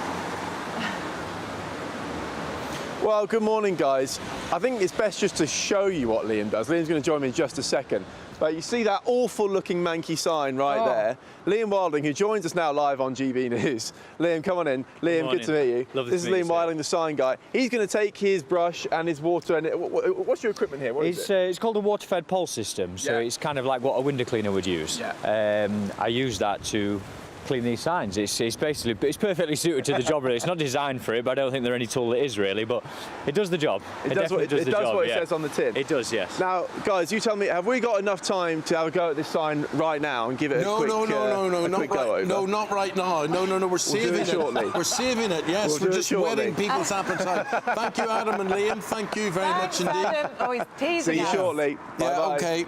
Well, good morning, guys. I think it's best just to show you what Liam does. Liam's going to join me in just a second. But you see that awful-looking manky sign right there? Liam Wilding, who joins us now live on GB News. Liam, come on in. Liam, good to meet you. Lovely this to is meet Liam you, Wilding, the sign guy. He's going to take his brush and his water and... What's your equipment here? What is it? It's called a water-fed pole system, so it's kind of like what a window cleaner would use. Yeah. I use that to clean these signs. It's perfectly suited to the job, really. It's not designed for it, but I don't think there's any tool that is, really, but it does the job. It does what it says on the tin. It does, yes. Now, guys, you tell me, have we got enough time to have a go at this sign right now and give it a quick go over? No, not right now. No, we're saving it. Shortly. We're saving it, yes. We're just whetting people's appetite. Thank you, Adam and Liam. Thank you very much indeed. Adam. Oh, he's teasing See you us. shortly. Yeah, Bye-bye. OK.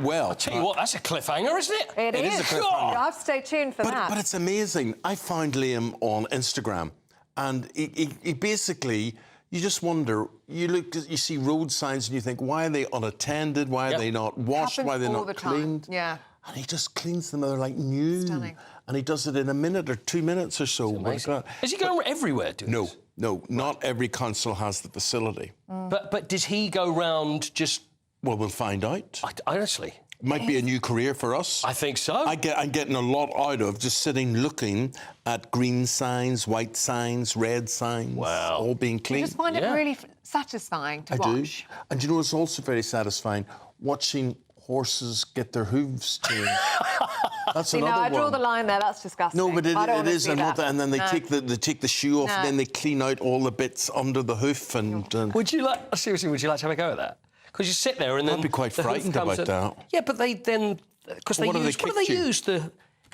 Well, I'll tell you what, that's a cliffhanger, isn't it? It is. a cliffhanger. I'll stay tuned for that. But it's amazing. I found Liam on Instagram, and he basically, you just wonder, you see road signs and you think, why are they unattended? Why are they not washed? Why are they not cleaned? Yeah. And he just cleans them. They're like new. Stunning. And he does it in a minute or 2 minutes or so. Is he going everywhere doing this? No, not every council has the facility. But does he go round just... Well, we'll find out. Honestly. Might be a new career for us. I think so. I'm getting a lot out of just sitting looking at green signs, white signs, red signs, all being clean. You just find it really satisfying to watch. Do. And you know, it's also very satisfying watching horses get their hooves changed. That's another one. I draw the line there. That's disgusting. No, but it is, and then they No. take the shoe off, and then they clean out all the bits under the hoof. And would you like to have a go at that? Because you sit there and then... I'd be quite frightened about that. Yeah, but they then... Because they use... What do they use?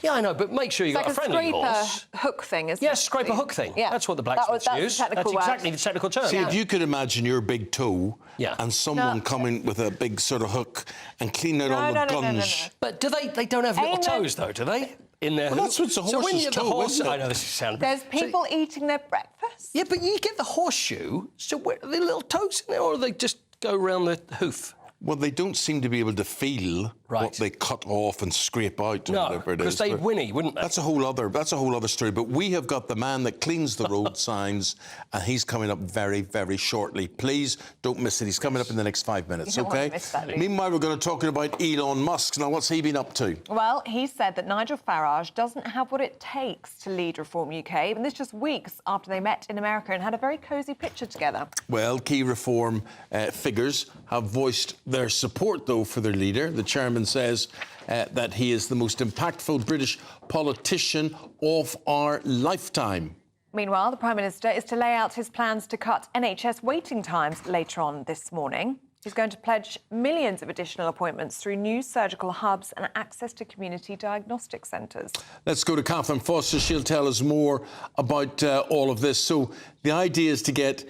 Yeah, I know, but make sure you've got a friendly horse. It's like a hook thing, isn't it? Yes, scraper hook thing. Yeah. That's what the blacksmiths use. That's exactly the technical term. See, if you could imagine your big toe and someone coming with a big sort of hook and clean out all the guns. But do they don't have little toes, though, do they? In their Well, that's what's a horse's toe, isn't it? I know this is sound. There's people eating their breakfast. Yeah, but you get the horseshoe, so are there little toes in there, or do they just go around the hoof? Well, they don't seem to be able to feel what they cut off and scrape out or whatever it is. because they'd whinny, wouldn't they? That's a whole other story. But we have got the man that cleans the road signs, and he's coming up very, very shortly. Please don't miss it. He's coming up in the next 5 minutes, You don't OK? want to miss that, Luke. Meanwhile, we're going to talk about Elon Musk. Now, what's he been up to? Well, he said that Nigel Farage doesn't have what it takes to lead Reform UK, and this just weeks after they met in America and had a very cosy picture together. Well, key Reform figures have voiced their support, though, for their leader. The chairman says that he is the most impactful British politician of our lifetime. Meanwhile, the Prime Minister is to lay out his plans to cut NHS waiting times later on this morning. He's going to pledge millions of additional appointments through new surgical hubs and access to community diagnostic centres. Let's go to Catherine Foster. She'll tell us more about all of this. So the idea is to get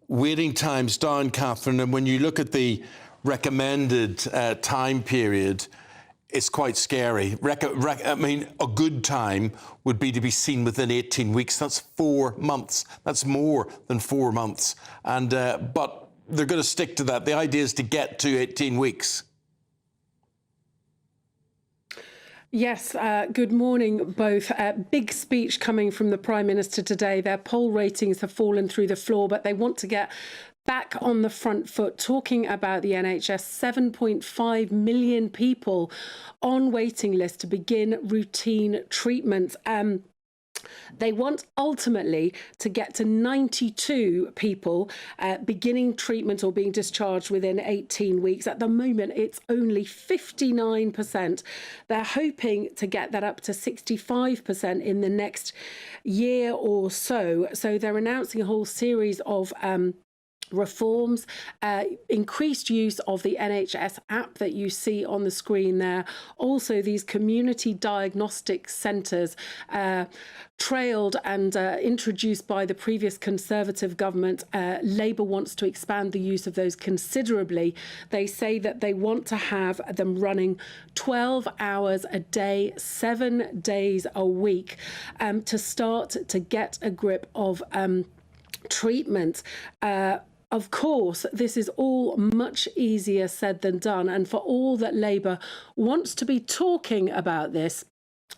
waiting times down, Catherine, and when you look at the recommended time period, it's quite scary. I mean, a good time would be to be seen within 18 weeks. That's 4 months. That's more than 4 months. And but they're going to stick to that. The idea is to get to 18 weeks. Yes, good morning, both. Big speech coming from the Prime Minister today. Their poll ratings have fallen through the floor, but they want to get back on the front foot, talking about the NHS. 7.5 million people on waiting lists to begin routine treatment. They want ultimately to get to 92 people beginning treatment or being discharged within 18 weeks. At the moment, it's only 59%. They're hoping to get that up to 65% in the next year or so. So they're announcing a whole series of reforms, increased use of the NHS app that you see on the screen there. Also, these community diagnostic centres trailed and introduced by the previous Conservative government. Labour wants to expand the use of those considerably. They say that they want to have them running 12 hours a day, 7 days a week, to start to get a grip of treatment. Of course, this is all much easier said than done. And for all that Labour wants to be talking about this,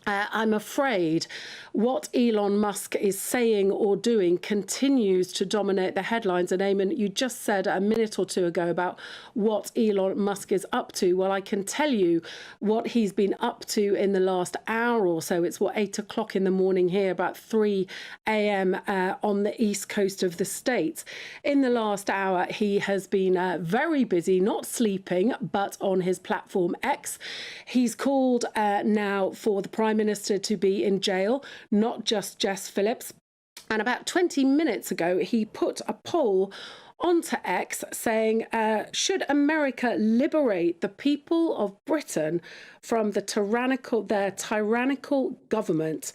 I'm afraid what Elon Musk is saying or doing continues to dominate the headlines. And Eamonn, you just said a minute or two ago about what Elon Musk is up to. Well, I can tell you what he's been up to in the last hour or so. It's 8 o'clock in the morning here, about 3 a.m. On the east coast of the States. In the last hour, he has been very busy, not sleeping, but on his platform X. He's called now for the Prime Minister to be in jail, not just Jess Phillips. And about 20 minutes ago, he put a poll onto X saying, should America liberate the people of Britain from their tyrannical government?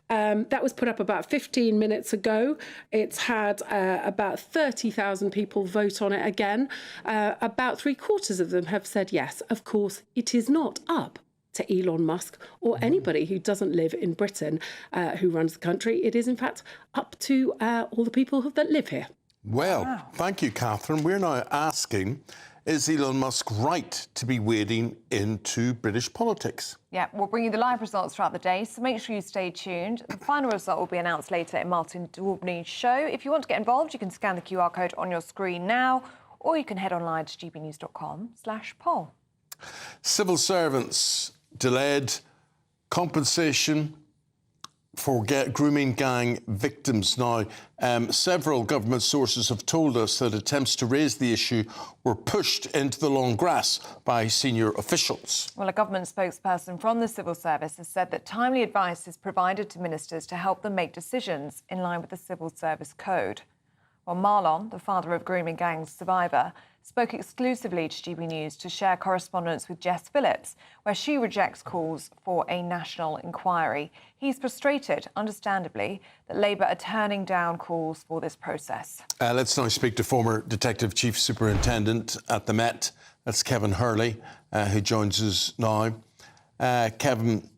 That was put up about 15 minutes ago. It's had about 30,000 people vote on it again. About 3/4 of them have said yes. Of course, it is not up to Elon Musk or anybody who doesn't live in Britain who runs the country. It is, in fact, up to all the people that live here. Well, thank you, Catherine. We're now asking, is Elon Musk right to be wading into British politics? Yeah, we'll bring you the live results throughout the day, so make sure you stay tuned. The final result will be announced later in Martin Daubney's show. If you want to get involved, you can scan the QR code on your screen now, or you can head online to gbnews.com/poll. Civil servants delayed compensation for grooming gang victims. Now, several government sources have told us that attempts to raise the issue were pushed into the long grass by senior officials. Well, a government spokesperson from the civil service has said that timely advice is provided to ministers to help them make decisions in line with the Civil Service Code. Well, Marlon, the father of grooming gang survivor, spoke exclusively to GB News to share correspondence with Jess Phillips, where she rejects calls for a national inquiry. He's frustrated, understandably, that Labour are turning down calls for this process. Let's now speak to former Detective Chief Superintendent at the Met. That's Kevin Hurley, who joins us now. Kevin,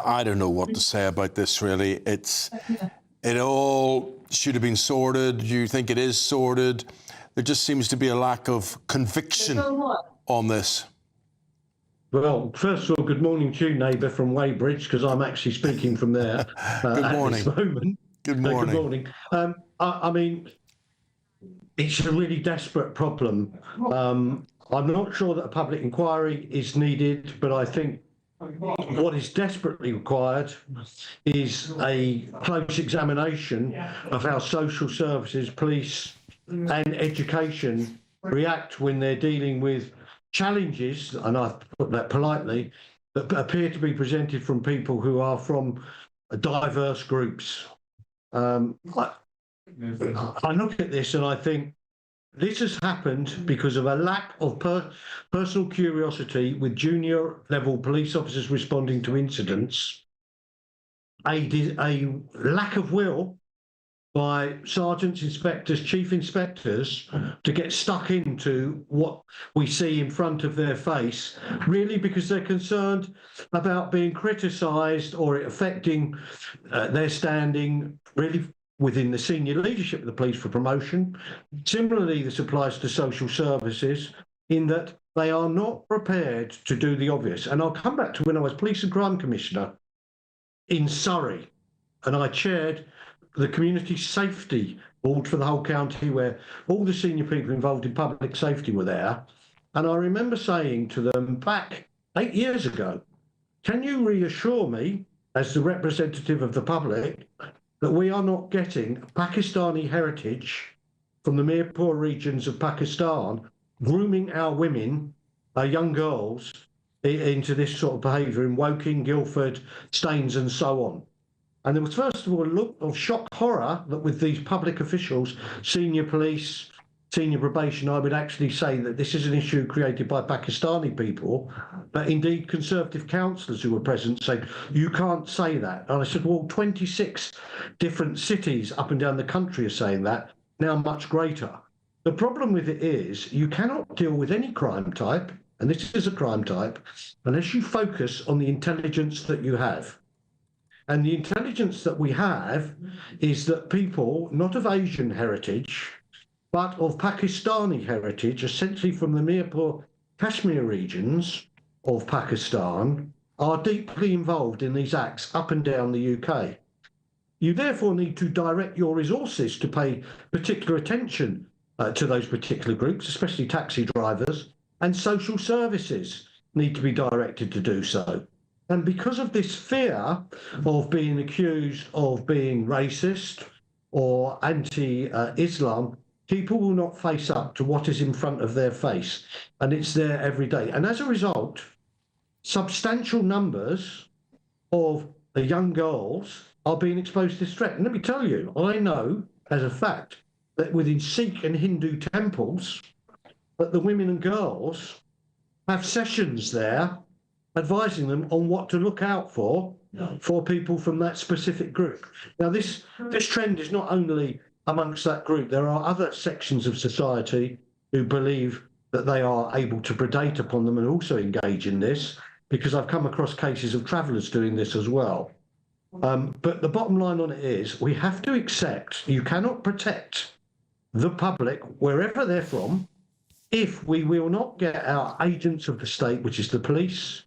I don't know what to say about this, really. It all should have been sorted. You think it is sorted? There just seems to be a lack of conviction on this. Well, first of all, good morning to you, neighbour from Weybridge, because I'm actually speaking from there Good morning. at this moment. Good morning. Good morning. I mean, it's a really desperate problem. I'm not sure that a public inquiry is needed, but I think what is desperately required is a close examination of how social services, police and education react when they're dealing with challenges, and I put that politely, that appear to be presented from people who are from diverse groups. I look at this and I think this has happened because of a lack of personal curiosity with junior level police officers responding to incidents, a lack of will by sergeants, inspectors, chief inspectors to get stuck into what we see in front of their face, really because they're concerned about being criticised or it affecting their standing really within the senior leadership of the police for promotion. Similarly, this applies to social services in that they are not prepared to do the obvious. And I'll come back to when I was Police and Crime Commissioner in Surrey, and I chaired the Community Safety Board for the whole county, where all the senior people involved in public safety were there. And I remember saying to them back 8 years ago, can you reassure me as the representative of the public, that we are not getting Pakistani heritage from the Mirpur regions of Pakistan grooming our women, our young girls, into this sort of behaviour in Woking, Guildford, Staines and so on. And there was first of all a look of shock horror that with these public officials, senior police, senior probation, I would actually say that this is an issue created by Pakistani people, but indeed Conservative councillors who were present said, you can't say that. And I said, well, 26 different cities up and down the country are saying that, now much greater. The problem with it is you cannot deal with any crime type, and this is a crime type, unless you focus on the intelligence that you have. And the intelligence that we have is that people, not of Asian heritage, but of Pakistani heritage, essentially from the Mirpur Kashmir regions of Pakistan, are deeply involved in these acts up and down the UK. You therefore need to direct your resources to pay particular attention to those particular groups, especially taxi drivers, and social services need to be directed to do so. And because of this fear of being accused of being racist or anti-Islam, people will not face up to what is in front of their face, and it's there every day. And as a result, substantial numbers of the young girls are being exposed to this threat. And let me tell you, I know as a fact that within Sikh and Hindu temples, that the women and girls have sessions there advising them on what to look out for people from that specific group. Now, this trend is not only amongst that group. There are other sections of society who believe that they are able to predate upon them and also engage in this, because I've come across cases of travellers doing this as well. But the bottom line on it is we have to accept you cannot protect the public, wherever they're from, if we will not get our agents of the state, which is the police,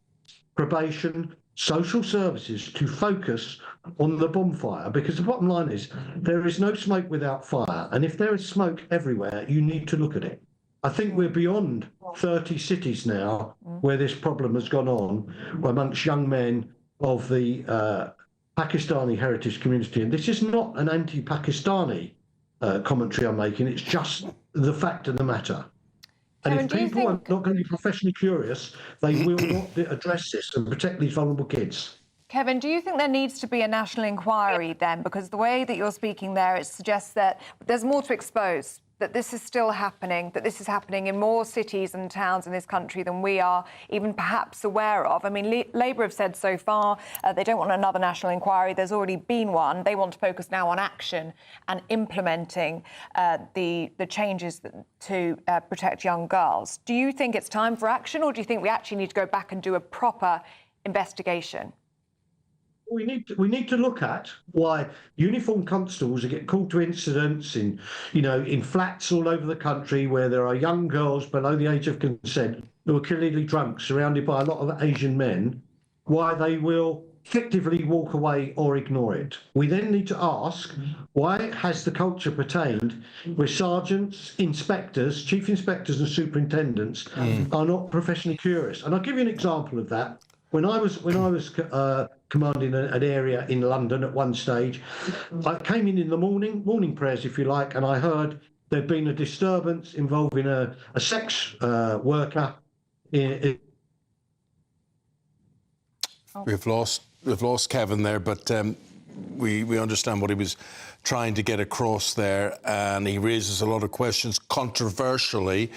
probation, social services, to focus on the bonfire. Because the bottom line is there is no smoke without fire. And if there is smoke everywhere, you need to look at it. I think we're beyond 30 cities now where this problem has gone on amongst young men of the Pakistani heritage community. And this is not an anti-Pakistani commentary I'm making, it's just the fact of the matter. And if people are not going to be professionally curious, they will not address this and protect these vulnerable kids. Kevin, do you think there needs to be a national inquiry then? Because the way that you're speaking there, it suggests that there's more to expose, that this is still happening, that this is happening in more cities and towns in this country than we are even perhaps aware of. I mean, Labour have said so far they don't want another national inquiry. There's already been one. They want to focus now on action and implementing the changes to protect young girls. Do you think it's time for action, or do you think we actually need to go back and do a proper investigation? We need to look at why uniformed constables get called to incidents in flats all over the country where there are young girls below the age of consent who are clearly drunk, surrounded by a lot of Asian men, why they will effectively walk away or ignore it. We then need to ask, why has the culture pertained where sergeants, inspectors, chief inspectors and superintendents are not professionally curious? And I'll give you an example of that. When I was commanding an area in London at one stage, I came in the morning prayers, if you like, and I heard there'd been a disturbance involving a sex worker. We've lost Kevin there, but we understand what he was trying to get across there, and he raises a lot of questions controversially.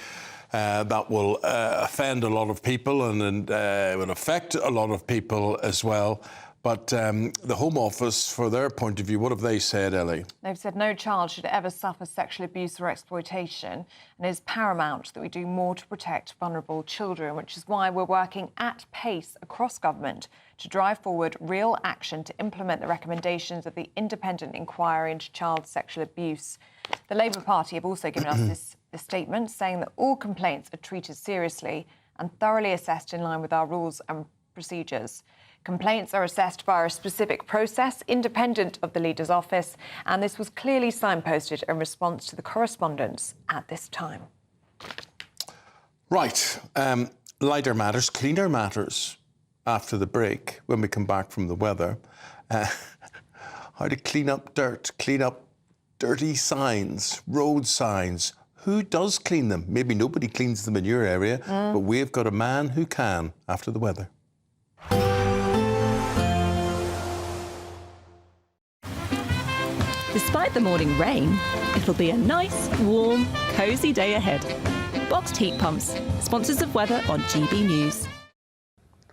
That will offend a lot of people and will affect a lot of people as well. But the Home Office, for their point of view, what have they said, Ellie? They've said no child should ever suffer sexual abuse or exploitation, and it is paramount that we do more to protect vulnerable children, which is why we're working at pace across government to drive forward real action to implement the recommendations of the independent inquiry into child sexual abuse. The Labour Party have also given us this statement saying that all complaints are treated seriously and thoroughly assessed in line with our rules and procedures. Complaints are assessed via a specific process independent of the Leader's office, and this was clearly signposted in response to the correspondence at this time. Right. Lighter matters, cleaner matters. after the break, when we come back from the weather, how to clean up dirt, clean up dirty signs, road signs. Who does clean them? Maybe nobody cleans them in your area, but we've got a man who can after the weather. Despite the morning rain, it'll be a nice, warm, cosy day ahead. Boxed heat pumps, sponsors of weather on GB News.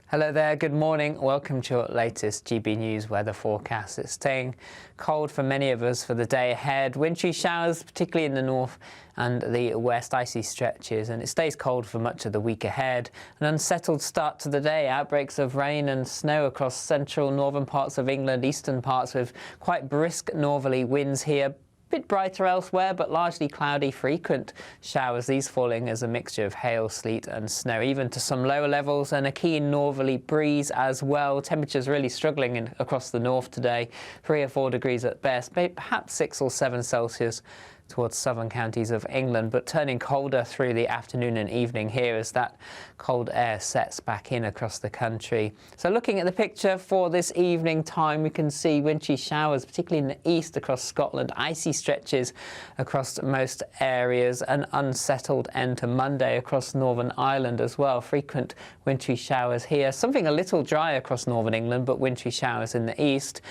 Hello there, good morning. Welcome to your latest GB News weather forecast. It's staying cold for many of us for the day ahead. Wintry showers, particularly in the north and the west, icy stretches, and it stays cold for much of the week ahead. An unsettled start to the day, outbreaks of rain and snow across central northern parts of England, eastern parts with quite brisk northerly winds here. Bit brighter elsewhere, but largely cloudy, frequent showers, these falling as a mixture of hail, sleet and snow, even to some lower levels, and a keen northerly breeze as well. Temperatures really struggling across the north today, 3 or 4 degrees at best, perhaps 6 or 7 Celsius towards southern counties of England, but turning colder through the afternoon and evening here as that cold air sets back in across the country. So looking at the picture for this evening time, we can see wintry showers, particularly in the east across Scotland, icy stretches across most areas, an unsettled end to Monday across Northern Ireland as well. Frequent wintry showers here, something a little dry across northern England, but wintry showers in the east.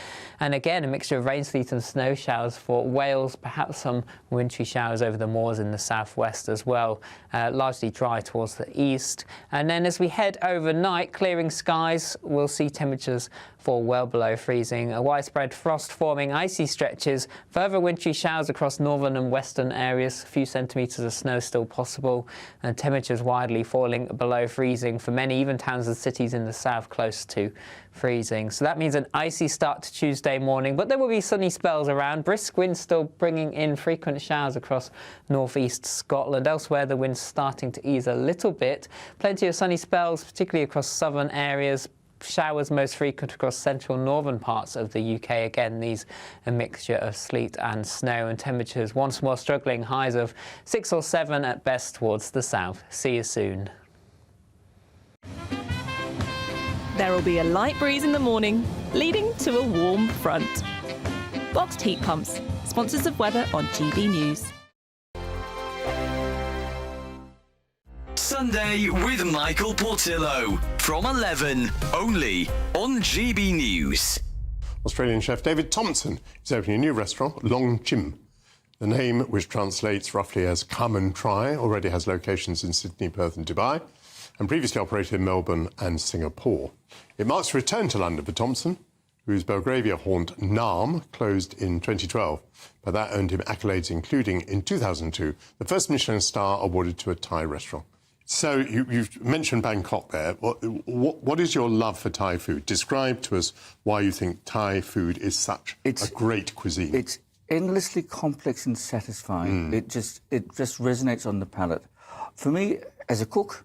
And again, a mixture of rain, sleet and snow showers for Wales, perhaps some wintry showers over the moors in the southwest as well, largely dry towards the east. And then as we head overnight, clearing skies, we'll see temperatures fall well below freezing. A widespread frost forming icy stretches, further wintry showers across northern and western areas, a few centimetres of snow still possible, and temperatures widely falling below freezing for many, even towns and cities in the south close to freezing. So that means an icy start to Tuesday morning, but there will be sunny spells around. Brisk winds still bringing in frequent showers across northeast Scotland. Elsewhere, the wind's starting to ease a little bit. Plenty of sunny spells, particularly across southern areas. Showers most frequent across central northern parts of the UK. Again, these a mixture of sleet and snow, and temperatures once more struggling, highs of 6 or 7 at best towards the south. See you soon. There will be a light breeze in the morning, leading to a warm front. Boxed heat pumps, sponsors of weather on GB News. Sunday with Michael Portillo from 11, only on GB News. Australian chef David Thompson is opening a new restaurant, Long Chim. The name, which translates roughly as come and try, already has locations in Sydney, Perth and Dubai, and previously operated in Melbourne and Singapore. It marks a return to London for Thompson, whose Belgravia haunt Naarm closed in 2012, but that earned him accolades, including in 2002, the first Michelin star awarded to a Thai restaurant. So you've mentioned Bangkok there. What is your love for Thai food? Describe to us why you think Thai food is such a great cuisine. It's endlessly complex and satisfying. It just resonates on the palate. For me, as a cook,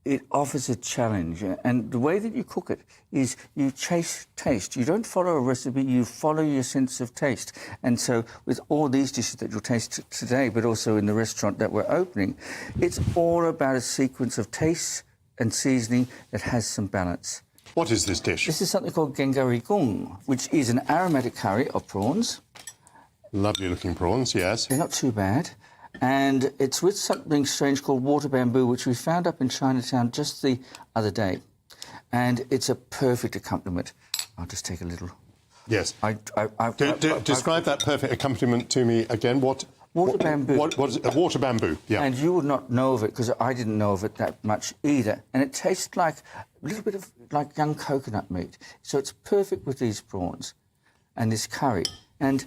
it offers a challenge, and the way that you cook it is you chase taste. You don't follow a recipe, you follow your sense of taste. And so with all these dishes that you'll taste today, but also in the restaurant that we're opening, it's all about a sequence of taste and seasoning that has some balance. What is this dish? This is something called Gengari Gung, which is an aromatic curry of prawns. Lovely looking prawns, yes. They're not too bad. And it's with something strange called water bamboo, which we found up in Chinatown just the other day. And it's a perfect accompaniment. I'll just take a little. Yes. Describe that perfect accompaniment to me again. Water bamboo. What is it? Water bamboo, yeah. And you would not know of it, because I didn't know of it that much either. And it tastes like a little bit of like young coconut meat. So it's perfect with these prawns and this curry. And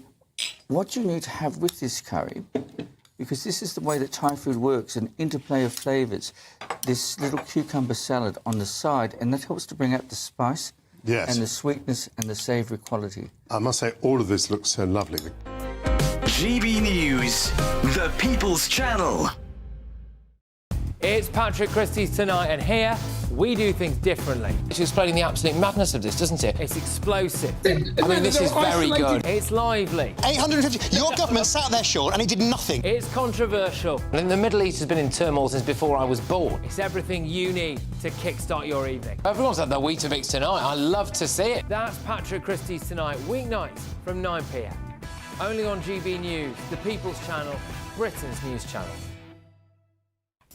what you need to have with this curry, because this is the way that Thai food works, an interplay of flavours. This little cucumber salad on the side, and that helps to bring out the spice and the sweetness and the savoury quality. I must say, all of this looks so lovely. GB News, the People's Channel. It's Patrick Christie's Tonight, and here We do things differently. It's explaining the absolute madness of this, doesn't it? It's explosive. I mean, this is very good. It's lively. 850. Your government sat there, Sean, and he did nothing. It's controversial. And the Middle East has been in turmoil since before I was born. It's everything you need to kickstart your evening. Everyone's had their Weetabix tonight. I love to see it. That's Patrick Christie's Tonight, weeknights from 9 p.m. Only on GB News, the People's Channel, Britain's news channel.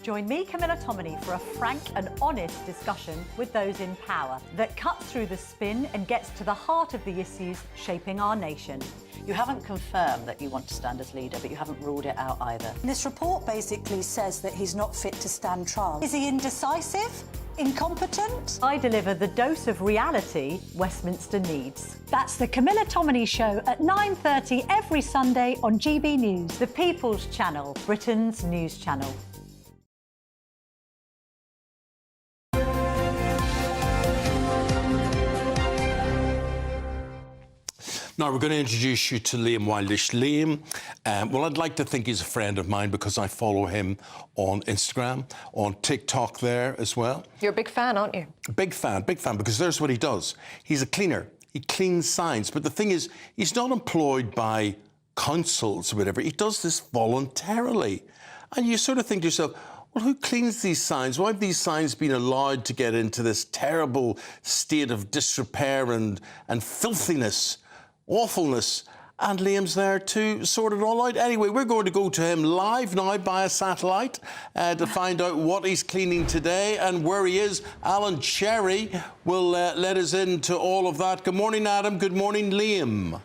Join me, Camilla Tominey, for a frank and honest discussion with those in power that cuts through the spin and gets to the heart of the issues shaping our nation. You haven't confirmed that you want to stand as leader, but you haven't ruled it out either. This report basically says that he's not fit to stand trial. Is he indecisive? Incompetent? I deliver the dose of reality Westminster needs. That's the Camilla Tominey Show at 9:30 every Sunday on GB News, the People's Channel, Britain's news channel. Now, we're going to introduce you to Liam Wildish. Liam, well, I'd like to think he's a friend of mine because I follow him on Instagram, on TikTok there as well. You're a big fan, aren't you? Big fan, because there's what he does. He's a cleaner. He cleans signs. But the thing is, he's not employed by councils or whatever. He does this voluntarily. And you sort of think to yourself, well, who cleans these signs? Why have these signs been allowed to get into this terrible state of disrepair and filthiness? Awfulness, and Liam's there to sort it all out. Anyway, we're going to go to him live now by a satellite to find out what he's cleaning today and where he is. Alan Cherry will let us into all of that. Good morning, Adam. Good morning, Liam.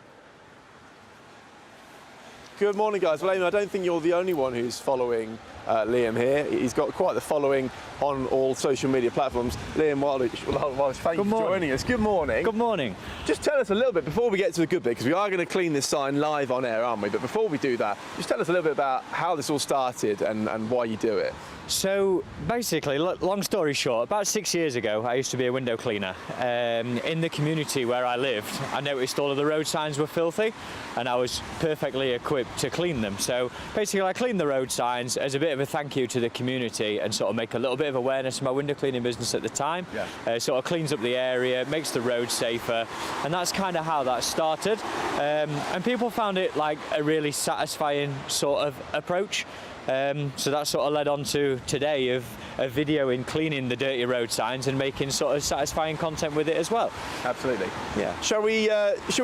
Good morning, guys. Well, Eamonn, I don't think you're the only one who's following Liam here. He's got quite the following on all social media platforms. Liam Wildish, thank you for joining us. Good morning. Good morning. Just tell us a little bit, before we get to the good bit, because we are going to clean this sign live on air, aren't we? But before we do that, just tell us a little bit about how this all started and why you do it. So basically, long story short, about 6 years ago, I used to be a window cleaner. In the community where I lived, I noticed all of the road signs were filthy, and I was perfectly equipped to clean them. So basically, I cleaned the road signs as a bit of a thank you to the community and sort of make a little bit of awareness of my window cleaning business at the time. Yeah. Sort of cleans up the area, makes the road safer, and that's kind of how that started. And people found it like a really satisfying sort of approach. So that sort of led on to today of a video in cleaning the dirty road signs and making sort of satisfying content with it as well. Absolutely. Yeah. Shall we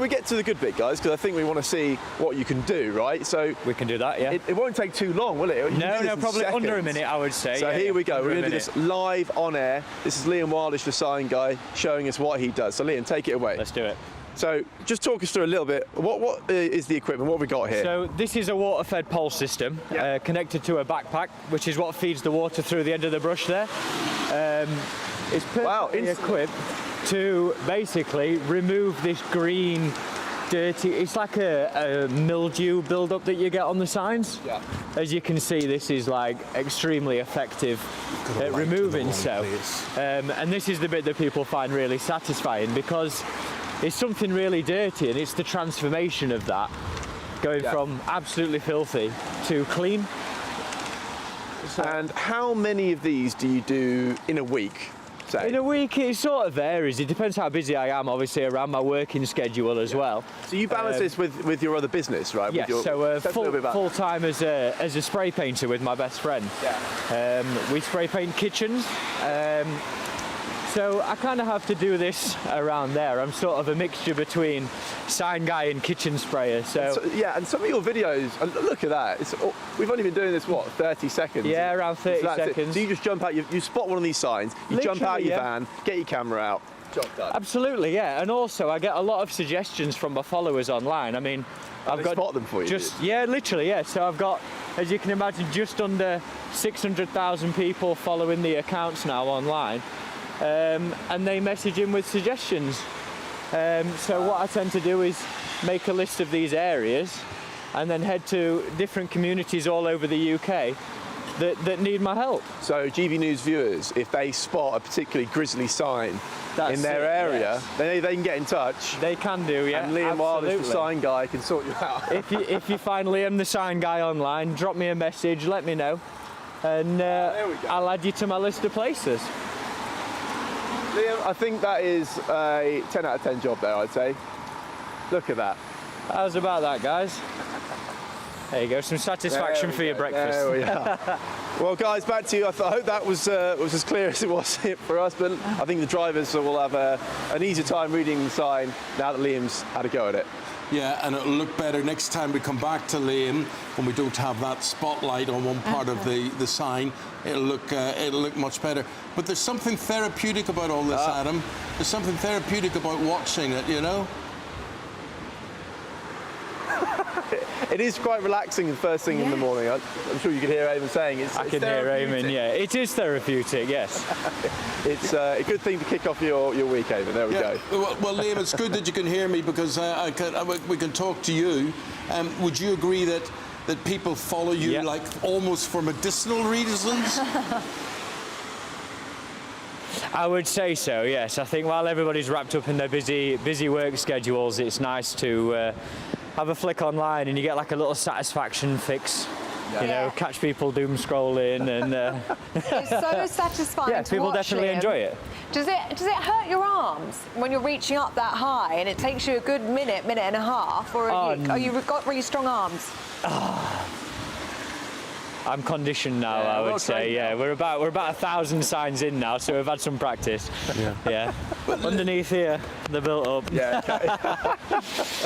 get to the good bit, guys? Because I think we want to see what you can do, right? So we can do that. Yeah. It won't take too long, will it? No, probably under a minute, I would say. So here we go. We're going to do this live on air. This is Liam Wildish, the sign guy, showing us what he does. So Liam, take it away. Let's do it. So just talk us through a little bit. What is the equipment? What have we got here? So this is a water-fed pole system connected to a backpack, which is what feeds the water through the end of the brush there. It's perfectly equipped to basically remove this green, dirty. It's like a mildew build-up that you get on the signs. Yeah. As you can see, this is like extremely effective at removing so. And this is the bit that people find really satisfying because it's something really dirty, and it's the transformation of that, going from absolutely filthy to clean. And how many of these do you do in a week? Say? In a week, it sort of varies. It depends how busy I am, obviously, around my working schedule as well. So you balance this with your other business, right? Yes, so full-time as a spray painter with my best friend. Yeah. We spray paint kitchens. So I kind of have to do this around there. I'm sort of a mixture between sign guy and kitchen sprayer. So yeah, and some of your videos, look at that. We've only been doing this, what, 30 seconds? Yeah, around 30 seconds. So you just jump out, you spot one of these signs, you jump out your van, get your camera out, job done. Absolutely, yeah. And also I get a lot of suggestions from my followers online. I mean, I've got spot them for you. Yeah, literally, yeah. So I've got, as you can imagine, just under 600,000 people following the accounts now online. And they message in with suggestions. So what I tend to do is make a list of these areas and then head to different communities all over the UK that need my help. So GB News viewers, if they spot a particularly grisly sign in their area, they can get in touch. They can do, yeah. And Liam Wildish, the sign guy, can sort you out. If you find Liam the sign guy online, drop me a message, let me know, and I'll add you to my list of places. Liam, I think that is a 10 out of 10 job there, I'd say. Look at that. How's about that, guys? There you go, some satisfaction for your breakfast. There we are. Well, guys, back to you. I hope that was as clear as it was for us, but I think the drivers will have an easier time reading the sign now that Liam's had a go at it. Yeah, and it'll look better next time we come back to Liam when we don't have that spotlight on one part of the sign. It'll look much better. But there's something therapeutic about all this, Adam. There's something therapeutic about watching it, you know? It is quite relaxing the first thing in the morning. I'm sure you can hear Eamonn saying it's I can hear Eamonn, yeah. It is therapeutic, yes. It's a good thing to kick off your week, Eamonn. There we go. Well, Liam, it's good that you can hear me because we can talk to you. Would you agree that people follow you like almost for medicinal reasons? I would say so, yes. I think while everybody's wrapped up in their busy work schedules, it's nice to have a flick online and you get like a little satisfaction fix. You know, catch people doom scrolling and it's so satisfying. Yeah, to people watch, definitely Liam. enjoy it. Does it hurt your arms when you're reaching up that high and it takes you a good minute and a half, or are you got really strong arms? I'm conditioned now, I would say. Yeah, we're about 1,000 signs in now, so we've had some practice. Yeah. Underneath here, they're built up. Yeah.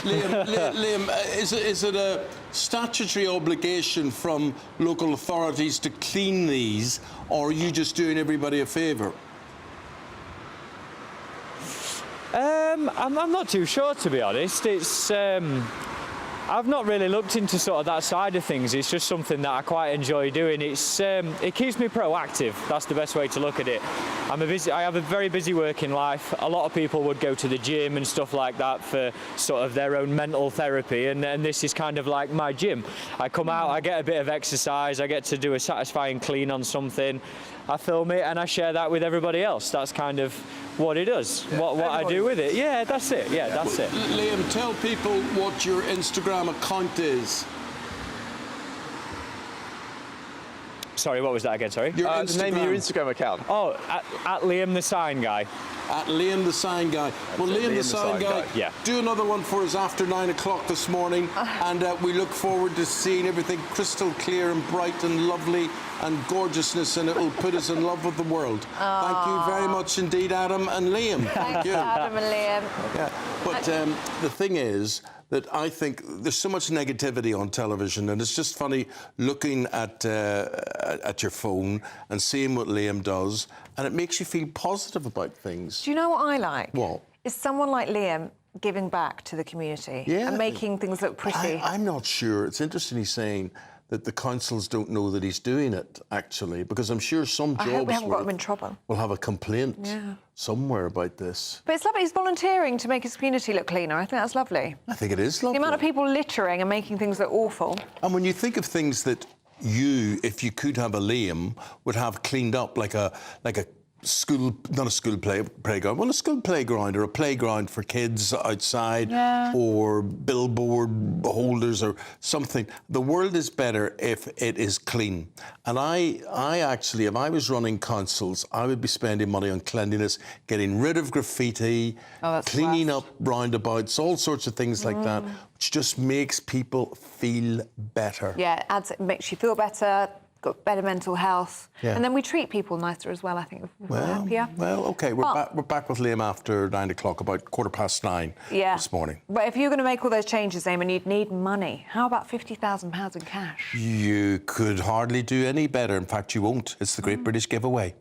Liam, is it a statutory obligation from local authorities to clean these, or are you just doing everybody a favour? I'm not too sure, to be honest. It's I've not really looked into sort of that side of things. It's just something that I quite enjoy doing. It keeps me proactive. That's the best way to look at it. I have a very busy working life. A lot of people would go to the gym and stuff like that for sort of their own mental therapy, and this is kind of like my gym. I come out, I get a bit of exercise, I get to do a satisfying clean on something, I film it and I share that with everybody else. That's kind of what it does, what I do with it. Yeah, that's it. Yeah, that's it. Liam, tell people what your Instagram account is. Sorry, what was that again? Sorry. The name of your Instagram account. Oh, at Liam the Sign Guy. At Liam the Sign Guy. Well, Liam the Sign Guy, yeah. Do another one for us after 9 o'clock this morning, and we look forward to seeing everything crystal clear and bright and lovely and gorgeousness, and it'll put us in love with the world. Thank you very much indeed, Adam and Liam. Thank you, Adam and Liam. Yeah, but the thing is that I think there's so much negativity on television, and it's just funny looking at your phone and seeing what Liam does, and it makes you feel positive about things. Do you know what I like? What? Is someone like Liam giving back to the community and making things look pretty. I'm not sure. It's interesting he's saying that the councils don't know that he's doing it, actually, because I'm sure some jobs I hope we haven't got him in trouble. will have a complaint somewhere about this. But it's lovely. He's volunteering to make his community look cleaner. I think that's lovely. I think it is lovely. The amount of people littering and making things look awful. And when you think of things that you, if you could have a Liam, would have cleaned up like a school, not a school playground, well, a school playground or a playground for kids outside or billboard holders or something. The world is better if it is clean. And I actually, if I was running councils, I would be spending money on cleanliness, getting rid of graffiti, cleaning up roundabouts, all sorts of things like that, which just makes people feel better. Yeah, it makes you feel better, got better mental health, and then we treat people nicer as well, I think. We're happier. Well, OK, we're back with Liam after 9 o'clock, about 9:15 this morning. But if you're going to make all those changes, Eamonn, you'd need money. How about £50,000 in cash? You could hardly do any better. In fact, you won't. It's the Great British Giveaway.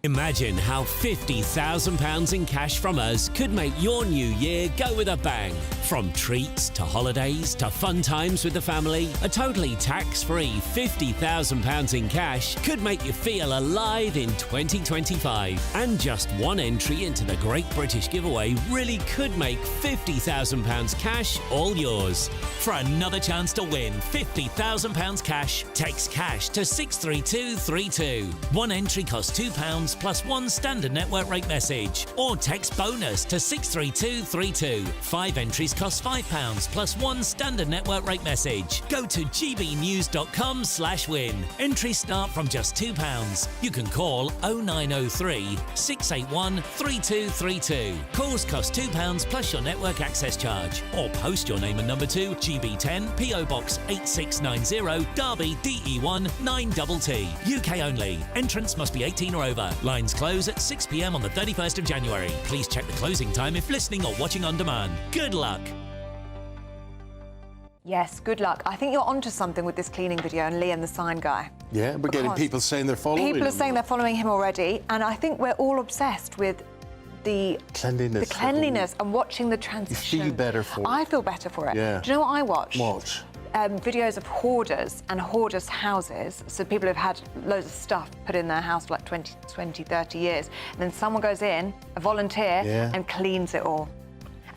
Imagine how £50,000 in cash from us could make your new year go with a bang. From treats to holidays to fun times with the family, a totally tax-free £50,000 in cash could make you feel alive in 2025. And just one entry into the Great British Giveaway really could make £50,000 cash all yours. For another chance to win £50,000 cash, text cash to 63232. One entry costs £2. plus 1 standard network rate message. Or text bonus to 63232. 5 entries cost £5 plus 1 standard network rate message. Go to gbnews.com/win. Entries start from just £2. You can call 0903 681 3232. Calls cost £2 plus your network access charge. Or post your name and number to GB10 PO Box 8690 Derby DE1 9TT. UK only. Entrance must be 18 or over. Lines close at 6 p.m. on the 31st of January. Please check the closing time if listening or watching on demand. Good luck. Yes, good luck. I think you're onto something with this cleaning video and Liam, the sign guy. Yeah, we're getting people saying they're following him. People are saying they're following him already, and I think we're all obsessed with the cleanliness and watching the transition. You feel better for it. I feel better for it. Yeah. Do you know what I watch? Watch. Videos of hoarders and hoarders' houses. So people who've had loads of stuff put in their house for like 20, 30 years. And then someone goes in, a volunteer, and cleans it all.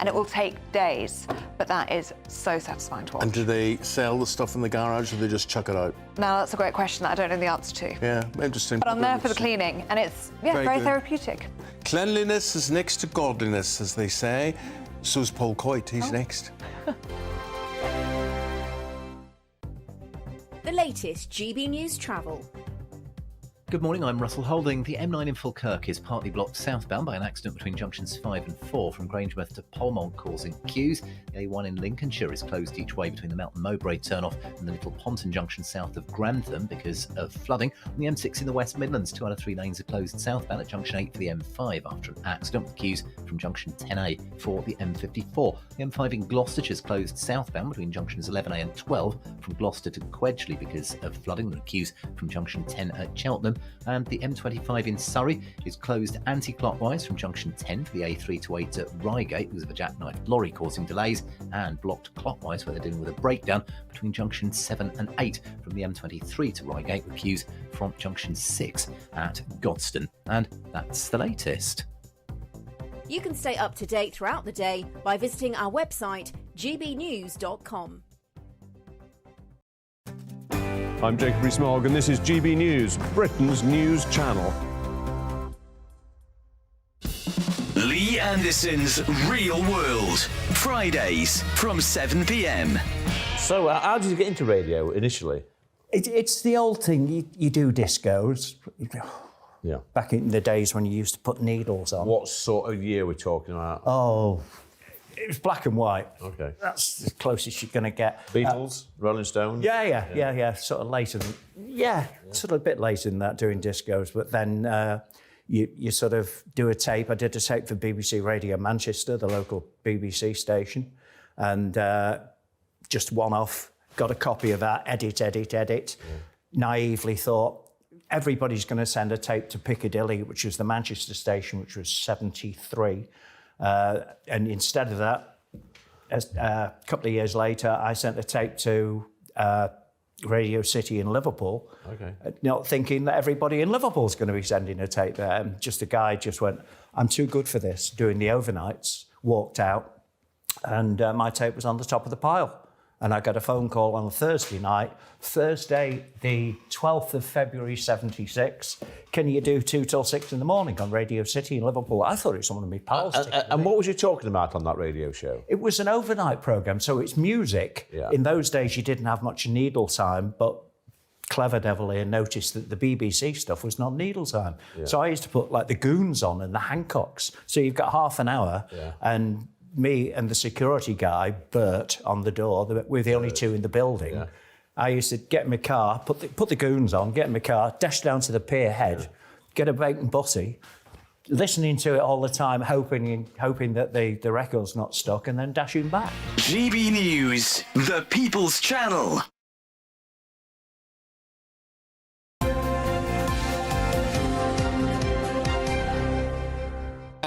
And it will take days, but that is so satisfying to watch. And do they sell the stuff in the garage or do they just chuck it out? Now, that's a great question that I don't know the answer to. Yeah, interesting. But I'm there for the cleaning, and it's, very therapeutic. Cleanliness is next to godliness, as they say. So's Paul Coit, he's next. The latest GB News travel. Good morning, I'm Russell Holding. The M9 in Falkirk is partly blocked southbound by an accident between junctions 5 and 4 from Grangemouth to Polmont, causing queues. The A1 in Lincolnshire is closed each way between the Melton Mowbray turnoff and the Little Ponton junction south of Grantham because of flooding. On the M6 in the West Midlands, 2 out of 3 lanes are closed southbound at junction 8 for the M5 after an accident with queues from junction 10A for the M54. The M5 in Gloucestershire is closed southbound between junctions 11A and 12 from Gloucester to Quedgeley because of flooding. The queues from junction 10 at Cheltenham. And the M25 in Surrey is closed anti-clockwise from junction 10 for the A3 to 8 at Reigate because of a jackknifed lorry causing delays, and blocked clockwise where they're dealing with a breakdown between junction 7 and 8 from the M23 to Reigate with queues from junction 6 at Godstone. And that's the latest. You can stay up to date throughout the day by visiting our website gbnews.com. I'm Jacob Rees-Mogg and this is GB News, Britain's news channel. Lee Anderson's Real World, Fridays from 7 p.m. So, how did you get into radio initially? It's the old thing, you do discos. Yeah. Back in the days when you used to put needles on. What sort of year we're talking about? Oh, it was black and white. Okay. That's the closest you're going to get. Beatles, Rolling Stones? Yeah. Sort of later than... Yeah, sort of a bit later than that, doing discos. But then you sort of do a tape. I did a tape for BBC Radio Manchester, the local BBC station. And just one off, got a copy of that, edit. Naively thought, everybody's going to send a tape to Piccadilly, which was the Manchester station, which was 73. And instead of that, a couple of years later, I sent a tape to Radio City in Liverpool, not thinking that everybody in Liverpool's going to be sending a tape there. And just a guy just went, I'm too good for this, doing the overnights, walked out, and my tape was on the top of the pile. And I got a phone call on a Thursday night, Thursday, the 12th of February, 76. Can you do 2 till 6 in the morning on Radio City in Liverpool? I thought it was one of my pals. And what was you talking about on that radio show? It was an overnight programme, so it's music. Yeah. In those days, you didn't have much needle time, but clever devil here noticed that the BBC stuff was not needle time. Yeah. So I used to put like the Goons on and the Hancocks. So you've got half an hour and me and the security guy, Bert, on the door. We're the only two in the building. Yeah. I used to get in my car, put the Goons on, get in my car, dash down to the pier head, get a bacon butty, listening to it all the time, hoping that the record's not stuck, and then dashing back. GB News, the People's Channel.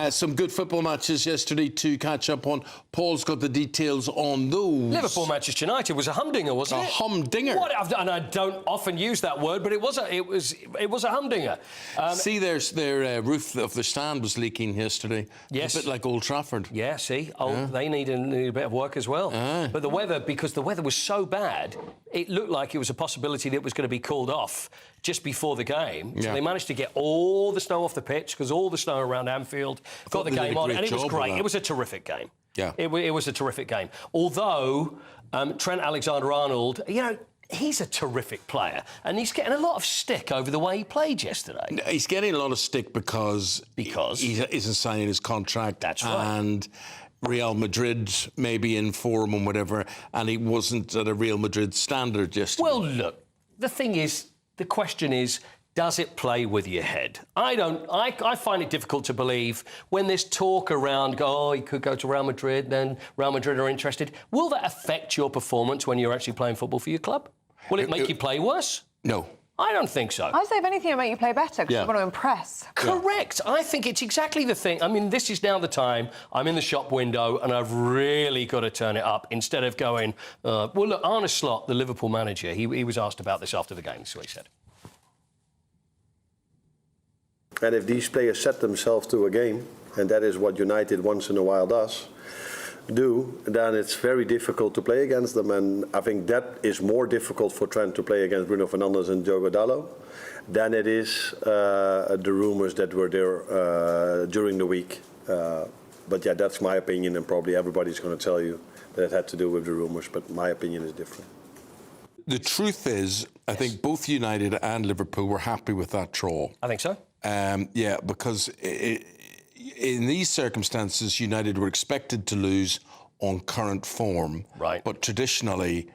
Some good football matches yesterday to catch up on. Paul's got the details on those. Liverpool Manchester United was a humdinger, wasn't it? A humdinger. And I don't often use that word, but it was a humdinger. See, their roof of the stand was leaking yesterday. Yes. A bit like Old Trafford. Yeah, see? They need a bit of work as well. But the weather, because the weather was so bad, it looked like it was a possibility that it was going to be called off just before the game. So Yeah. they managed to get all the snow off the pitch, because all the snow around Anfield got the game on, and it was great. It was a terrific game. Yeah. It was a terrific game. Although Trent Alexander-Arnold, you know, he's a terrific player, and he's getting a lot of stick over the way he played yesterday. He's getting a lot of stick because he isn't signing his contract. That's right. And Real Madrid may be in form and whatever, and he wasn't at a Real Madrid standard yesterday. Well, look, the question is, does it play with your head? I find it difficult to believe when there's talk around, he could go to Real Madrid, then Real Madrid are interested. Will that affect your performance when you're actually playing football for your club? Will it make you play worse? No. I don't think so. I'd say if anything, it'll make you play better because you want to impress. Correct. I think it's exactly the thing. I mean, this is now the time. I'm in the shop window and I've really got to turn it up instead of going, well, look, Arne Slot, the Liverpool manager, he was asked about this after the game. That's what he said. And if these players set themselves to a game, and that is what United once in a while do, then it's very difficult to play against them. And I think that is more difficult for Trent to play against Bruno Fernandes and Diogo Dalot than it is the rumours that were there during the week. But yeah, that's my opinion, and probably everybody's going to tell you that it had to do with the rumours, but my opinion is different. The truth is, I think both United and Liverpool were happy with that draw. I think so. Yeah, because in these circumstances, United were expected to lose on current form. Right. But traditionally,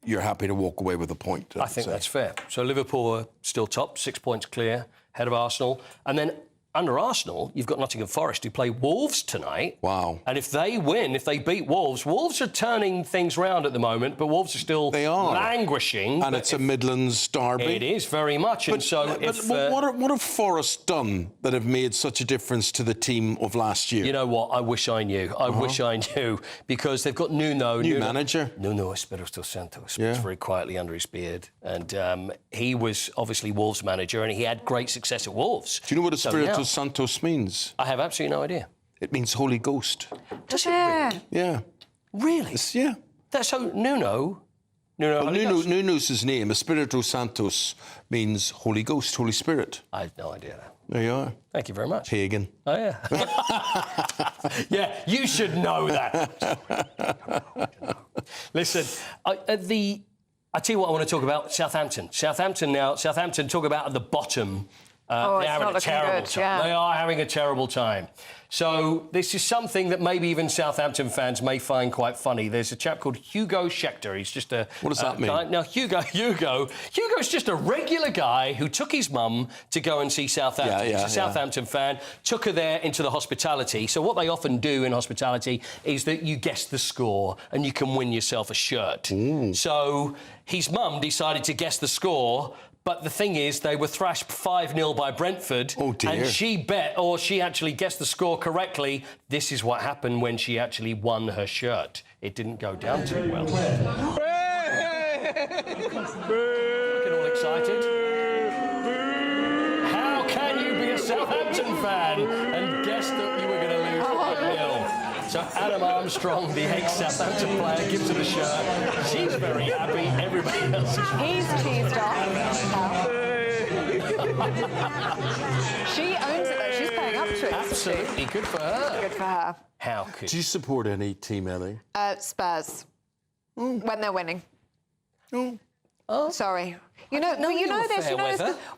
you're happy to walk away with a point. I think that's fair. So Liverpool are still top, 6 points clear, ahead of Arsenal. And then under Arsenal, you've got Nottingham Forest, who play Wolves tonight. Wow. And if they win, if they beat Wolves, Wolves are turning things round at the moment, but Wolves are still languishing. And it's a Midlands derby. It is, very much. But what have Forest done that have made such a difference to the team of last year? You know what? I wish I knew. I wish I knew, because they've got Nuno manager. Nuno Espirito Santos was very quietly under his beard. And he was obviously Wolves manager, and he had great success at Wolves. Do you know what Espirito Santos means? I have absolutely no idea. It means Holy Ghost. Does it really? Yeah. Really? Yeah. That's so Nuno's his name. Espirito Santos means Holy Ghost, Holy Spirit. I had no idea that. There you are. Thank you very much. Pagan. Oh, yeah. Yeah, you should know that. Listen, I tell you what I want to talk about, Southampton. Southampton talk about at the bottom. They're having a terrible time. They are having a terrible time. So this is something that maybe even Southampton fans may find quite funny. There's a chap called Hugo Schechter. He's just a... What does that mean? Now, Hugo's just a regular guy who took his mum to go and see Southampton. He's a Southampton fan, took her there into the hospitality. So what they often do in hospitality is that you guess the score and you can win yourself a shirt. So his mum decided to guess the score, but the thing is, they were thrashed 5-0 by Brentford. Oh, dear. And she actually guessed the score correctly. This is what happened when she actually won her shirt. It didn't go down too well. Looking all excited. How can you be a Southampton fan and guess that you were going to lose 5-0? So Adam Armstrong, the ex-Southampton player, gives her the shirt. She's very happy. Everybody else is... He's teased off. She owns it, though. She's playing up to it. Absolutely. Good for her. Good for her. How could Do you support any team, Ellie? Spurs. When they're winning. Oh. Sorry. You know this.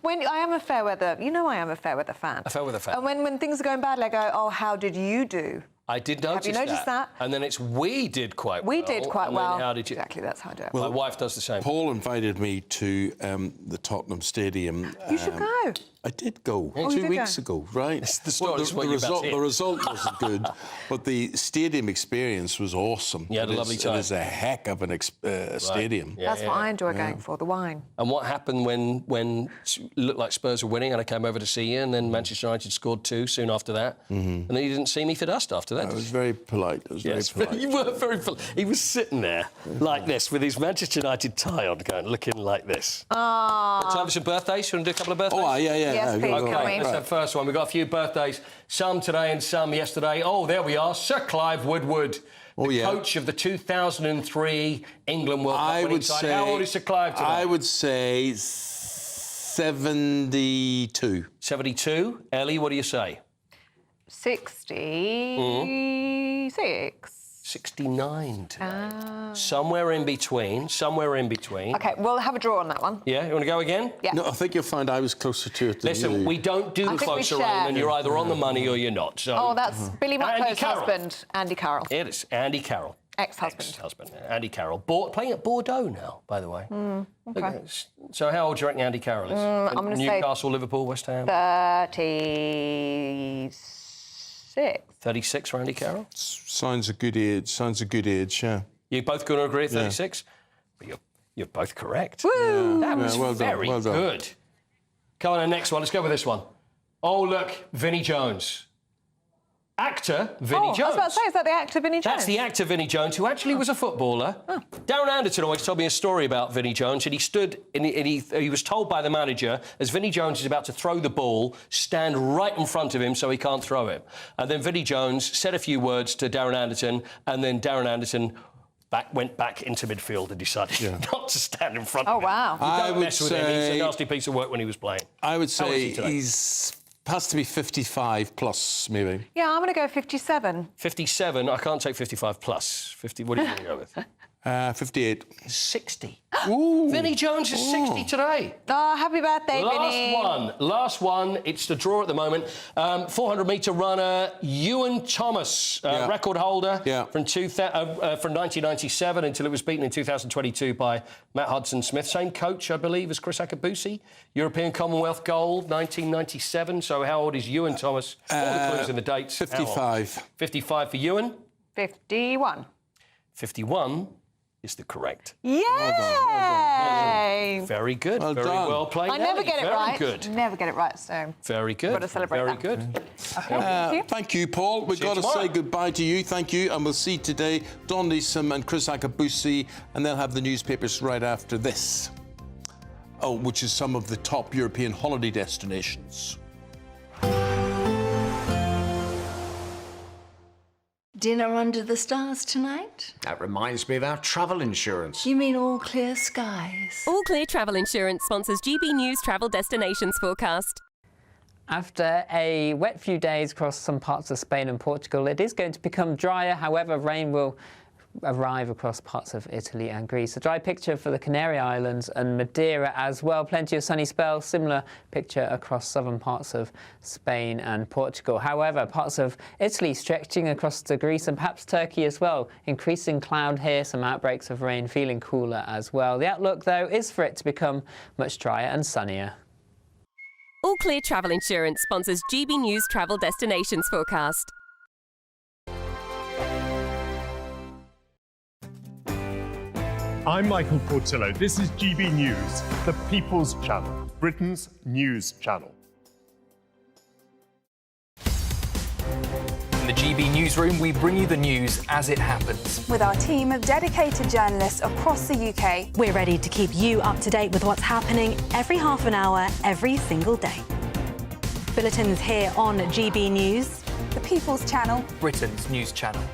When I am a fair weather. You know I am a fair weather fan. A fair weather fan. And when things are going badly, I go, oh, how did you do? I did notice that. Have you noticed that? And then it's we did quite well. We did quite and well. Then how did you... Exactly, that's how I do it. Well, my wife does the same. Paul invited me to the Tottenham Stadium. You should go. I did go 2 weeks ago, right? The result wasn't good, but the stadium experience was awesome. You had a lovely time. It is a heck of an stadium. Yeah, That's what I enjoy going for, the wine. And what happened when it looked like Spurs were winning and I came over to see you, and then Manchester United scored 2 soon after that, and then you didn't see me for dust after that? I was very polite. Very polite. You were very polite. He was sitting there like this with his Manchester United tie on, looking like this. Time for some birthdays. You want to do a couple of birthdays? Oh, yeah. Yes, please. OK, let's have first one. We've got a few birthdays, some today and some yesterday. Oh, there we are. Sir Clive Woodward, the coach of the 2003 England World Cup winning side. How old is Sir Clive today? I would say 72. 72. Ellie, what do you say? 66. 69 today. Somewhere in between. OK, we'll have a draw on that one. Yeah, you want to go again? Yeah. No, I think you'll find I was closer to it than Listen, you. we don't do the closer aim, and you're either on the money or you're not. So. Oh, that's Billy Mucklow's husband, Andy Carroll. It is Andy Carroll. Ex-husband. Andy Carroll. Playing at Bordeaux now, by the way. OK. So how old do you reckon Andy Carroll is? I'm going to say... Newcastle, Liverpool, West Ham? 36. 36 for Andy Carroll? Sounds a good age, yeah. You both going to agree at 36? Yeah. Well, you're both correct. Woo! That was very well done. good. Come on, the next one. Let's go with this one. Oh, look, Vinnie Jones. Actor Vinnie Jones. I was about to say, is that the actor Vinnie Jones? That's the actor Vinnie Jones, who actually was a footballer. Darren Anderton always told me a story about Vinnie Jones, and he stood and he was told by the manager, as Vinnie Jones is about to throw the ball, stand right in front of him so he can't throw it. And then Vinnie Jones said a few words to Darren Anderton, and then Darren Anderton went back into midfield and decided not to stand in front of him. Oh, wow. You don't mess with him. He's a nasty piece of work when he was playing. I would How is say he today? has to be 55 plus, maybe. Yeah, I'm going to go 57. 57. I can't take 55 plus. 50. What are you going to go with? 58. 60. Ooh. Vinnie Jones is 60 today. Oh, happy birthday, Vinnie. Last one. It's the draw at the moment. 400-metre runner Ewan Thomas, record holder from 1997 until it was beaten in 2022 by Matt Hudson-Smith. Same coach, I believe, as Chris Akabusi. European Commonwealth gold, 1997. So how old is Ewan Thomas? All the clues in the dates. 55. 55 for Ewan. 51. 51 is the correct. Yay! Well done. Very good. Well very done. well played. I never get it right. Very good. Never get it right, so... Very good. Got to celebrate very that. good. Okay, Thank you, Paul. We've got to say goodbye to you. Thank you. And we'll see today Don Neeson and Chris Akabusi, and they'll have the newspapers right after this. Oh, which is some of the top European holiday destinations. Dinner under the stars tonight? That reminds me of our travel insurance. You mean all clear skies? All Clear Travel Insurance sponsors GB News travel destinations forecast. After a wet few days across some parts of Spain and Portugal, it is going to become drier. However, rain will arrive across parts of Italy and Greece. A dry picture for the Canary Islands and Madeira as well. Plenty of sunny spells. Similar picture across southern parts of Spain and Portugal. However, parts of Italy stretching across to Greece and perhaps Turkey as well. Increasing cloud here, some outbreaks of rain, feeling cooler as well. The outlook, though, is for it to become much drier and sunnier. All Clear Travel Insurance sponsors GB News travel destinations forecast. I'm Michael Portillo. This is GB News, the People's Channel, Britain's news channel. In the GB Newsroom, we bring you the news as it happens. With our team of dedicated journalists across the UK, we're ready to keep you up to date with what's happening every half an hour, every single day. Bulletins here on GB News, the People's Channel, Britain's news channel.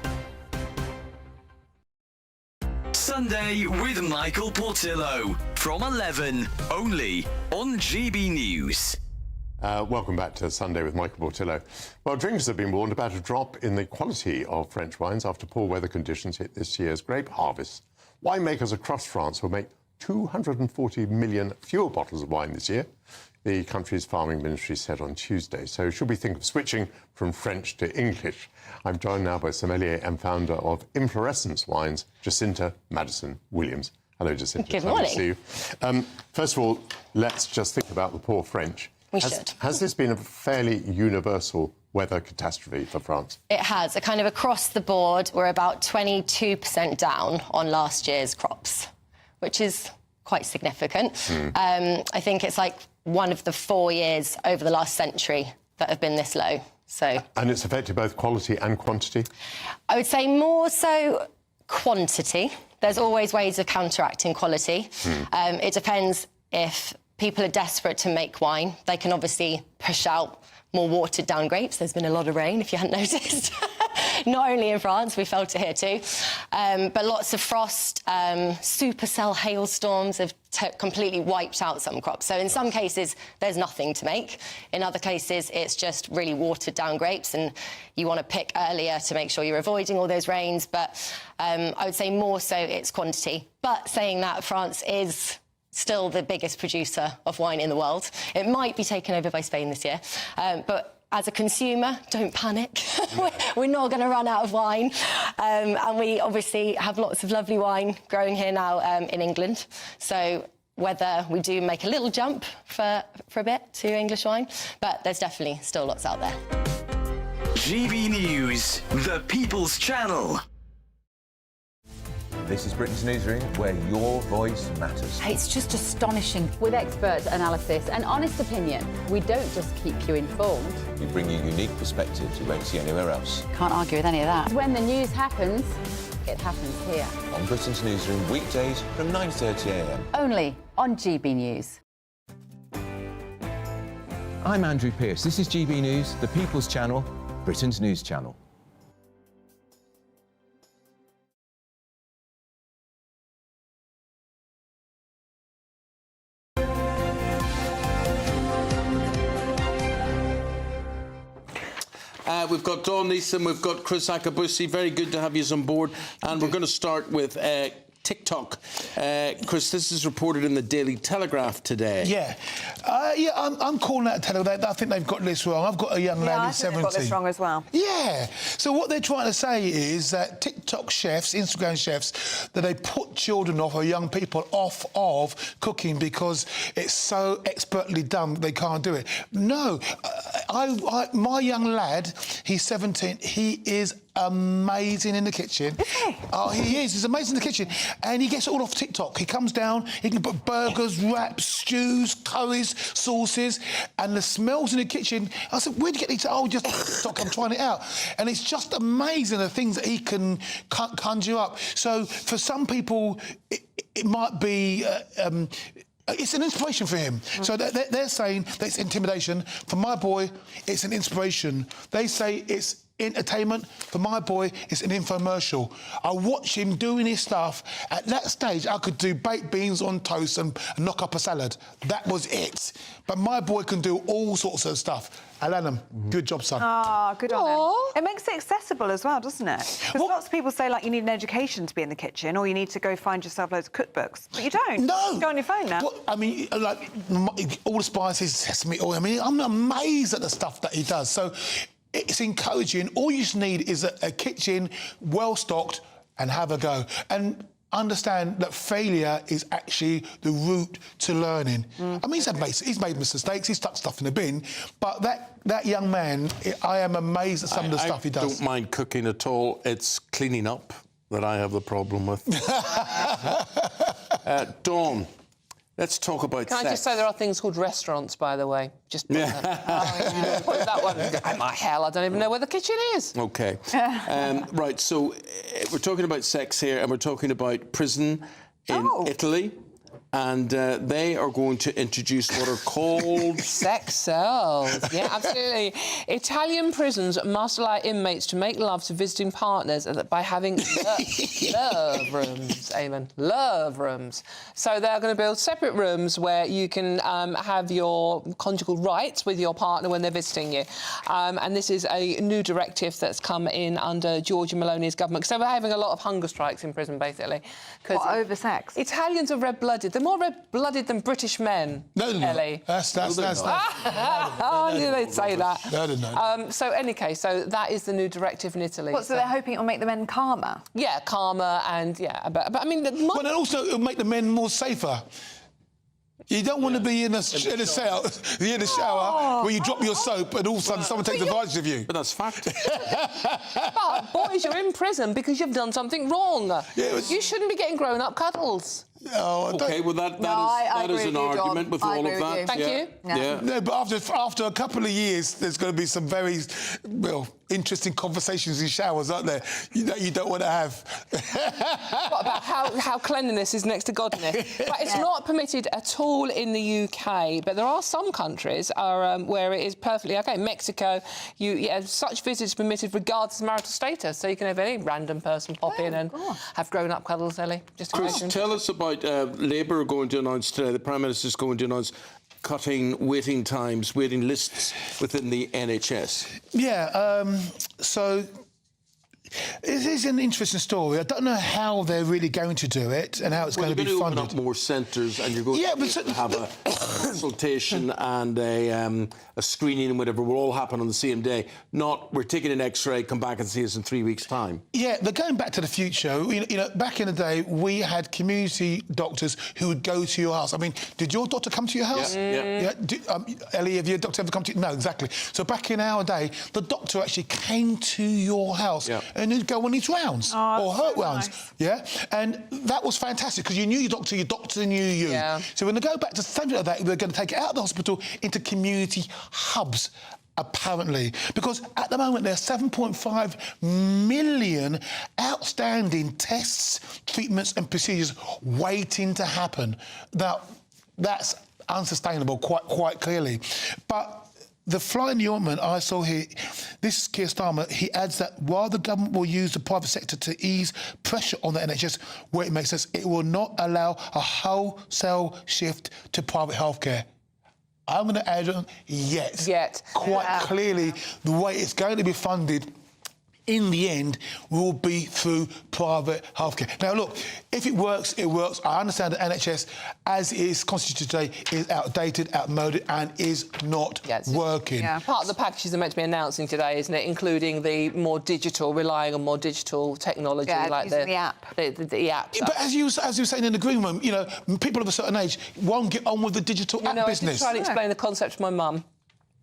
Sunday with Michael Portillo from 11, only on GB News. Welcome back to Sunday with Michael Portillo. Well, drinkers have been warned about a drop in the quality of French wines after poor weather conditions hit this year's grape harvest. Winemakers across France will make 240 million fewer bottles of wine this year, the country's farming ministry said on Tuesday. So should we think of switching from French to English? I'm joined now by sommelier and founder of Inflorescence Wines, Jacinta Madison-Williams. Hello, Jacinta. Good morning. Nice to see you. First of all, let's just think about the poor French. We should. Has this been a fairly universal weather catastrophe for France? It has. Kind of across the board, we're about 22% down on last year's crops, which is quite significant. I think it's like one of the 4 years over the last century that have been this low. So. And it's affected both quality and quantity? I would say more so quantity. There's always ways of counteracting quality. It depends if people are desperate to make wine. They can obviously push out more watered down grapes. There's been a lot of rain, if you hadn't noticed. not only in France, we felt it here too. But lots of frost, supercell hailstorms have completely wiped out some crops. So in some cases, there's nothing to make. In other cases, it's just really watered down grapes, and you want to pick earlier to make sure you're avoiding all those rains. But I would say more so it's quantity. But saying that, France is still the biggest producer of wine in the world. It might be taken over by Spain this year, but as a consumer, don't panic. We're not going to run out of wine. And we obviously have lots of lovely wine growing here now in England. So whether we do make a little jump for a bit to English wine, but there's definitely still lots out there. GB News, the People's Channel. This is Britain's Newsroom, where your voice matters. It's just astonishing. With expert analysis and honest opinion, we don't just keep you informed. We bring you unique perspectives you won't see anywhere else. Can't argue with any of that. When the news happens, it happens here. On Britain's Newsroom, weekdays from 9:30 a.m. Only on GB News. I'm Andrew Pearce. This is GB News, the People's Channel, Britain's News Channel. We've got Dawn Neeson, we've got Chris Akabusi. Very good to have you on board. And we're going to start with TikTok. Chris, this is reported in the Daily Telegraph today. Yeah. I'm calling that Telegraph. I think they've got this wrong. I've got a young lad who's 17. They've got this wrong as well. Yeah. So what they're trying to say is that TikTok chefs, Instagram chefs, that they put children off or young people off of cooking because it's so expertly done they can't do it. No. My young lad, he's 17, he is amazing in the kitchen. Is he? Oh, he is. He's amazing in the kitchen. And he gets it all off TikTok. He comes down, he can put burgers, wraps, stews, curries, sauces, and the smells in the kitchen. I said, where'd you get these? Oh, just TikTok, I'm trying it out. And it's just amazing the things that he can conjure up. So for some people, it might be... it's an inspiration for him. So they're saying that it's intimidation. For my boy, it's an inspiration. They say it's entertainment. For my boy, it's an infomercial. I watch him doing his stuff. At that stage, I could do baked beans on toast and knock up a salad. That was it. But my boy can do all sorts of stuff. Alanham, good job, son. Oh, good on him. It makes it accessible as well, doesn't it? Because lots of people say, like, you need an education to be in the kitchen or you need to go find yourself loads of cookbooks. But you don't. No. Just go on your phone now. Well, I mean, like, all the spices, sesame oil. I mean, I'm amazed at the stuff that he does. So it's encouraging. All you just need is a kitchen well-stocked and have a go. And understand that failure is actually the route to learning. I mean, he's made mistakes, he's stuck stuff in the bin, but that young man, I am amazed at some of the stuff he does. I don't mind cooking at all. It's cleaning up that I have the problem with. Dawn, let's talk about sex. Can I just say there are things called restaurants, by the way? Just put that one. Oh, my hell, I don't even know where the kitchen is. OK. Right, so we're talking about sex here, and we're talking about prison in Italy. And they are going to introduce what are called... sex cells. Yeah, absolutely. Italian prisons must allow inmates to make love to visiting partners by having love rooms, Eamonn. Love rooms. So they're going to build separate rooms where you can have your conjugal rights with your partner when they're visiting you. And this is a new directive that's come in under Giorgia Meloni's government. So we're having a lot of hunger strikes in prison, basically. What, over sex? Italians are red-blooded. They're more red-blooded than British men, Ellie. That's they'd say that. No. So, any case, so that is the new directive in Italy. What, so they're hoping it'll make the men calmer? Yeah, calmer and, yeah, but I mean... But it also it'll make the men more safer. You don't want to be in a shower where you drop your soap and all of a sudden someone takes advantage of you. But that's fact. But, boys, you're in prison because you've done something wrong. Yeah, you shouldn't be getting grown-up cuddles. Oh, OK, well, that is an argument with all of that. Thank you. Yeah. No, but after a couple of years, there's going to be some very, well, interesting conversations in showers, aren't there? That you don't want to have. What about how cleanliness is next to godliness? But it's not permitted at all in the UK. But there are some countries where it is perfectly okay. Mexico, such visits permitted regardless of marital status. So you can have any random person pop in and have grown-up cuddles, Ellie. Just Chris, tell us about Labour are going to announce today. The Prime Minister is going to announce cutting waiting times, waiting lists within the NHS. Yeah, so it is an interesting story. I don't know how they're really going to do it and how it's going to be funded. Open up more centres and you're going to have a consultation and a screening and whatever will all happen on the same day. Not, we're taking an X-ray, come back and see us in 3 weeks' time. Yeah, they're going back to the future. You know, back in the day, we had community doctors who would go to your house. I mean, did your doctor come to your house? Yeah. Ellie, have your doctor ever come to you? No, exactly. So back in our day, the doctor actually came to your house and he'd go on his rounds or her rounds. Nice. Yeah, and that was fantastic because you knew your doctor knew you. Yeah. So when they go back to something like that, we're going to take it out of the hospital into community hubs, apparently, because at the moment there are 7.5 million outstanding tests, treatments and procedures waiting to happen. Now, that's unsustainable, quite clearly. But the fly in the ointment I saw here, this is Keir Starmer, he adds that while the government will use the private sector to ease pressure on the NHS where it makes sense, it will not allow a wholesale shift to private healthcare. I'm going to add on yet. Quite clearly, the way it's going to be funded in the end will be through private healthcare. Now, look, if it works, it works. I understand that NHS, as it is constituted today, is outdated, outmoded and is not working. Yeah. Part of the packages are meant to be announcing today, isn't it, including the more digital, relying on more digital technology, like the app. The app. But as you were saying in the green room, you know, people of a certain age won't get on with the digital app business. I just try to explain the concept to my mum.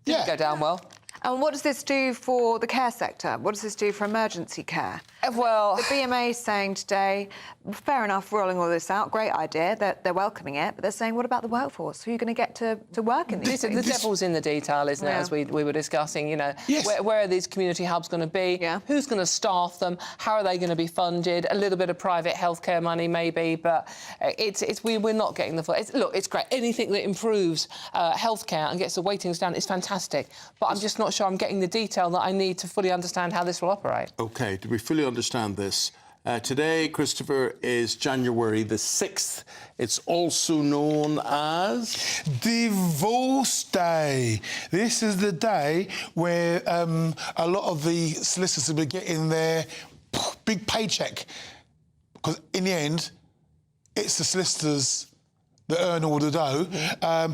Didn't go down well. And what does this do for the care sector? What does this do for emergency care? Well, the BMA is saying today, fair enough, rolling all this out, great idea, they're welcoming it, but they're saying, what about the workforce? Who are you going to get to work in these things? The devil's in the detail, isn't it, as we were discussing, you know. Where are these community hubs going to be? Who's going to staff them? How are they going to be funded? A little bit of private healthcare money, maybe, but we're not getting the full... Look, it's great. Anything that improves healthcare and gets the waitings down is fantastic, but I'm just not sure I'm getting the detail that I need to fully understand how this will operate. OK, do we fully understand this? Today, Christopher, is January the 6th. It's also known as... Divorce Day. This is the day where a lot of the solicitors will be getting their big paycheck. Because in the end, it's the solicitors that earn all the dough.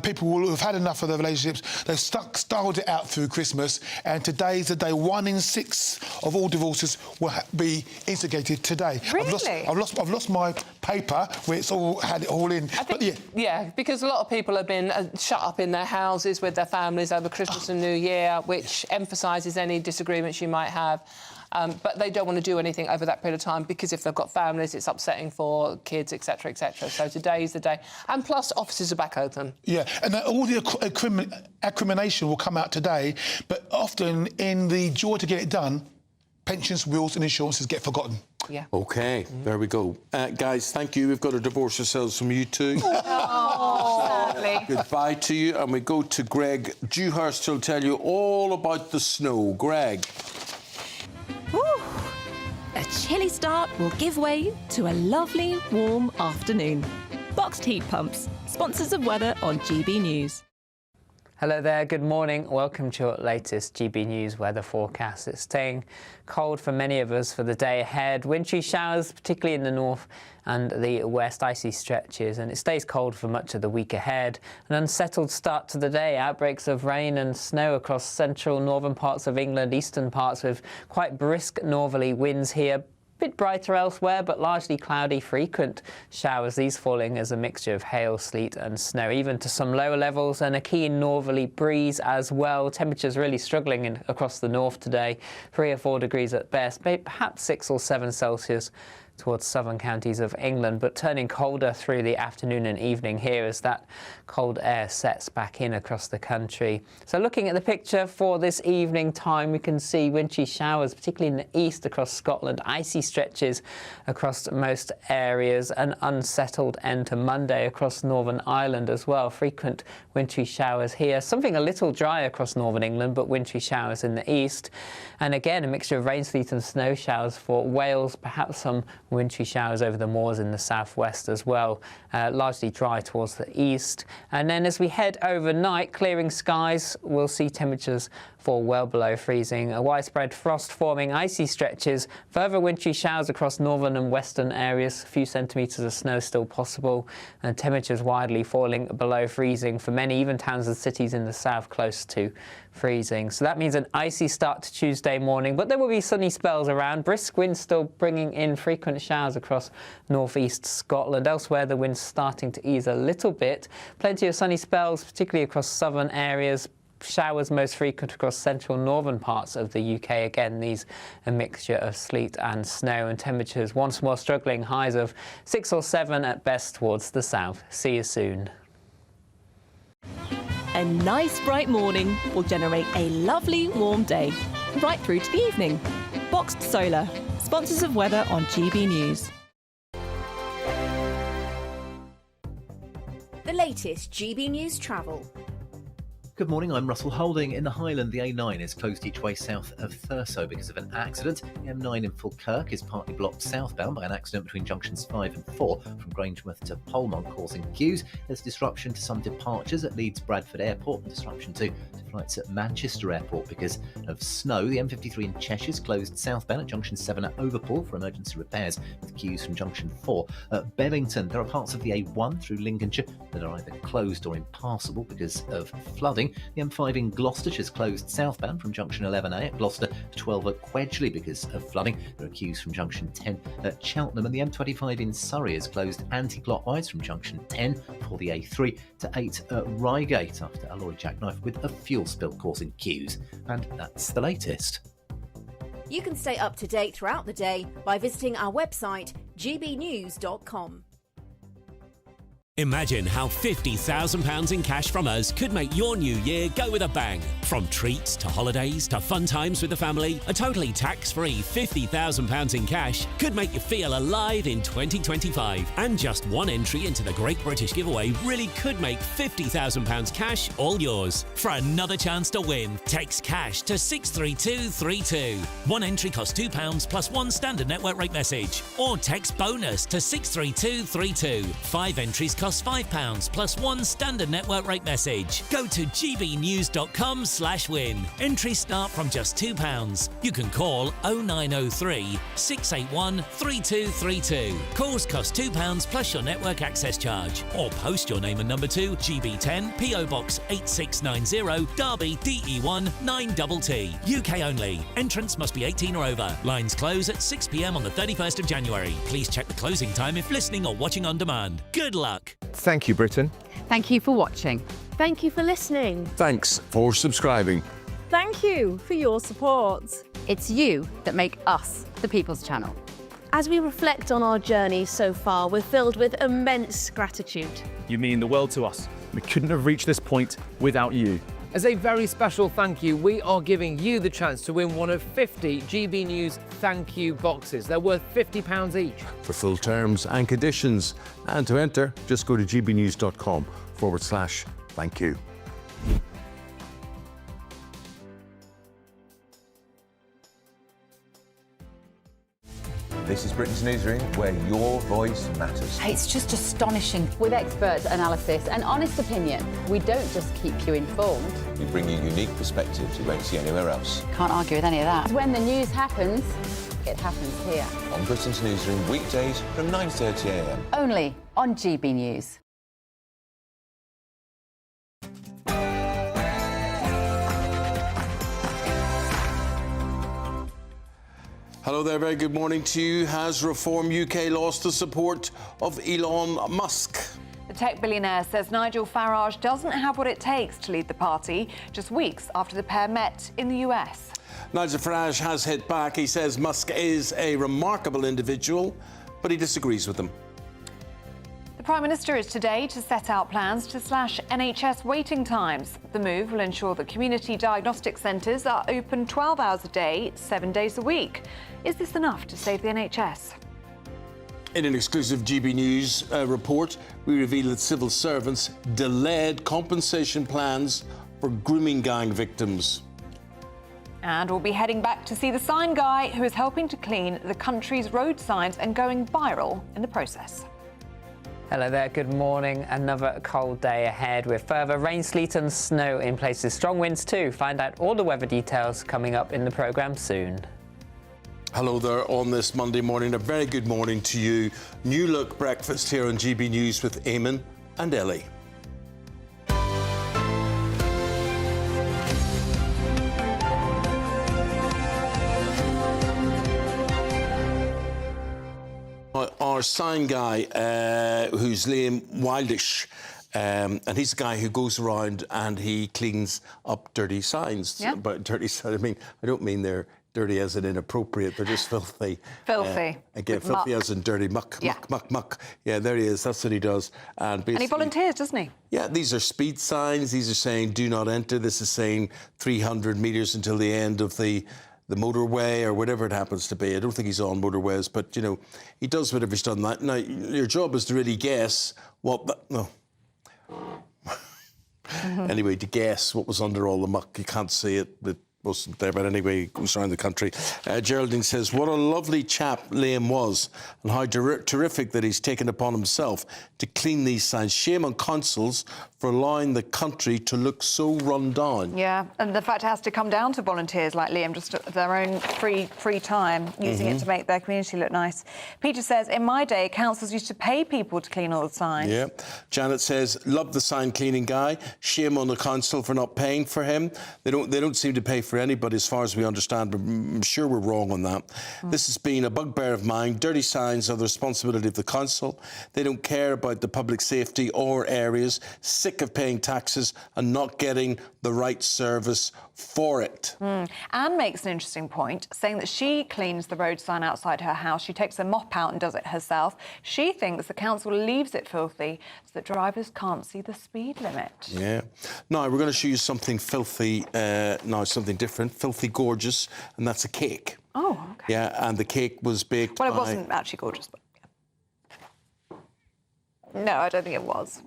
People will have had enough of their relationships. They've styled it out through Christmas, and today's the day 1 in 6 of all divorces will be instigated today. Really? I've lost my paper where it's all had it all in. Because a lot of people have been shut up in their houses with their families over Christmas and New Year, which emphasises any disagreements you might have. But they don't want to do anything over that period of time because if they've got families, it's upsetting for kids, etc., etc. So today's the day. And plus, offices are back open. Yeah, and all the acrimination will come out today, but often in the joy to get it done, pensions, wills and insurances get forgotten. Yeah. OK, there we go. Guys, thank you. We've got to divorce ourselves from you two. Sadly. Goodbye to you. And we go to Greg Dewhurst, who'll tell you all about the snow. Greg. A chilly start will give way to a lovely, warm afternoon. Boxed heat pumps, sponsors of weather on GB News. Hello there, good morning. Welcome to your latest GB News weather forecast. It's staying cold for many of us for the day ahead. Wintry showers, particularly in the north and the west, icy stretches, and it stays cold for much of the week ahead. An unsettled start to the day, outbreaks of rain and snow across central northern parts of England, eastern parts with quite brisk northerly winds here. Bit brighter elsewhere, but largely cloudy, frequent showers, these falling as a mixture of hail, sleet and snow, even to some lower levels, and a keen northerly breeze as well. Temperatures really struggling across the north today, 3 or 4 degrees at best, perhaps 6 or 7 Celsius towards southern counties of England, but turning colder through the afternoon and evening here as that cold air sets back in across the country. So looking at the picture for this evening time, we can see wintry showers, particularly in the east across Scotland, icy stretches across most areas, an unsettled end to Monday across Northern Ireland as well. Frequent wintry showers here, something a little dry across northern England, but wintry showers in the east. And again, a mixture of rain, sleet and snow showers for Wales, perhaps some wintry showers over the moors in the southwest as well. Largely dry towards the east. And then as we head overnight, clearing skies, we'll see temperatures fall well below freezing. A widespread frost forming icy stretches, further wintry showers across northern and western areas, a few centimetres of snow still possible, and temperatures widely falling below freezing for many, even towns and cities in the south close to freezing. So that means an icy start to Tuesday morning, but there will be sunny spells around. Brisk winds still bringing in frequent showers across northeast Scotland. Elsewhere, the wind's starting to ease a little bit. Plenty of sunny spells, particularly across southern areas. Showers most frequent across central northern parts of the UK. Again, these a mixture of sleet and snow, and temperatures once more struggling, highs of 6 or 7 at best towards the south. See you soon. A nice bright morning will generate a lovely warm day, right through to the evening. Boxed Solar, sponsors of weather on GB News. The latest GB News travel. Good morning, I'm Russell Holding. In the Highland, the A9 is closed each way south of Thurso because of an accident. The M9 in Falkirk is partly blocked southbound by an accident between junctions 5 and 4 from Grangemouth to Polmont, causing queues. There's disruption to some departures at Leeds Bradford Airport and disruption to flights at Manchester Airport because of snow. The M53 in Cheshire is closed southbound at junction 7 at Overpool for emergency repairs, with queues from junction 4 at Bevington. There are parts of the A1 through Lincolnshire that are either closed or impassable because of flooding. The M5 in Gloucestershire is closed southbound from junction 11A at Gloucester to 12 at Quedgley because of flooding. There are queues from junction 10 at Cheltenham, and the M25 in Surrey is closed anti-clockwise from junction 10 for the A3 to 8 at Reigate after a lorry jackknife with a fuel spill causing queues. And that's the latest. You can stay up to date throughout the day by visiting our website gbnews.com. Imagine how £50,000 in cash from us could make your new year go with a bang. From treats to holidays to fun times with the family, a totally tax-free £50,000 in cash could make you feel alive in 2025. And just one entry into the Great British Giveaway really could make £50,000 cash all yours. For another chance to win, text cash to 63232. One entry costs £2 plus one standard network rate message. Or text bonus to 63232. 5 entries cost £5 plus one standard network rate message. Go to gbnews.com/win. Entries start from just £2. You can call 0903 681 3232. Calls cost £2 plus your network access charge. Or post your name and number to GB10 PO Box 8690 Derby DE1 9TT. UK only. Entrance must be 18 or over. Lines close at 6 p.m. on the 31st of January. Please check the closing time if listening or watching on demand. Good luck. Thank you, Britain. Thank you for watching. Thank you for listening. Thanks for subscribing. Thank you for your support. It's you that make us the People's Channel. As we reflect on our journey so far, we're filled with immense gratitude. You mean the world to us. We couldn't have reached this point without you. As a very special thank you, we are giving you the chance to win one of 50 GB News thank you boxes. They're worth £50 each. For full terms and conditions, and to enter, just go to gbnews.com/thank you. This is Britain's Newsroom, where your voice matters. It's just astonishing. With expert analysis and honest opinion, we don't just keep you informed. We bring you unique perspectives you won't see anywhere else. Can't argue with any of that. When the news happens, it happens here. On Britain's Newsroom, weekdays from 9:30 a.m. Only on GB News. Hello there, very good morning to you. Has Reform UK lost the support of Elon Musk? The tech billionaire says Nigel Farage doesn't have what it takes to lead the party, just weeks after the pair met in the US. Nigel Farage has hit back. He says Musk is a remarkable individual, but he disagrees with them. The Prime Minister is today to set out plans to slash NHS waiting times. The move will ensure that community diagnostic centres are open 12 hours a day, 7 days a week. Is this enough to save the NHS? In an exclusive GB News report, we reveal that civil servants delayed compensation plans for grooming gang victims. And we'll be heading back to see the sign guy who is helping to clean the country's road signs and going viral in the process. Hello there, good morning. Another cold day ahead with further rain, sleet and snow in places. Strong winds too. Find out all the weather details coming up in the programme soon. Hello there on this Monday morning. A very good morning to you. New look breakfast here on GB News with Eamonn and Ellie. Our sign guy, who's Liam Wildish, and he's the guy who goes around and he cleans up dirty signs. Yeah. But dirty signs, I mean, I don't mean they're dirty as in inappropriate, they're just filthy. Filthy. Again, With filthy muck. as in dirty muck, Yeah. muck. Yeah, there he is, that's what he does. And And he volunteers, doesn't he? yeah, these are speed signs. These are saying do not enter. This is saying 300 metres until the end of the motorway or whatever it happens to be. I don't think he's on motorways, but, you know, he does whatever he's done that. Now, your job is to really guess what... Anyway, to guess what was under all the muck. You can't see it. It wasn't there, but anyway, he goes around the country. Geraldine says, what a lovely chap Liam was and how terrific that he's taken upon himself to clean these signs. Shame on councils for allowing the country to look so run down. Yeah, and the fact it has to come down to volunteers like Liam, just at their own free time, using it to make their community look nice. Peter says, in my day, councils used to pay people to clean all the signs. Yeah. Janet says, love the sign cleaning guy. Shame on the council for not paying for him. They don't seem to pay for anybody as far as we understand, but I'm sure we're wrong on that. This has been a bugbear of mine. Dirty signs are the responsibility of the council. They don't care about the public safety or areas. Sick of paying taxes and not getting the right service for it. Anne makes an interesting point, saying that she cleans the road sign outside her house. She takes a mop out and does it herself. She thinks the council leaves it filthy so that drivers can't see the speed limit. Yeah. Now, we're going to show you something filthy, something different, filthy gorgeous, and that's a cake. Oh, OK. Yeah, and the cake was baked Well, it by... wasn't actually gorgeous, but... No, I don't think it was.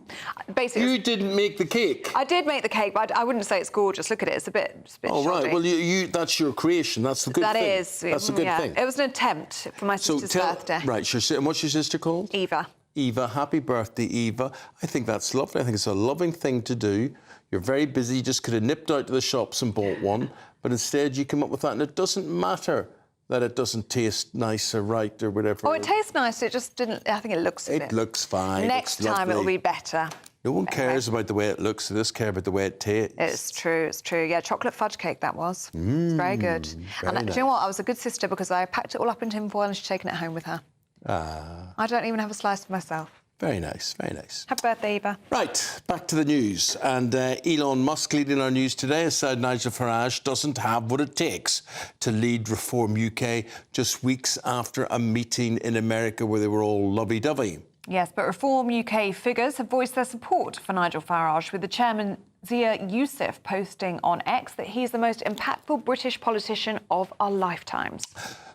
Basically, You didn't make the cake? I did make the cake, but I wouldn't say it's gorgeous. Look at it; it's a bit Oh, right. shoddy. Well, that's your creation. That's the good That thing. is, That's a good thing. It was an attempt for my sister's birthday. Right. And what's your sister called? Eva. Eva. Happy birthday, Eva. I think that's lovely. I think it's a loving thing to do. You're very busy. You just could have nipped out to the shops and bought one, but instead you come up with that, and it doesn't matter that it doesn't taste nice or right or whatever. Oh, it tastes nice. It just didn't. I think it looks. It looks fine. Next It looks time it'll lovely. be better. No one cares about the way it looks. They just care about the way it tastes. It's true. It's true. Yeah, chocolate fudge cake that was. It's very good. very And do you know what? I was a good sister because I packed it all up in tin foil and she's taken it home with her. Ah, I don't even have a slice for myself. very nice, very nice. Happy birthday, Eva. Right, back to the news. And Elon Musk leading our news today has said Nigel Farage doesn't have what it takes to lead Reform UK just weeks after a meeting in America where they were all lovey-dovey. Yes, but Reform UK figures have voiced their support for Nigel Farage, with the chairman Zia Youssef posting on X that he's the most impactful British politician of our lifetimes.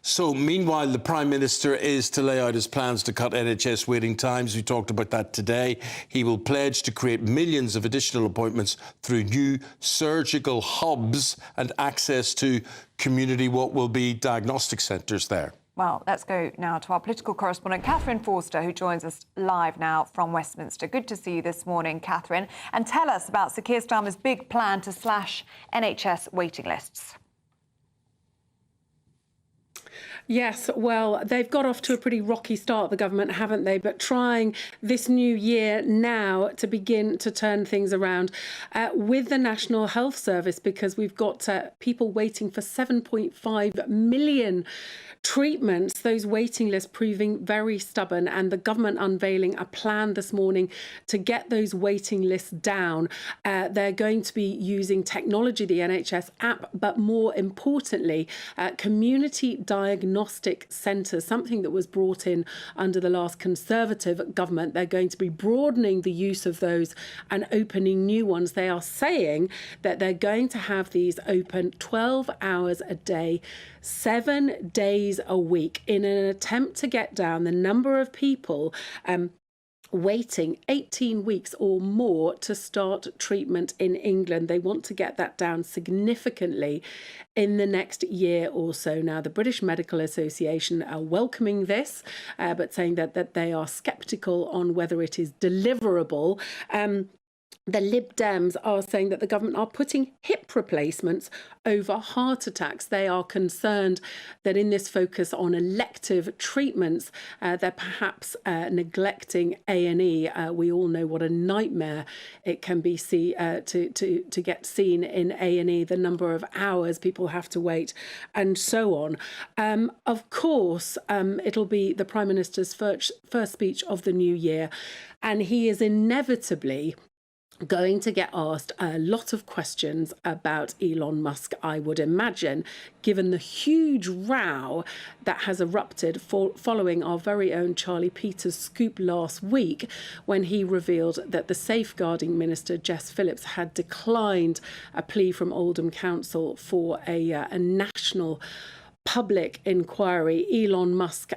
So, meanwhile, the Prime Minister is to lay out his plans to cut NHS waiting times. We talked about that today. He will pledge to create millions of additional appointments through new surgical hubs and access to community, what will be diagnostic centres there. Well, let's go now to our political correspondent, Catherine Forster, who joins us live now from Westminster. Good to see you this morning, Catherine. And tell us about Sir Keir Starmer's big plan to slash NHS waiting lists. Yes, well, they've got off to a pretty rocky start, the government, haven't they? But trying this new year now to begin to turn things around with the National Health Service, because we've got people waiting for 7.5 million treatments, those waiting lists proving very stubborn, and the government unveiling a plan this morning to get those waiting lists down. They're going to be using technology, the NHS app, but more importantly, community diagnostics diagnostic centres, something that was brought in under the last Conservative government. They're going to be broadening the use of those and opening new ones. They are saying that they're going to have these open 12 hours a day, 7 days a week, in an attempt to get down the number of people waiting 18 weeks or more to start treatment in England. They want to get that down significantly in the next year or so. Now, the British Medical Association are welcoming this, but saying that they are sceptical on whether it is deliverable. The Lib Dems are saying that the government are putting hip replacements over heart attacks. They are concerned that in this focus on elective treatments, they're perhaps neglecting A&E. We all know what a nightmare it can be to get seen in A&E, the number of hours people have to wait, and so on. Of course, it'll be the Prime Minister's first speech of the new year, and he is inevitably going to get asked a lot of questions about Elon Musk, I would imagine, given the huge row that has erupted following our very own Charlie Peters' scoop last week, when he revealed that the safeguarding minister, Jess Phillips, had declined a plea from Oldham Council for a national public inquiry. Elon Musk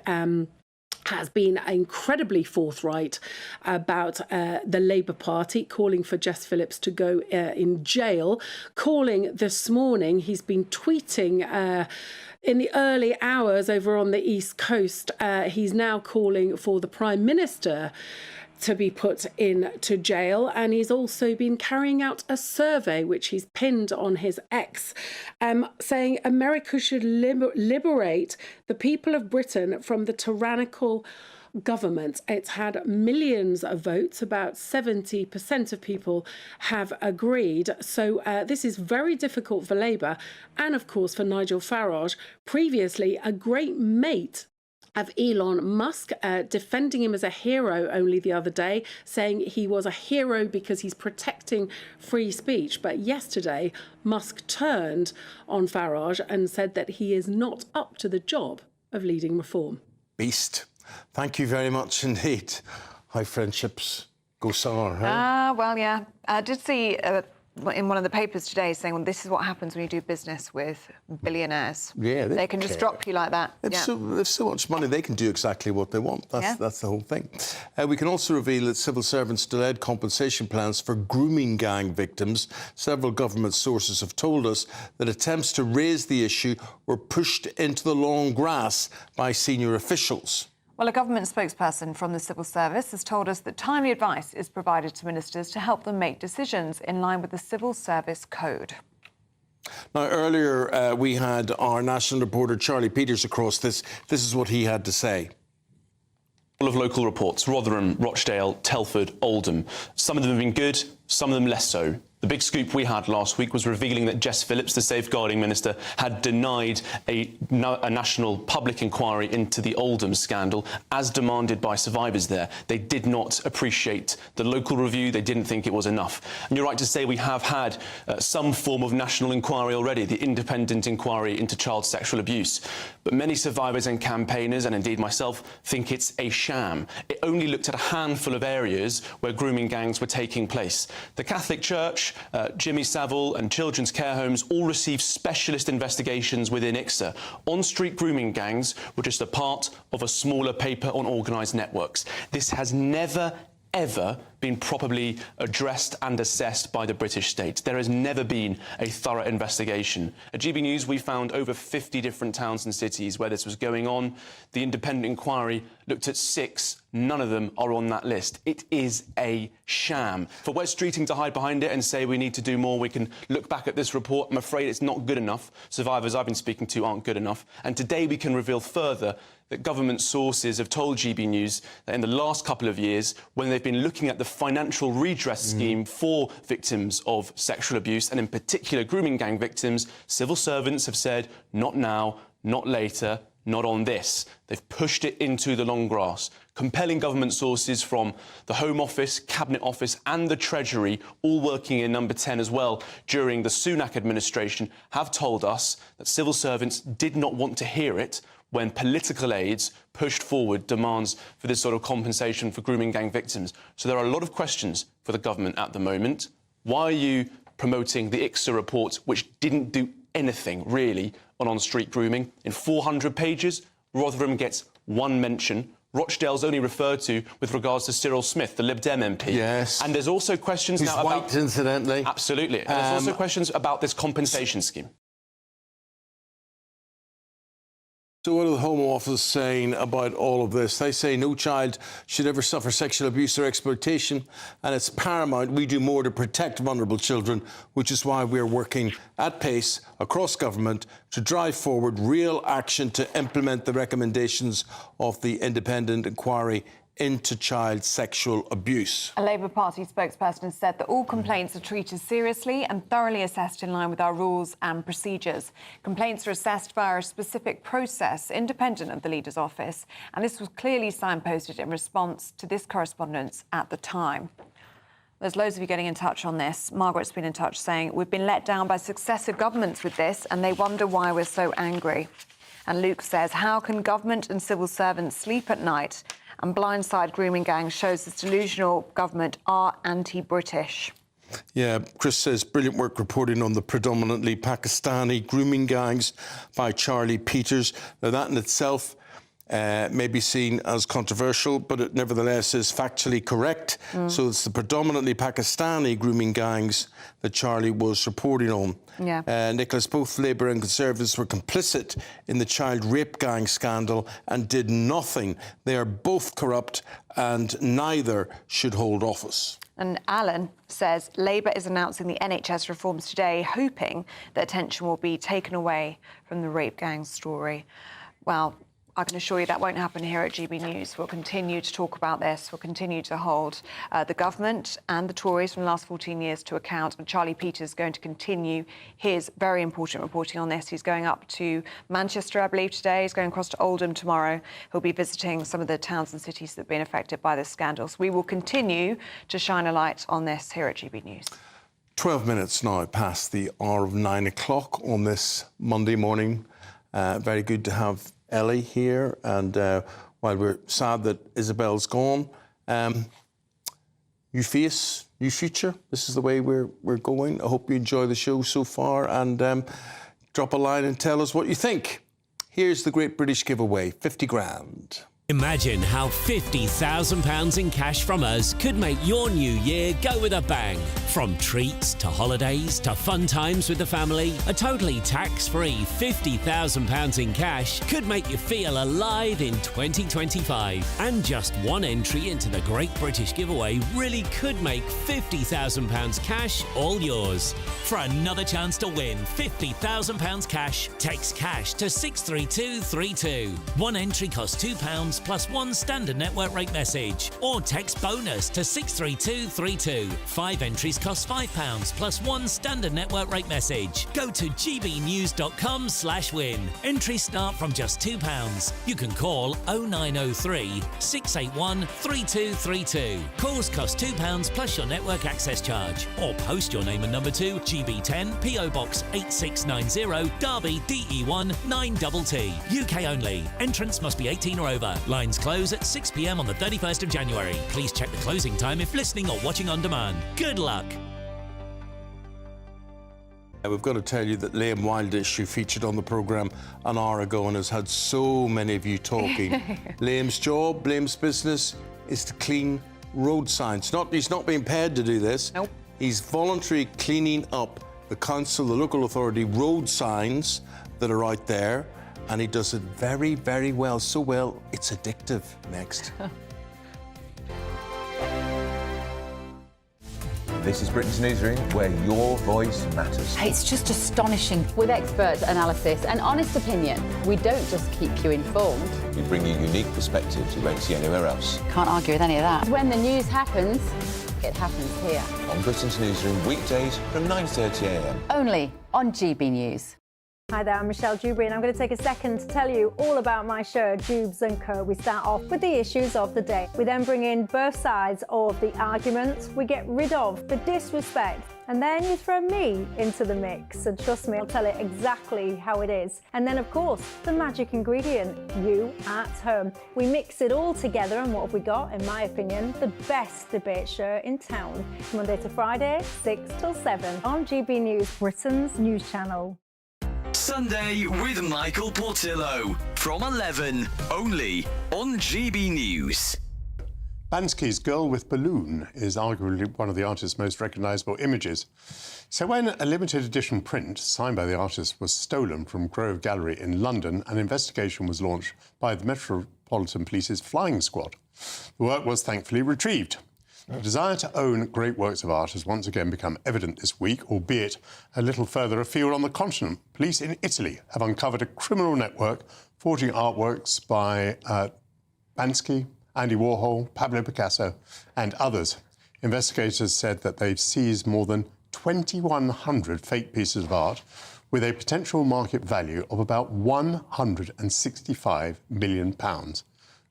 has been incredibly forthright about the Labour Party, calling for Jess Phillips to go in jail, calling this morning, he's been tweeting in the early hours over on the East Coast, he's now calling for the Prime Minister to be put into jail, and he's also been carrying out a survey which he's pinned on his X, saying America should liberate the people of Britain from the tyrannical government. It's had millions of votes, about 70% of people have agreed. So this is very difficult for Labour and of course for Nigel Farage, previously a great mate of Elon Musk, defending him as a hero only the other day, saying he was a hero because he's protecting free speech. But yesterday, Musk turned on Farage and said that he is not up to the job of leading reform. Beast. Thank you very much indeed. High friendships go sour, huh? Well, yeah. I did see in one of the papers today saying, well, this is what happens when you do business with billionaires. Yeah, they can just drop you like that. There's so much money, they can do exactly what they want. That's the whole thing. We can also reveal that civil servants delayed compensation plans for grooming gang victims. Several government sources have told us that attempts to raise the issue were pushed into the long grass by senior officials. Well, a government spokesperson from the civil service has told us that timely advice is provided to ministers to help them make decisions in line with the Civil Service Code. Now, earlier we had our national reporter Charlie Peters across this. This is what he had to say. All of local reports, Rotherham, Rochdale, Telford, Oldham. Some of them have been good, some of them less so. The big scoop we had last week was revealing that Jess Phillips, the safeguarding minister, had denied a national public inquiry into the Oldham scandal, as demanded by survivors there. They did not appreciate the local review. They didn't think it was enough. And you're right to say we have had some form of national inquiry already, the independent inquiry into child sexual abuse. But many survivors and campaigners, and indeed myself, think it's a sham. It only looked at a handful of areas where grooming gangs were taking place. The Catholic Church, Jimmy Savile and children's care homes all received specialist investigations within ICSA. On-street grooming gangs were just a part of a smaller paper on organised networks. This has never, ever been properly addressed and assessed by the British state. There has never been a thorough investigation. At GB News, we found over 50 different towns and cities where this was going on. The independent inquiry looked at 6. None of them are on that list. It is a sham. For Wes Streeting to hide behind it and say we need to do more, we can look back at this report. I'm afraid it's not good enough. Survivors I've been speaking to aren't good enough. And today we can reveal further that government sources have told GB News that in the last couple of years, when they've been looking at the financial redress scheme for victims of sexual abuse, and in particular grooming gang victims, civil servants have said, not now, not later, not on this. They've pushed it into the long grass. Compelling government sources from the Home Office, Cabinet Office and the Treasury, all working in Number 10 as well during the Sunak administration, have told us that civil servants did not want to hear it when political aides pushed forward demands for this sort of compensation for grooming gang victims. So there are a lot of questions for the government at the moment. Why are you promoting the ICSA report, which didn't do anything, really, on-street grooming? In 400 pages, Rotherham gets one mention. Rochdale's only referred to with regards to Cyril Smith, the Lib Dem MP. Yes. And there's also questions He's now about... white, incidentally. Absolutely. And there's also questions about this compensation scheme. So what are the Home Office saying about all of this? They say no child should ever suffer sexual abuse or exploitation, and it's paramount we do more to protect vulnerable children, which is why we're working at pace across government to drive forward real action to implement the recommendations of the independent inquiry into child sexual abuse. A Labour Party spokesperson said that all complaints are treated seriously and thoroughly assessed in line with our rules and procedures. Complaints are assessed via a specific process independent of the Leader's office, and this was clearly signposted in response to this correspondence at the time. There's loads of you getting in touch on this. Margaret's been in touch saying, we've been let down by successive governments with this and they wonder why we're so angry. And Luke says, how can government and civil servants sleep at night? And blindside grooming gangs shows this delusional government are anti-British. Yeah, Chris says, brilliant work reporting on the predominantly Pakistani grooming gangs by Charlie Peters. Now, that in itself may be seen as controversial, but it nevertheless is factually correct. So it's the predominantly Pakistani grooming gangs that Charlie was reporting on. Yeah. Nicholas, both Labour and Conservatives were complicit in the child rape gang scandal and did nothing. They are both corrupt and neither should hold office. And Alan says Labour is announcing the NHS reforms today, hoping that attention will be taken away from the rape gang story. Well, I can assure you that won't happen here at GB News. We'll continue to talk about this. We'll continue to hold the government and the Tories from the last 14 years to account. And Charlie Peters is going to continue his very important reporting on this. He's going up to Manchester, I believe, today. He's going across to Oldham tomorrow. He'll be visiting some of the towns and cities that have been affected by this scandal. So we will continue to shine a light on this here at GB News. 12 minutes now past the hour of 9 o'clock on this Monday morning. Very good to have Ellie here, and while we're sad that Isabel's gone, you face new future. This is the way we're going. I hope you enjoy the show so far, and drop a line and tell us what you think. Here's the Great British Giveaway, 50 grand. Imagine how £50,000 in cash from us could make your new year go with a bang. From treats to holidays to fun times with the family, a totally tax-free £50,000 in cash could make you feel alive in 2025. And just one entry into the Great British Giveaway really could make £50,000 cash all yours. For another chance to win £50,000 cash, text cash to 63232. One entry costs £2 plus one standard network rate message, or text bonus to 63232. 5 entries cost £5 plus one standard network rate message. Go to gbnews.com/win. Entries start from just £2. You can call 0903 681 3232. Calls cost £2 plus your network access charge, or post your name and number to GB10 PO Box 8690 Derby DE1 9TT. UK only. Entrants must be 18 or over. Lines close at 6 p.m. on the 31st of January. Please check the closing time if listening or watching on demand. Good luck. We've got to tell you that Liam Wildish, who featured on the programme an hour ago and has had so many of you talking, Liam's job, Liam's business is to clean road signs. He's not being paid to do this. Nope. He's voluntarily cleaning up the council, the local authority road signs that are out there, and he does it very, very well. So well, it's addictive. Next. This is Britain's Newsroom, where your voice matters. It's just astonishing. With expert analysis and honest opinion, we don't just keep you informed. We bring you unique perspectives you won't see anywhere else. Can't argue with any of that. When the news happens, it happens here. On Britain's Newsroom, weekdays from 9:30 a.m. Only on GB News. Hi there, I'm Michelle Dewberry and I'm going to take a second to tell you all about my show, Dubes & Co. We start off with the issues of the day. We then bring in both sides of the argument. We get rid of the disrespect. And then you throw me into the mix. And trust me, I'll tell it exactly how it is. And then, of course, the magic ingredient, you at home. We mix it all together and what have we got, in my opinion, the best debate show in town. Monday to Friday, 6 till 7 on GB News, Britain's news channel. Sunday with Michael Portillo from 11, only on GB News. Bansky's Girl with Balloon is arguably one of the artist's most recognisable images. So when a limited edition print signed by the artist was stolen from Grove Gallery in London, an investigation was launched by the Metropolitan Police's flying squad. The work was thankfully retrieved. The desire to own great works of art has once again become evident this week, albeit a little further afield on the continent. Police in Italy have uncovered a criminal network forging artworks by Bansky, Andy Warhol, Pablo Picasso and others. Investigators said that they've seized more than 2,100 fake pieces of art with a potential market value of about £165 million.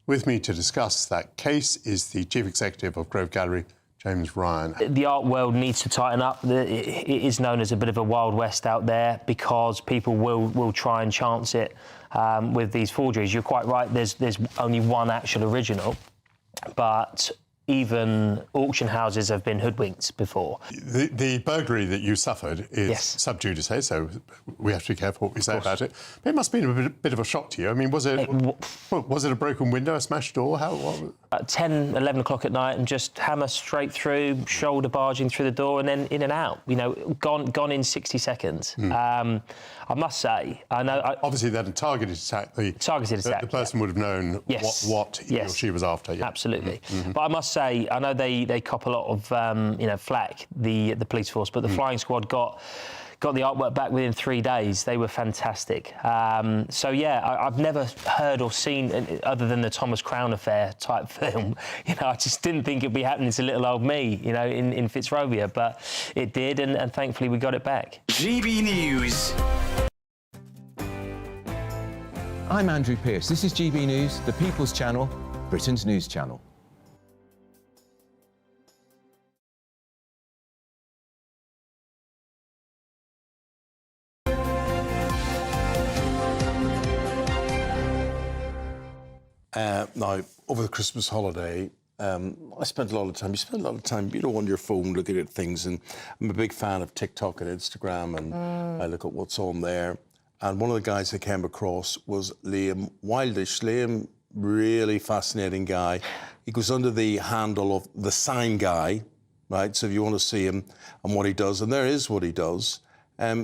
With me to discuss that case is the Chief Executive of Grove Gallery, James Ryan. The art world needs to tighten up. It is known as a bit of a Wild West out there because people will try and chance it with these forgeries. You're quite right, there's only one actual original, but even auction houses have been hoodwinked before. The burglary that you suffered is sub judice, so we have to be careful what we say about it. But it must have been a bit of a shock to you. I mean, was it a broken window, a smashed door? At 10, 11 o'clock at night and just hammer straight through, shoulder barging through the door and then in and out. You know, gone in 60 seconds. I must say, I know... Obviously, they had a targeted attack. The person would have known what he or she was after. Yeah. Absolutely. But I must say, I know they cop a lot of flack, the police force, but the flying squad got the artwork back within 3 days. They were fantastic. So yeah, I've never heard or seen, other than the Thomas Crown Affair type film, I just didn't think it'd be happening to little old me, in Fitzrovia, but it did, and thankfully we got it back. GB News. I'm Andrew Pearce. This is GB News, the People's Channel, Britain's news channel. Now, over the Christmas holiday, I spent a lot of time. You spend a lot of time, on your phone looking at things, and I'm a big fan of TikTok and Instagram, and I look at what's on there. And one of the guys I came across was Liam Wildish. Liam, really fascinating guy. He goes under the handle of the Sign Guy, right? So if you want to see him and what he does, and there is what he does.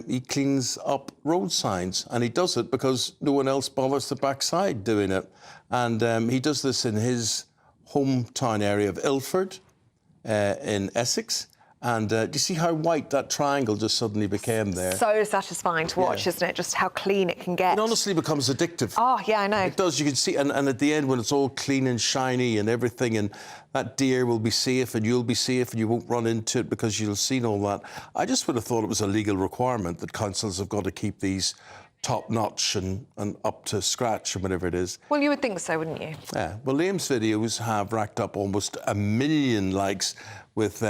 He cleans up road signs, and he does it because no one else bothers the backside doing it. And he does this in his hometown area of Ilford, in Essex. And do you see how white that triangle just suddenly became there? So satisfying to watch, isn't it? Just how clean it can get. It honestly becomes addictive. Oh, yeah, I know. It does. You can see, and at the end, when it's all clean and shiny and everything, and that deer will be safe and you'll be safe and you won't run into it because you'll see all that. I just would have thought it was a legal requirement that councils have got to keep these top-notch and up to scratch or whatever it is. Well, you would think so, wouldn't you? Yeah. Well, Liam's videos have racked up almost 1 million likes with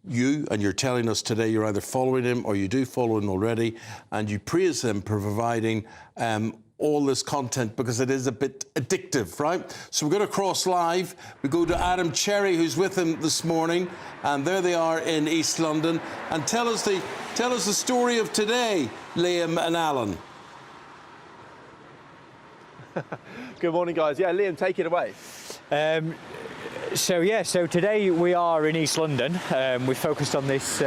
you, and you're telling us today you're either following him or you do follow him already, and you praise him for providing all this content because it is a bit addictive, right? So we're going to cross live. We go to Adam Cherry, who's with him this morning, and there they are in East London. And tell us the story of today, Liam and Alan. Good morning, guys. Yeah, Liam, take it away. So today we are in East London. We focused on this,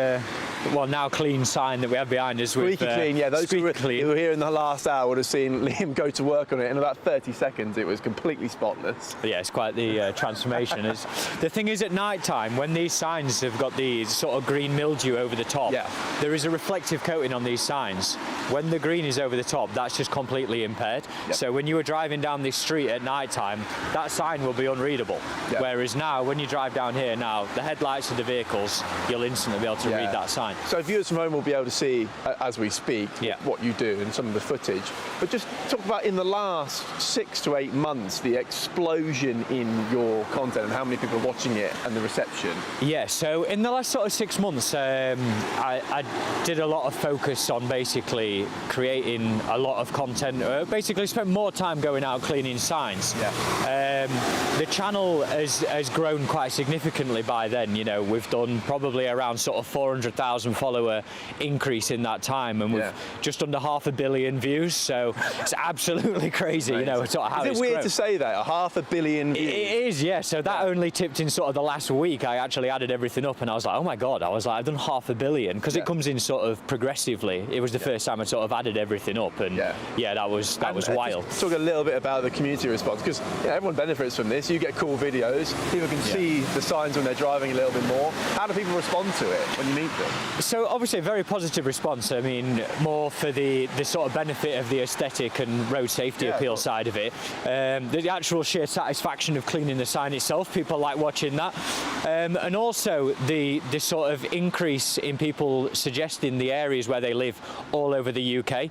now clean sign that we have behind us. Squeaky clean, yeah. Those who were here in the last hour would have seen Liam go to work on it. In about 30 seconds, it was completely spotless. But yeah, it's quite the transformation. The thing is, at night time, when these signs have got these sort of green mildew over the top, there is a reflective coating on these signs. When the green is over the top, that's just completely impaired. So when you were driving down this street at night time, that sign will be unreadable. Whereas now, when you drive down here now, the headlights of the vehicles, you'll instantly be able to read that sign. So viewers from home will be able to see, as we speak, what you do and some of the footage. But just talk about in the last 6 to 8 months, the explosion in your content and how many people are watching it and the reception. Yeah, so in the last sort of 6 months, I did a lot of focus on basically creating a lot of content, basically spent more time going out cleaning signs. The channel has grown quite significantly by then. You know, we've done probably around sort of 400,000 follower increase in that time, and we've just under 500 million views, so it's absolutely crazy. You know, sort of how is it weird grown. to say that, 500 million views? It is, yeah. So that only tipped in sort of the last week. I actually added everything up and I was like, oh my God, I was like, I've done 500 million, because it comes in sort of progressively. It was the first time I sort of added everything up, and that was wild. Just talk a little bit about the community response, because everyone benefits from this. You get cool videos, people can see the signs when they're driving a little bit more. How do people respond to it when you meet them? So obviously a very positive response. I mean, more for the sort of benefit of the aesthetic and road safety appeal side of it. The actual sheer satisfaction of cleaning the sign itself, people like watching that. And also the sort of increase in people suggesting the areas where they live all over the UK.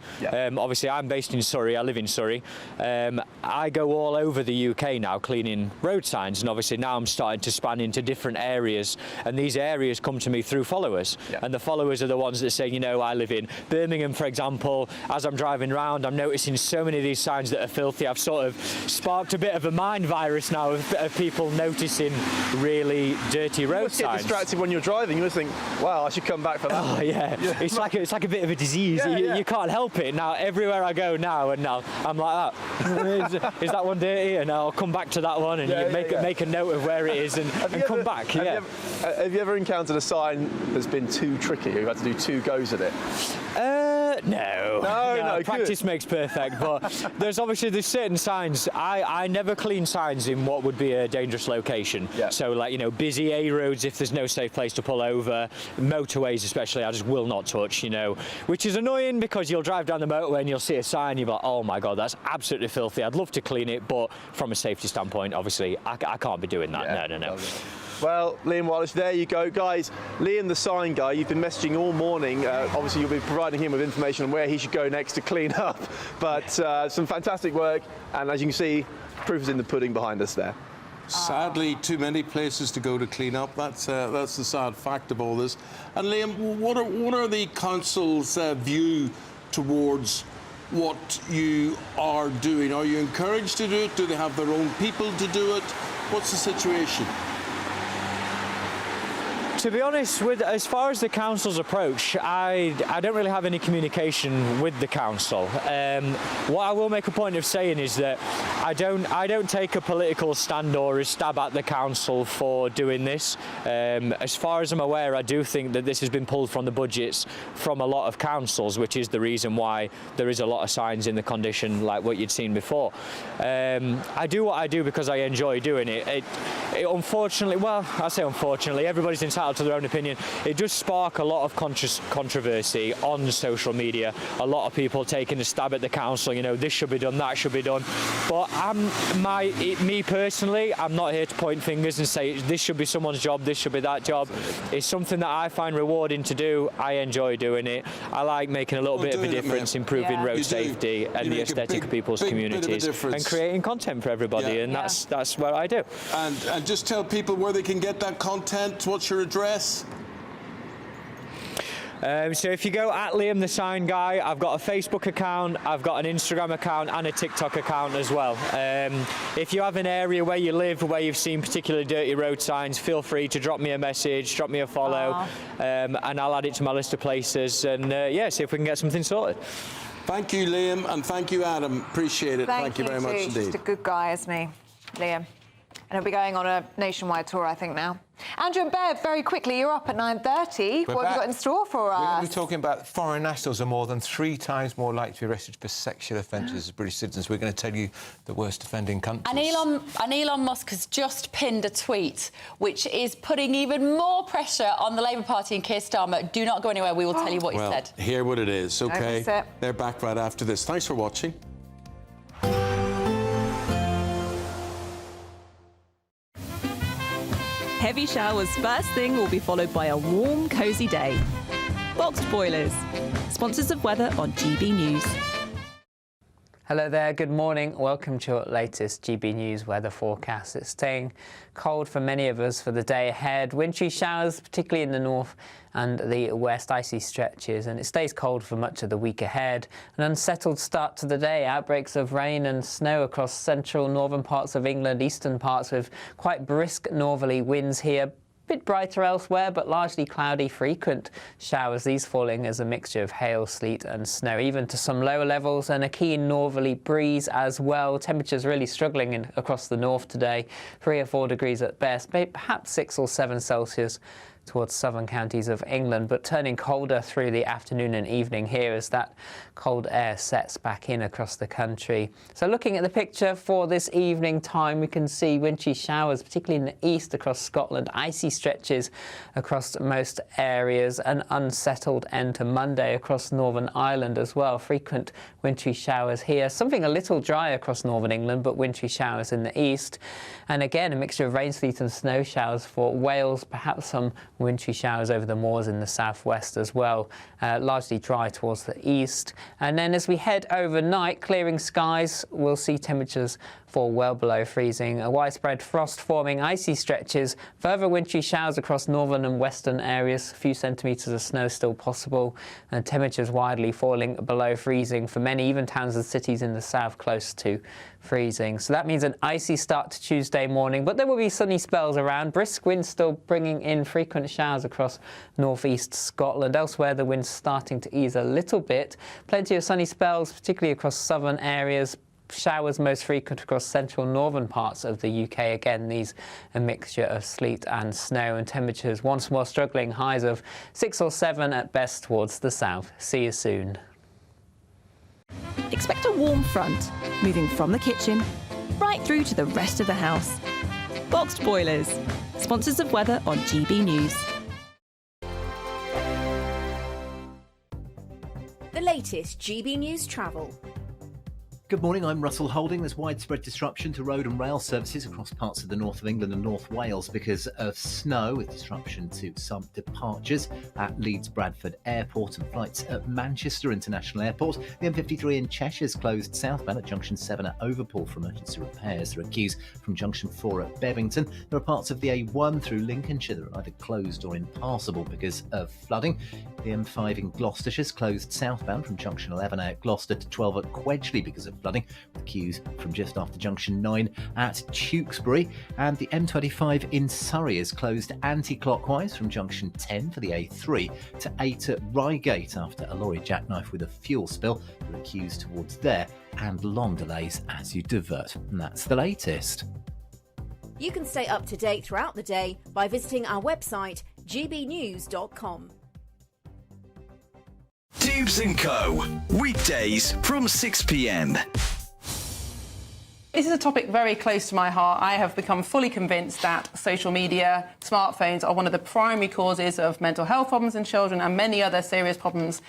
Obviously I'm based in Surrey, I live in Surrey. I go all over the UK now cleaning road signs, and obviously now I'm starting to span into different areas, and these areas come to me through followers, and the followers are the ones that say, you know, I live in Birmingham, for example. As I'm driving around, I'm noticing so many of these signs that are filthy. I've sort of sparked a bit of a mind virus now of people noticing really dirty road signs. You must get distracted when you're driving. You must think, wow, I should come back for that. Oh yeah, it's like a bit of a disease. You can't help it. Now everywhere I go now, and now I'm like that. Is that one dirty? And I'll come back to that one, and you make a note of where it is, and come back. Have you ever encountered a sign that's been too tricky? You've had to do 2 goes at it? No, practice makes perfect, but there's certain signs. I never clean signs in what would be a dangerous location. So like, you know, busy A roads, if there's no safe place to pull over, motorways especially, I just will not touch, you know, which is annoying because you'll drive down the motorway and you'll see a sign, you're like, oh my God, that's absolutely filthy. I'd love to clean it, but from a safety standpoint, obviously, I can't be doing that. No. Well, Liam Wallace, there you go. Guys, Liam the sign guy, you've been messaging all morning. Obviously, you'll be providing him with information on where he should go next to clean up. But some fantastic work. And as you can see, proof is in the pudding behind us there. Sadly, too many places to go to clean up. That's the sad fact of all this. And Liam, what are the council's view towards what you are doing? Are you encouraged to do it? Do they have their own people to do it? What's the situation? To be honest, as far as the council's approach, I don't really have any communication with the council. What I will make a point of saying is that I don't take a political stand or a stab at the council for doing this. As far as I'm aware, I do think that this has been pulled from the budgets from a lot of councils, which is the reason why there is a lot of signs in the condition like what you'd seen before. I do what I do because I enjoy doing it. It unfortunately, well, I say unfortunately, everybody's entitled to their own opinion. It does spark a lot of controversy on social media. A lot of people taking a stab at the council, you know, this should be done, that should be done. But me personally, I'm not here to point fingers and say this should be someone's job, this should be that job. It's something that I find rewarding to do. I enjoy doing it. I like making a little bit of a difference, improving road safety and the aesthetic of people's communities, and creating content for everybody. And that's what I do. And just tell people where they can get that content. What's your address? So if you go at Liam the Sign Guy, I've got a Facebook account, I've got an Instagram account and a TikTok account as well. If you have an area where you live where you've seen particularly dirty road signs, feel free to drop me a message, drop me a follow, and I'll add it to my list of places, and see if we can get something sorted. Thank you, Liam, and thank you, Adam. Appreciate it. Thank you very much indeed. Just a good guy, isn't he, Liam? And he'll be going on a nationwide tour, I think, now. Andrew and Bev, very quickly, you're up at 9:30. What have you got in store for us? We're going to be talking about foreign nationals are more than 3 times more likely to be arrested for sexual offences as British citizens. We're going to tell you the worst offending countries. And Elon Musk has just pinned a tweet which is putting even more pressure on the Labour Party and Keir Starmer. Do not go anywhere. We will tell you what he said. Hear what it is, OK? They're back right after this. Thanks for watching. Heavy showers first thing will be followed by a warm, cosy day. Boxed boilers, sponsors of weather on GB News. Hello there, good morning. Welcome to your latest GB News weather forecast. It's staying cold for many of us for the day ahead. Wintry showers, particularly in the north and the west, icy stretches, and it stays cold for much of the week ahead. An unsettled start to the day, outbreaks of rain and snow across central northern parts of England, eastern parts with quite brisk northerly winds here. Bit brighter elsewhere, but largely cloudy, frequent showers, these falling as a mixture of hail, sleet and snow, even to some lower levels, and a keen northerly breeze as well. Temperatures really struggling across the north today, 3 or 4 degrees at best, perhaps 6 or 7 Celsius towards southern counties of England, but turning colder through the afternoon and evening here as that cold air sets back in across the country. So looking at the picture for this evening time, we can see wintry showers, particularly in the east across Scotland, icy stretches across most areas, an unsettled end to Monday across Northern Ireland as well. Frequent wintry showers here, something a little dry across northern England, but wintry showers in the east. And again, a mixture of rain, sleet and snow showers for Wales, perhaps some wintry showers over the moors in the southwest as well, largely dry towards the east. And then as we head overnight, clearing skies, we'll see temperatures fall well below freezing. A widespread frost forming icy stretches, further wintry showers across northern and western areas, a few centimetres of snow still possible, and temperatures widely falling below freezing for many, even towns and cities in the south close to freezing. So that means an icy start to Tuesday morning, but there will be sunny spells around. Brisk winds still bringing in frequent showers across northeast Scotland. Elsewhere, the wind's starting to ease a little bit. Plenty of sunny spells, particularly across southern areas. Showers most frequent across central northern parts of the UK. Again, these a mixture of sleet and snow, and temperatures once more struggling, highs of 6 or 7 at best towards the south. See you soon. Expect a warm front, moving from the kitchen right through to the rest of the house. Boxed boilers, sponsors of weather on GB News. The latest GB News travel. Good morning, I'm Russell Holding. There's widespread disruption to road and rail services across parts of the north of England and North Wales because of snow, with disruption to some departures at Leeds Bradford Airport and flights at Manchester International Airport. The M53 in Cheshire is closed southbound at Junction 7 at Overpool for emergency repairs. There are queues from Junction 4 at Bevington. There are parts of the A1 through Lincolnshire that are either closed or impassable because of flooding. The M5 in Gloucestershire is closed southbound from Junction 11 at Gloucester to 12 at Quedgeley because of flooding, with queues from just after Junction 9 at Tewkesbury. And the M25 in Surrey is closed anti-clockwise from Junction 10 for the A3 to 8 at Reigate after a lorry jackknife with a fuel spill. There are queues towards there and long delays as you divert. And that's the latest. You can stay up to date throughout the day by visiting our website gbnews.com. Tubes & Co. Weekdays from 6 p.m. This is a topic very close to my heart. I have become fully convinced that social media, smartphones are one of the primary causes of mental health problems in children and many other serious problems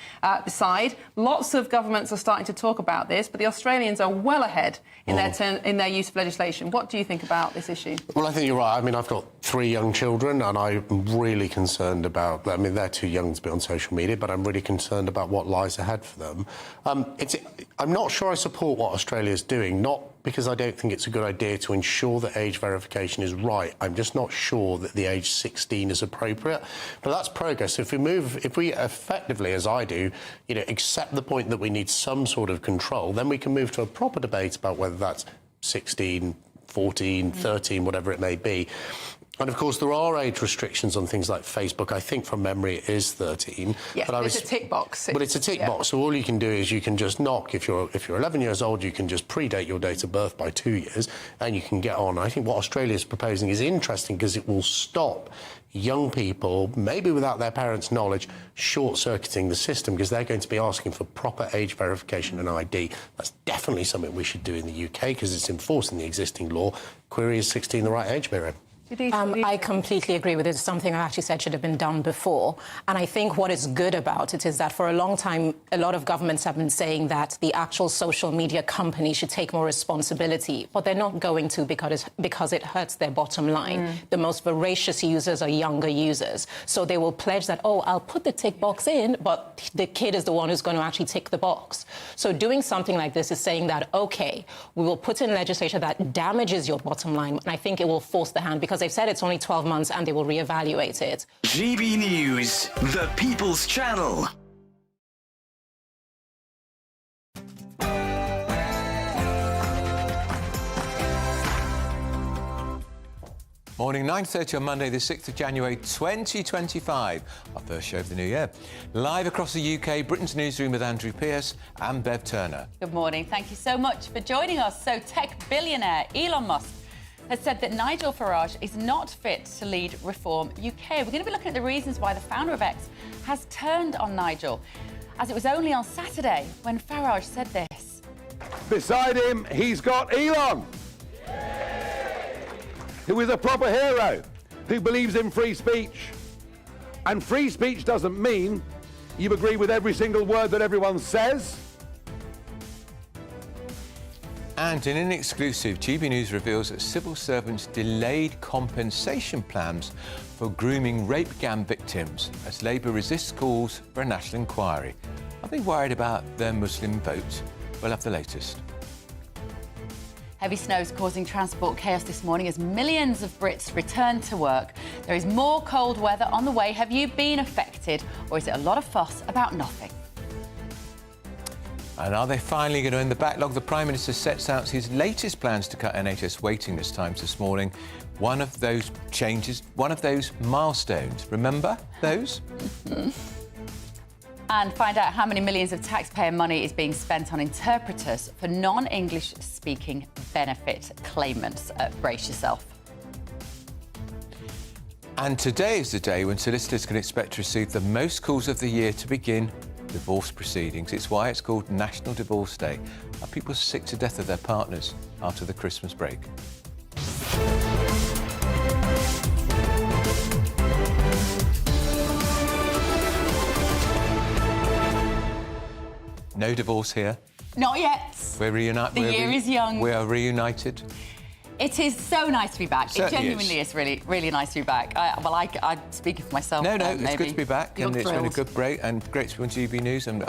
beside. Lots of governments are starting to talk about this, but the Australians are well ahead in their use of legislation. What do you think about this issue? Well, I think you're right. I mean, I've got 3 young children and I'm really concerned about... I mean, they're too young to be on social media, but I'm really concerned about what lies ahead for them. I'm not sure I support what Australia's doing, not because I don't think it's a good idea to ensure that age verification is right. I'm just not sure that the age 16 is appropriate. But that's progress. If we effectively, as I do, accept the point that we need some sort of control, then we can move to a proper debate about whether that's 16, 14, 13, whatever it may be. And, of course, there are age restrictions on things like Facebook. I think, from memory, it is 13. Yes, but it's a tick box. But it's a tick box, so all you can do is you can just knock. If you're 11 years old, you can just predate your date of birth by 2 years, and you can get on. I think what Australia's proposing is interesting because it will stop young people, maybe without their parents' knowledge, short-circuiting the system because they're going to be asking for proper age verification and ID. That's definitely something we should do in the UK because it's enforcing the existing law. Query, is 16 the right age, Miriam? I completely agree with it. It's something I actually said should have been done before. And I think what is good about it is that for a long time, a lot of governments have been saying that the actual social media companies should take more responsibility, but they're not going to because it hurts their bottom line. The most voracious users are younger users. So they will pledge that, oh, I'll put the tick box in, but the kid is the one who's going to actually tick the box. So doing something like this is saying that, OK, we will put in legislation that damages your bottom line. And I think it will force the hand because they've said it's only 12 months and they will reevaluate it. GB News, the People's Channel. Morning, 9:30 on Monday, the 6th of January 2025, our first show of the new year. Live across the UK, Britain's newsroom with Andrew Pearce and Bev Turner. Good morning. Thank you so much for joining us. So, tech billionaire Elon Musk has said that Nigel Farage is not fit to lead Reform UK. We're going to be looking at the reasons why the founder of X has turned on Nigel, as it was only on Saturday when Farage said this. Beside him, he's got Elon, who is a proper hero, who believes in free speech. And free speech doesn't mean you agree with every single word that everyone says. And in an exclusive, GB News reveals that civil servants delayed compensation plans for grooming rape gang victims as Labour resists calls for a national inquiry. Are they worried about their Muslim vote? We'll have the latest. Heavy snow is causing transport chaos this morning as millions of Brits return to work. There is more cold weather on the way. Have you been affected, or is it a lot of fuss about nothing? And are they finally going to end the backlog? The Prime Minister sets out his latest plans to cut NHS waiting list times this morning. One of those changes, one of those milestones. Remember those? And find out how many millions of taxpayer money is being spent on interpreters for non-English speaking benefit claimants. Brace yourself. And today is the day when solicitors can expect to receive the most calls of the year to begin divorce proceedings. It's why it's called National Divorce Day. Are people sick to death of their partners after the Christmas break? No divorce here. Not yet. We're reunited. The year is young. We are reunited. It is so nice to be back. It Certainly genuinely is really, really nice to be back. I'm speaking for myself. No, maybe. it's good to be back, You're and it's been a thrilled. good break, and great to be on GB News, and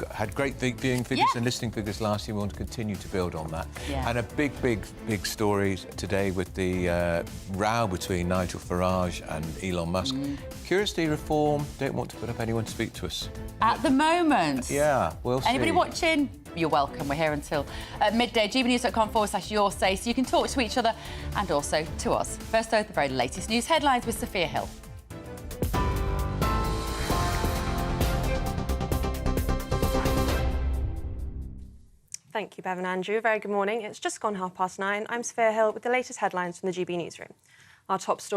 had great viewing figures and listening figures last year. We want to continue to build on that. Yeah. And a big story today with the row between Nigel Farage and Elon Musk. Curiously, Reform don't want to put up anyone to speak to us. At the moment. Yeah, we'll see. Anybody watching? You're welcome. We're here until midday. gbnews.com/your say, so you can talk to each other and also to us. First, though, the very latest news headlines with Sophia Hill. Thank you, Bev and Andrew. Very good morning. It's just gone 9:30. I'm Sophia Hill with the latest headlines from the GB Newsroom. Our top story.